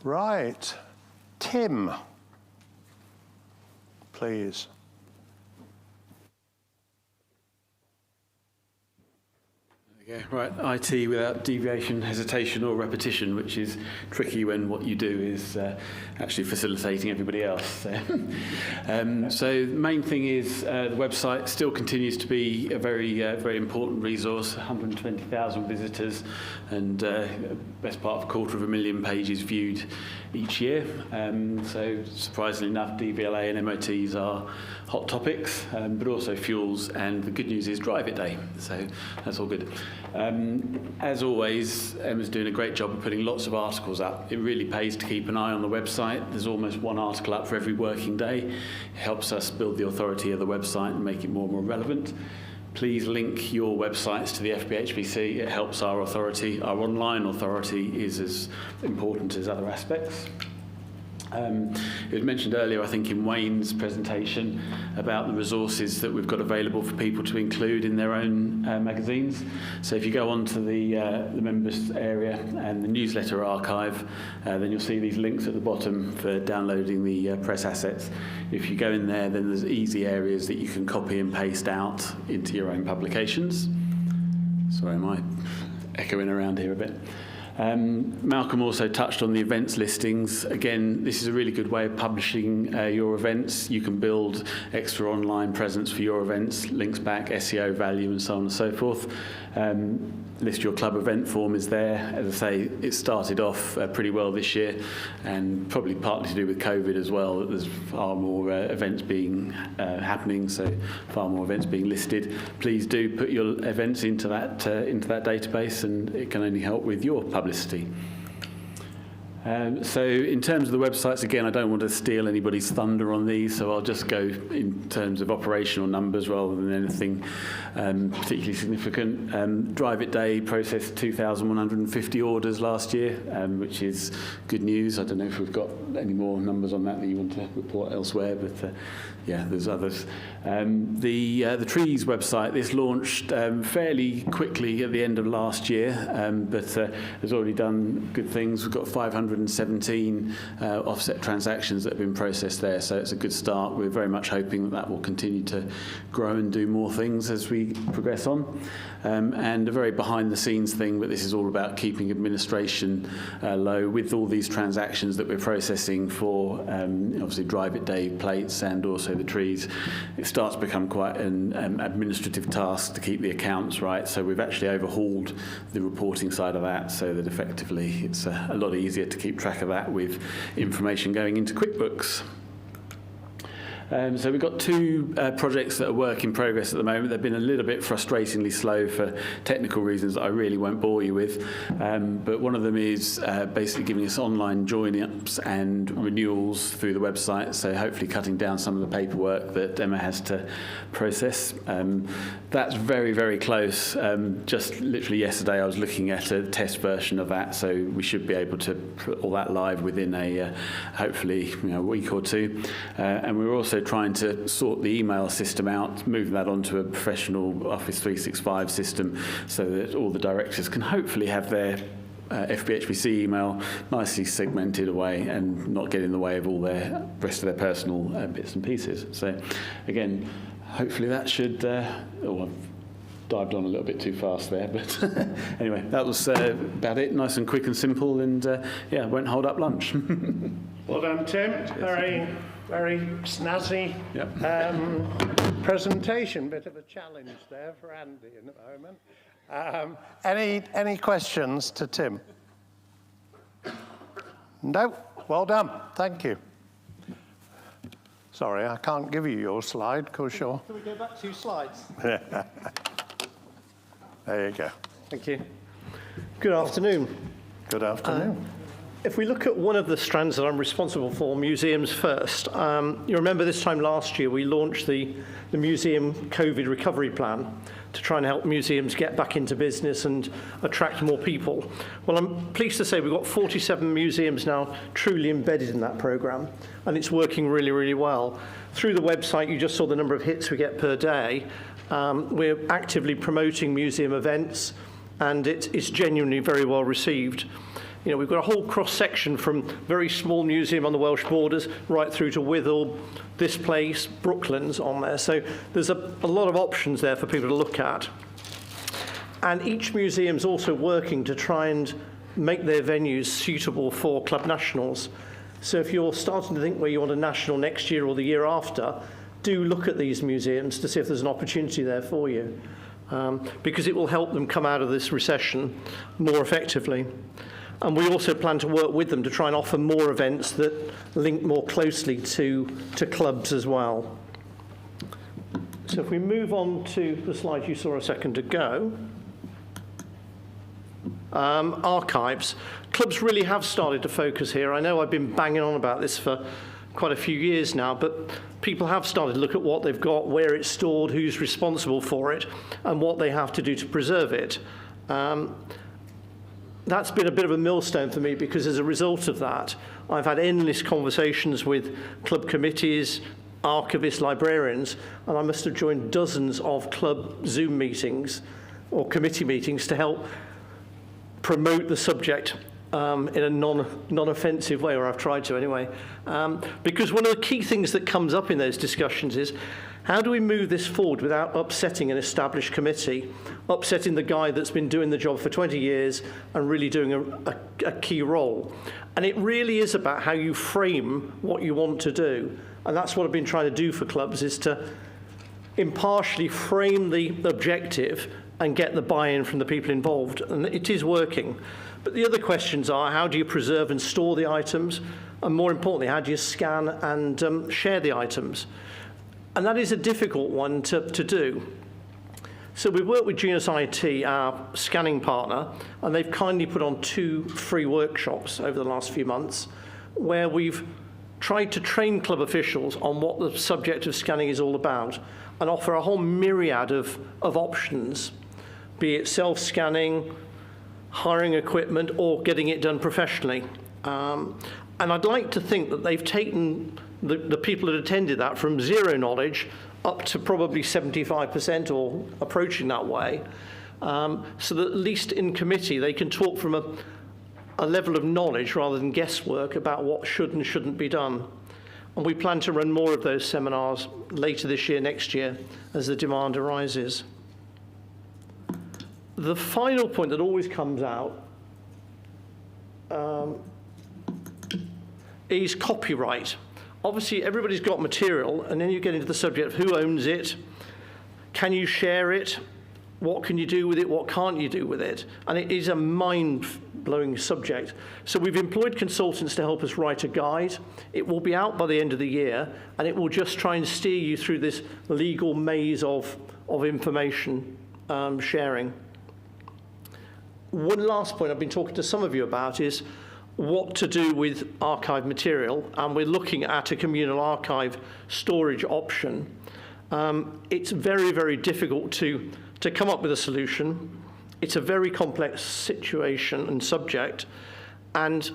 Right. Tim, please.
Yeah, right. IT without deviation, hesitation or repetition, which is tricky when what you do is actually facilitating everybody else. So the main thing is the website still continues to be a very important resource, 120,000 visitors and best part of 250,000 pages viewed each year. So surprisingly enough, DVLA and MOTs are hot topics, but also fuels, and the good news is Drive It Day, so that's all good. As always, Emma's doing a great job of putting lots of articles up. It really pays to keep an eye on the website. There's almost one article up for every working day. It helps us build the authority of the website and make it more and more relevant. Please link your websites to the FBHBC. It helps our authority. Our online authority is as important as other aspects. It was mentioned earlier, I think, in Wayne's presentation about the resources that we've got available for people to include in their own magazines. So if you go onto the members area and the newsletter archive, then you'll see these links at the bottom for downloading the press assets. If you go in there, then there's easy areas that you can copy and paste out into your own publications. Sorry, am I echoing around here a bit? Malcolm also touched on the events listings. Again, this is a really good way of publishing your events. You can build extra online presence for your events, links back, SEO value, and so on and so forth. List your club event form is there. As I say, it started off pretty well this year, and probably partly to do with COVID as well. There's far more events being happening, so far more events being listed. Please do put your events into that database, and it can only help with your publicity. So in terms of the websites, again, I don't want to steal anybody's thunder on these, so I'll just go in terms of operational numbers rather than anything particularly significant. Drive It Day processed 2,150 orders last year, which is good news. I don't know if we've got any more numbers on that you want to report elsewhere, but yeah, there's others. The Trees website, this launched fairly quickly at the end of last year, but has already done good things. We've got 517 offset transactions that have been processed there, so it's a good start. We're very much hoping that that will continue to grow and do more things as we progress on. And a very behind-the-scenes thing, but this is all about keeping administration low with all these transactions that we're processing for, obviously Drive It Day plates and also the trees. It starts to become quite an administrative task to keep the accounts right, so we've actually overhauled the reporting side of that so that effectively it's a lot easier to keep track of that with information going into QuickBooks. So we've got two projects that are work in progress at the moment. They've been a little bit frustratingly slow for technical reasons that I really won't bore you with. But one of them is basically giving us online join-ups and renewals through the website, so hopefully cutting down some of the paperwork that Emma has to process. That's very, very close. Just literally yesterday I was looking at a test version of that, so we should be able to put all that live within a hopefully a week or two. And we're also trying to sort the email system out, moving that onto a professional Office 365 system so that all the directors can hopefully have their FBHBC email nicely segmented away and not get in the way of all their rest of their personal bits and pieces. So again, hopefully that should, I've dived on a little bit too fast there, but anyway, that was about it. Nice and quick and simple, and yeah, won't hold up lunch.
Well done, Tim. Very snazzy presentation. Bit of a challenge there for Andy in a moment. Any questions to Tim? No? Well done. Thank you. Sorry, I can't give you your slide because you're...
Can we go back 2 slides?
There you go.
Thank you. Good afternoon.
Good afternoon.
If we look at one of the strands that I'm responsible for, museums first, you remember this time last year we launched the Museum COVID Recovery Plan to try and help museums get back into business and attract more people. Well, I'm pleased to say we've got 47 museums now truly embedded in that programme, and it's working really, really well. Through the website, you just saw the number of hits we get per day. We're actively promoting museum events, and it's genuinely very well received. You know, we've got a whole cross-section from very small museum on the Welsh borders right through to Withell, this place, Brooklands on there. So there's a lot of options there for people to look at. And each museum's also working to try and make their venues suitable for club nationals. So if you're starting to think where you want a national next year or the year after, do look at these museums to see if there's an opportunity there for you, because it will help them come out of this recession more effectively. And we also plan to work with them to try and offer more events that link more closely to clubs as well. So if we move on to the slide you saw a second ago, archives. Clubs really have started to focus here. I know I've been banging on about this for quite a few years now, but people have started to look at what they've got, where it's stored, who's responsible for it, and what they have to do to preserve it. That's been a bit of a millstone for me, because as a result of that, I've had endless conversations with club committees, archivists, librarians, and I must have joined dozens of club Zoom meetings or committee meetings to help promote the subject in a non-offensive way, or I've tried to anyway. Because one of the key things that comes up in those discussions is, how do we move this forward without upsetting an established committee, upsetting the guy that's been doing the job for 20 years and really doing a key role? And it really is about how you frame what you want to do. And that's what I've been trying to do for clubs, is to impartially frame the objective and get the buy-in from the people involved. And it is working. But the other questions are, how do you preserve and store the items? And more importantly, how do you scan and share the items? And that is a difficult one to do. So we've worked with Genus IT, our scanning partner, and they've kindly put on 2 free workshops over the last few months, where we've tried to train club officials on what the subject of scanning is all about, and offer a whole myriad of options, be it self-scanning, hiring equipment, or getting it done professionally. And I'd like to think that they've taken the people that attended that from zero knowledge up to probably 75% or approaching that way, so that at least in committee they can talk from a level of knowledge rather than guesswork about what should and shouldn't be done. And we plan to run more of those seminars later this year, next year, as the demand arises. The final point that always comes out is copyright. Obviously, everybody's got material, and then you get into the subject of who owns it, can you share it, what can you do with it, what can't you do with it? And it is a mind-blowing subject. So we've employed consultants to help us write a guide. It will be out by the end of the year, and it will just try and steer you through this legal maze of information sharing. One last point I've been talking to some of you about is what to do with archive material, and we're looking at a communal archive storage option. It's very, very difficult to come up with a solution. It's a very complex situation and subject, and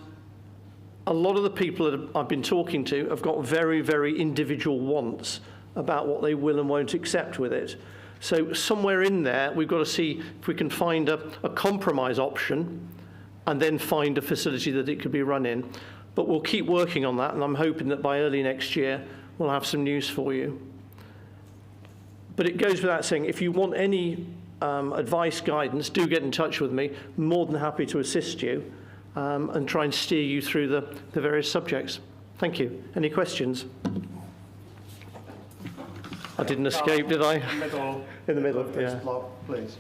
a lot of the people that I've been talking to have got very, very individual wants about what they will and won't accept with it. So somewhere in there, we've got to see if we can find a compromise option and then find a facility that it could be run in. But we'll keep working on that, and I'm hoping that by early next year, we'll have some news for you. But it goes without saying, if you want any advice, guidance, do get in touch with me. More than happy to assist you and try and steer you through the various subjects. Thank you. Any questions? I didn't escape, did I? In the middle of
this block, please.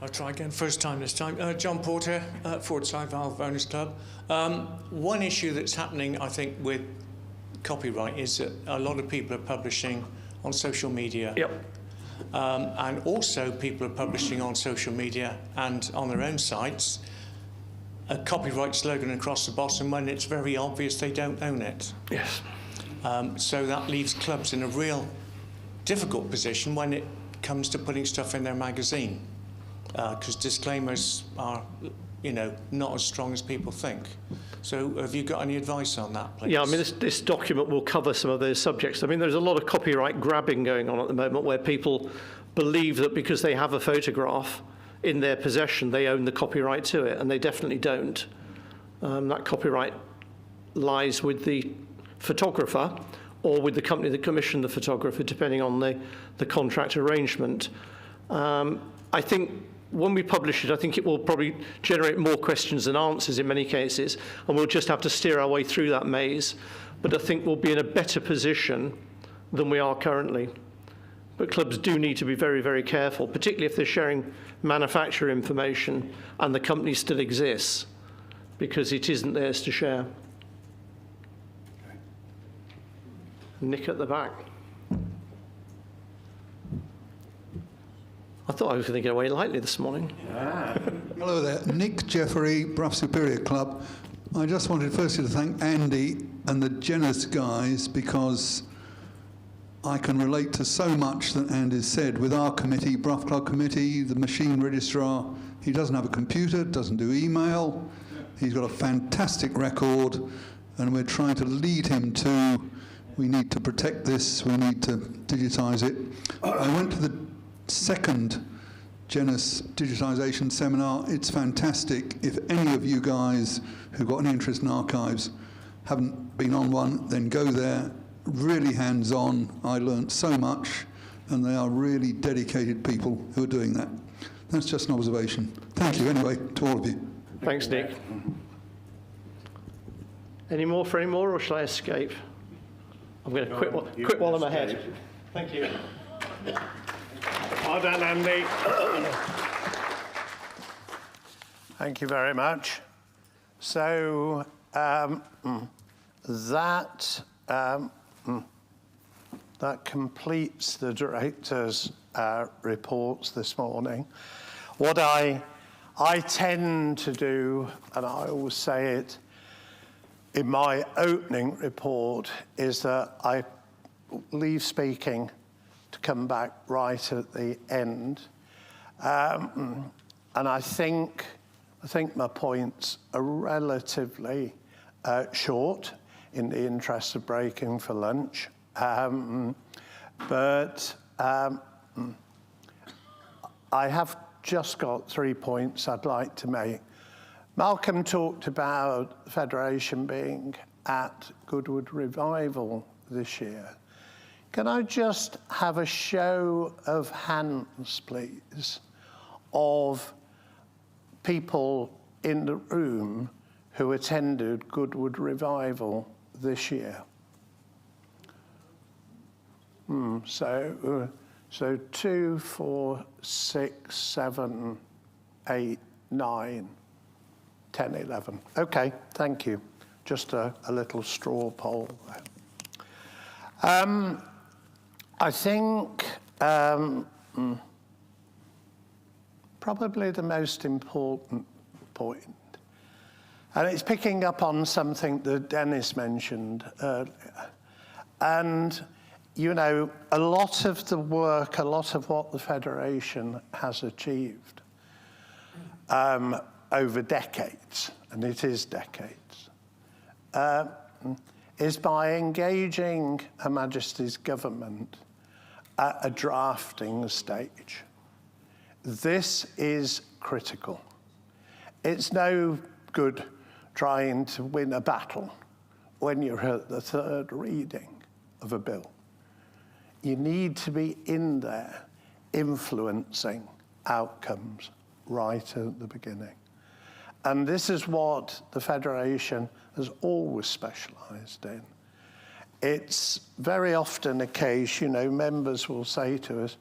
I'll try again, first time this time. John Porter, Fordside Valve Owners Club. One issue that's happening, I think, with copyright is that a lot of people are publishing on social media.
Yep.
And also people are publishing on social media and on their own sites a copyright slogan across the bottom when it's very obvious they don't own it.
Yes.
So that leaves clubs in a real difficult position when it comes to putting stuff in their magazine, because disclaimers are, not as strong as people think. So have you got any advice on that, please?
Yeah, I mean, this document will cover some of those subjects. I mean, there's a lot of copyright grabbing going on at the moment where people believe that because they have a photograph in their possession, they own the copyright to it, and they definitely don't. That copyright lies with the photographer or with the company that commissioned the photographer, depending on the contract arrangement. I think when we publish it, I think it will probably generate more questions than answers in many cases, and we'll just have to steer our way through that maze. But I think we'll be in a better position than we are currently. But clubs do need to be very, very careful, particularly if they're sharing manufacturer information and the company still exists, because it isn't theirs to share. Nick at the back. I thought I was going to get away lightly this morning.
Hello there, Nick Jeffery, Brough Superior Club. I just wanted firstly to thank Andy and the Genus guys, because I can relate to so much that Andy said. With our committee, Brough Club Committee, the machine registrar, he doesn't have a computer, doesn't do email. He's got a fantastic record, and we're trying to lead him to, we need to protect this, we need to digitise it. I went to the second Genus digitisation seminar. It's fantastic. If any of you guys who've got any interest in archives haven't been on one, then go there. Really hands-on. I learnt so much, and they are really dedicated people who are doing that. That's just an observation. Thank you anyway to all of you.
Thanks, Nick. Any more for any more, or shall I escape? I'm going to quit while I'm ahead. Thank you.
Well done, Andy. Thank you very much. So that completes the director's reports this morning. What I tend to do, and I always say it in my opening report, is that I leave speaking to come back right at the end. And I think my points are relatively short in the interest of breaking for lunch. But I have just got 3 points I'd like to make. Malcolm talked about the Federation being at Goodwood Revival this year. Can I just have a show of hands, please, of people in the room who attended Goodwood Revival this year? So 2, 4, 6, 7, 8, 9, 10, 11. Okay, thank you. Just a little straw poll there. I think probably the most important point, and it's picking up on something that Dennis mentioned earlier, and you know, a lot of the work, a lot of what the Federation has achieved over decades, and it is decades, is by engaging Her Majesty's government at a drafting stage. This is critical. It's no good trying to win a battle when you're at the third reading of a bill. You need to be in there influencing outcomes right at the beginning. And this is what the Federation has always specialised in. It's very often a case, you know, members will say to us,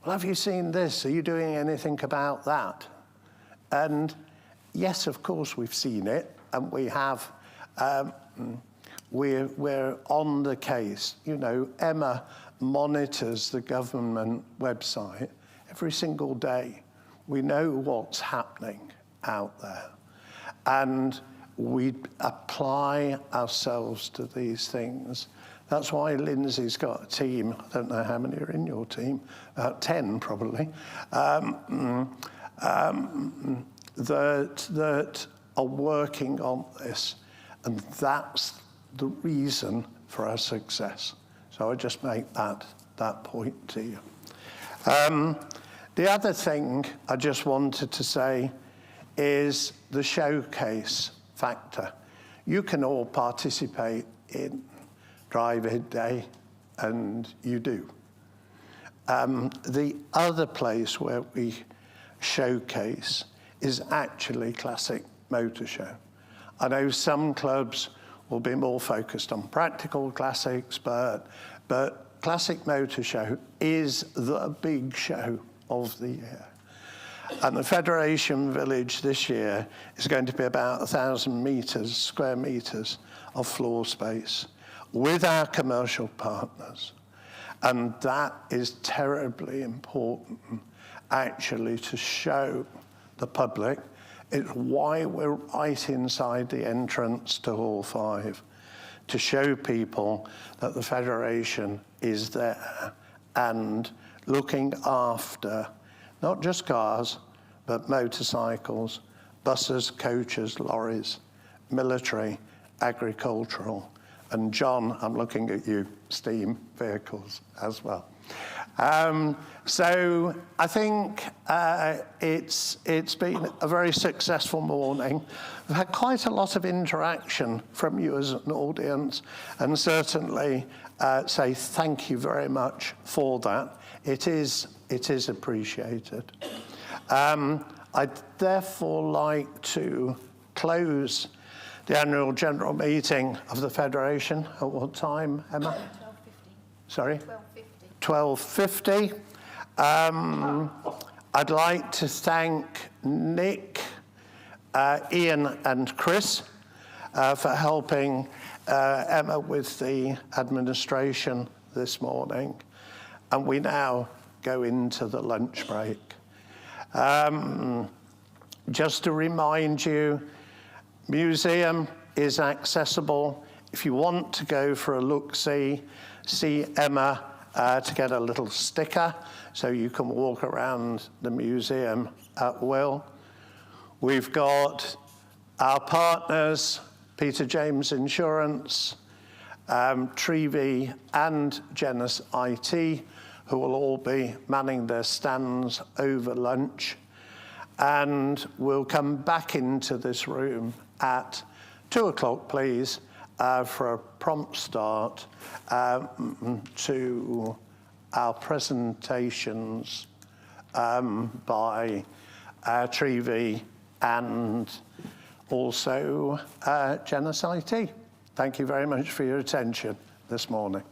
well, have you seen this? Are you doing anything about that? And yes, of course, we've seen it, and we have, we're on the case. You know, Emma monitors the government website every single day. We know what's happening out there. And we apply ourselves to these things. That's why Lindsay's got a team. I don't know how many are in your team, 10 probably, that are working on this. And that's the reason for our success. So I just make that point to you. The other thing I just wanted to say is the showcase factor. You can all participate in drive-in day, and you do. The other place where we showcase is actually Classic Motor Show. I know some clubs will be more focused on practical classics, but Classic Motor Show is the big show of the year. And the Federation Village this year is going to be about 1,000 square meters of floor space with our commercial partners. And that is terribly important, actually, to show the public. It's why we're right inside the entrance to Hall 5, to show people that the Federation is there and looking after not just cars, but motorcycles, buses, coaches, lorries, military, agricultural, and John, I'm looking at you, steam vehicles as well. So I think it's been a very successful morning. We've had quite a lot of interaction from you as an audience, and certainly say thank you very much for that. It is appreciated. I'd therefore like to close the annual general meeting of the Federation. At what time, Emma? 12:50. Sorry? 12:50. 12:50. I'd like to thank Nick, Ian and Chris for helping Emma with the administration this morning. And we now go into the lunch break. Just to remind you, museum is accessible. If you want to go for a look-see, see Emma to get a little sticker so you can walk around the museum at will. We've got our partners, Peter James Insurance, Trevi and Genus IT, who will all be manning their stands over lunch. And we'll come back into this room at 2 o'clock, please, for a prompt start to our presentations by Trevi and also Genus IT. Thank you very much for your attention this morning.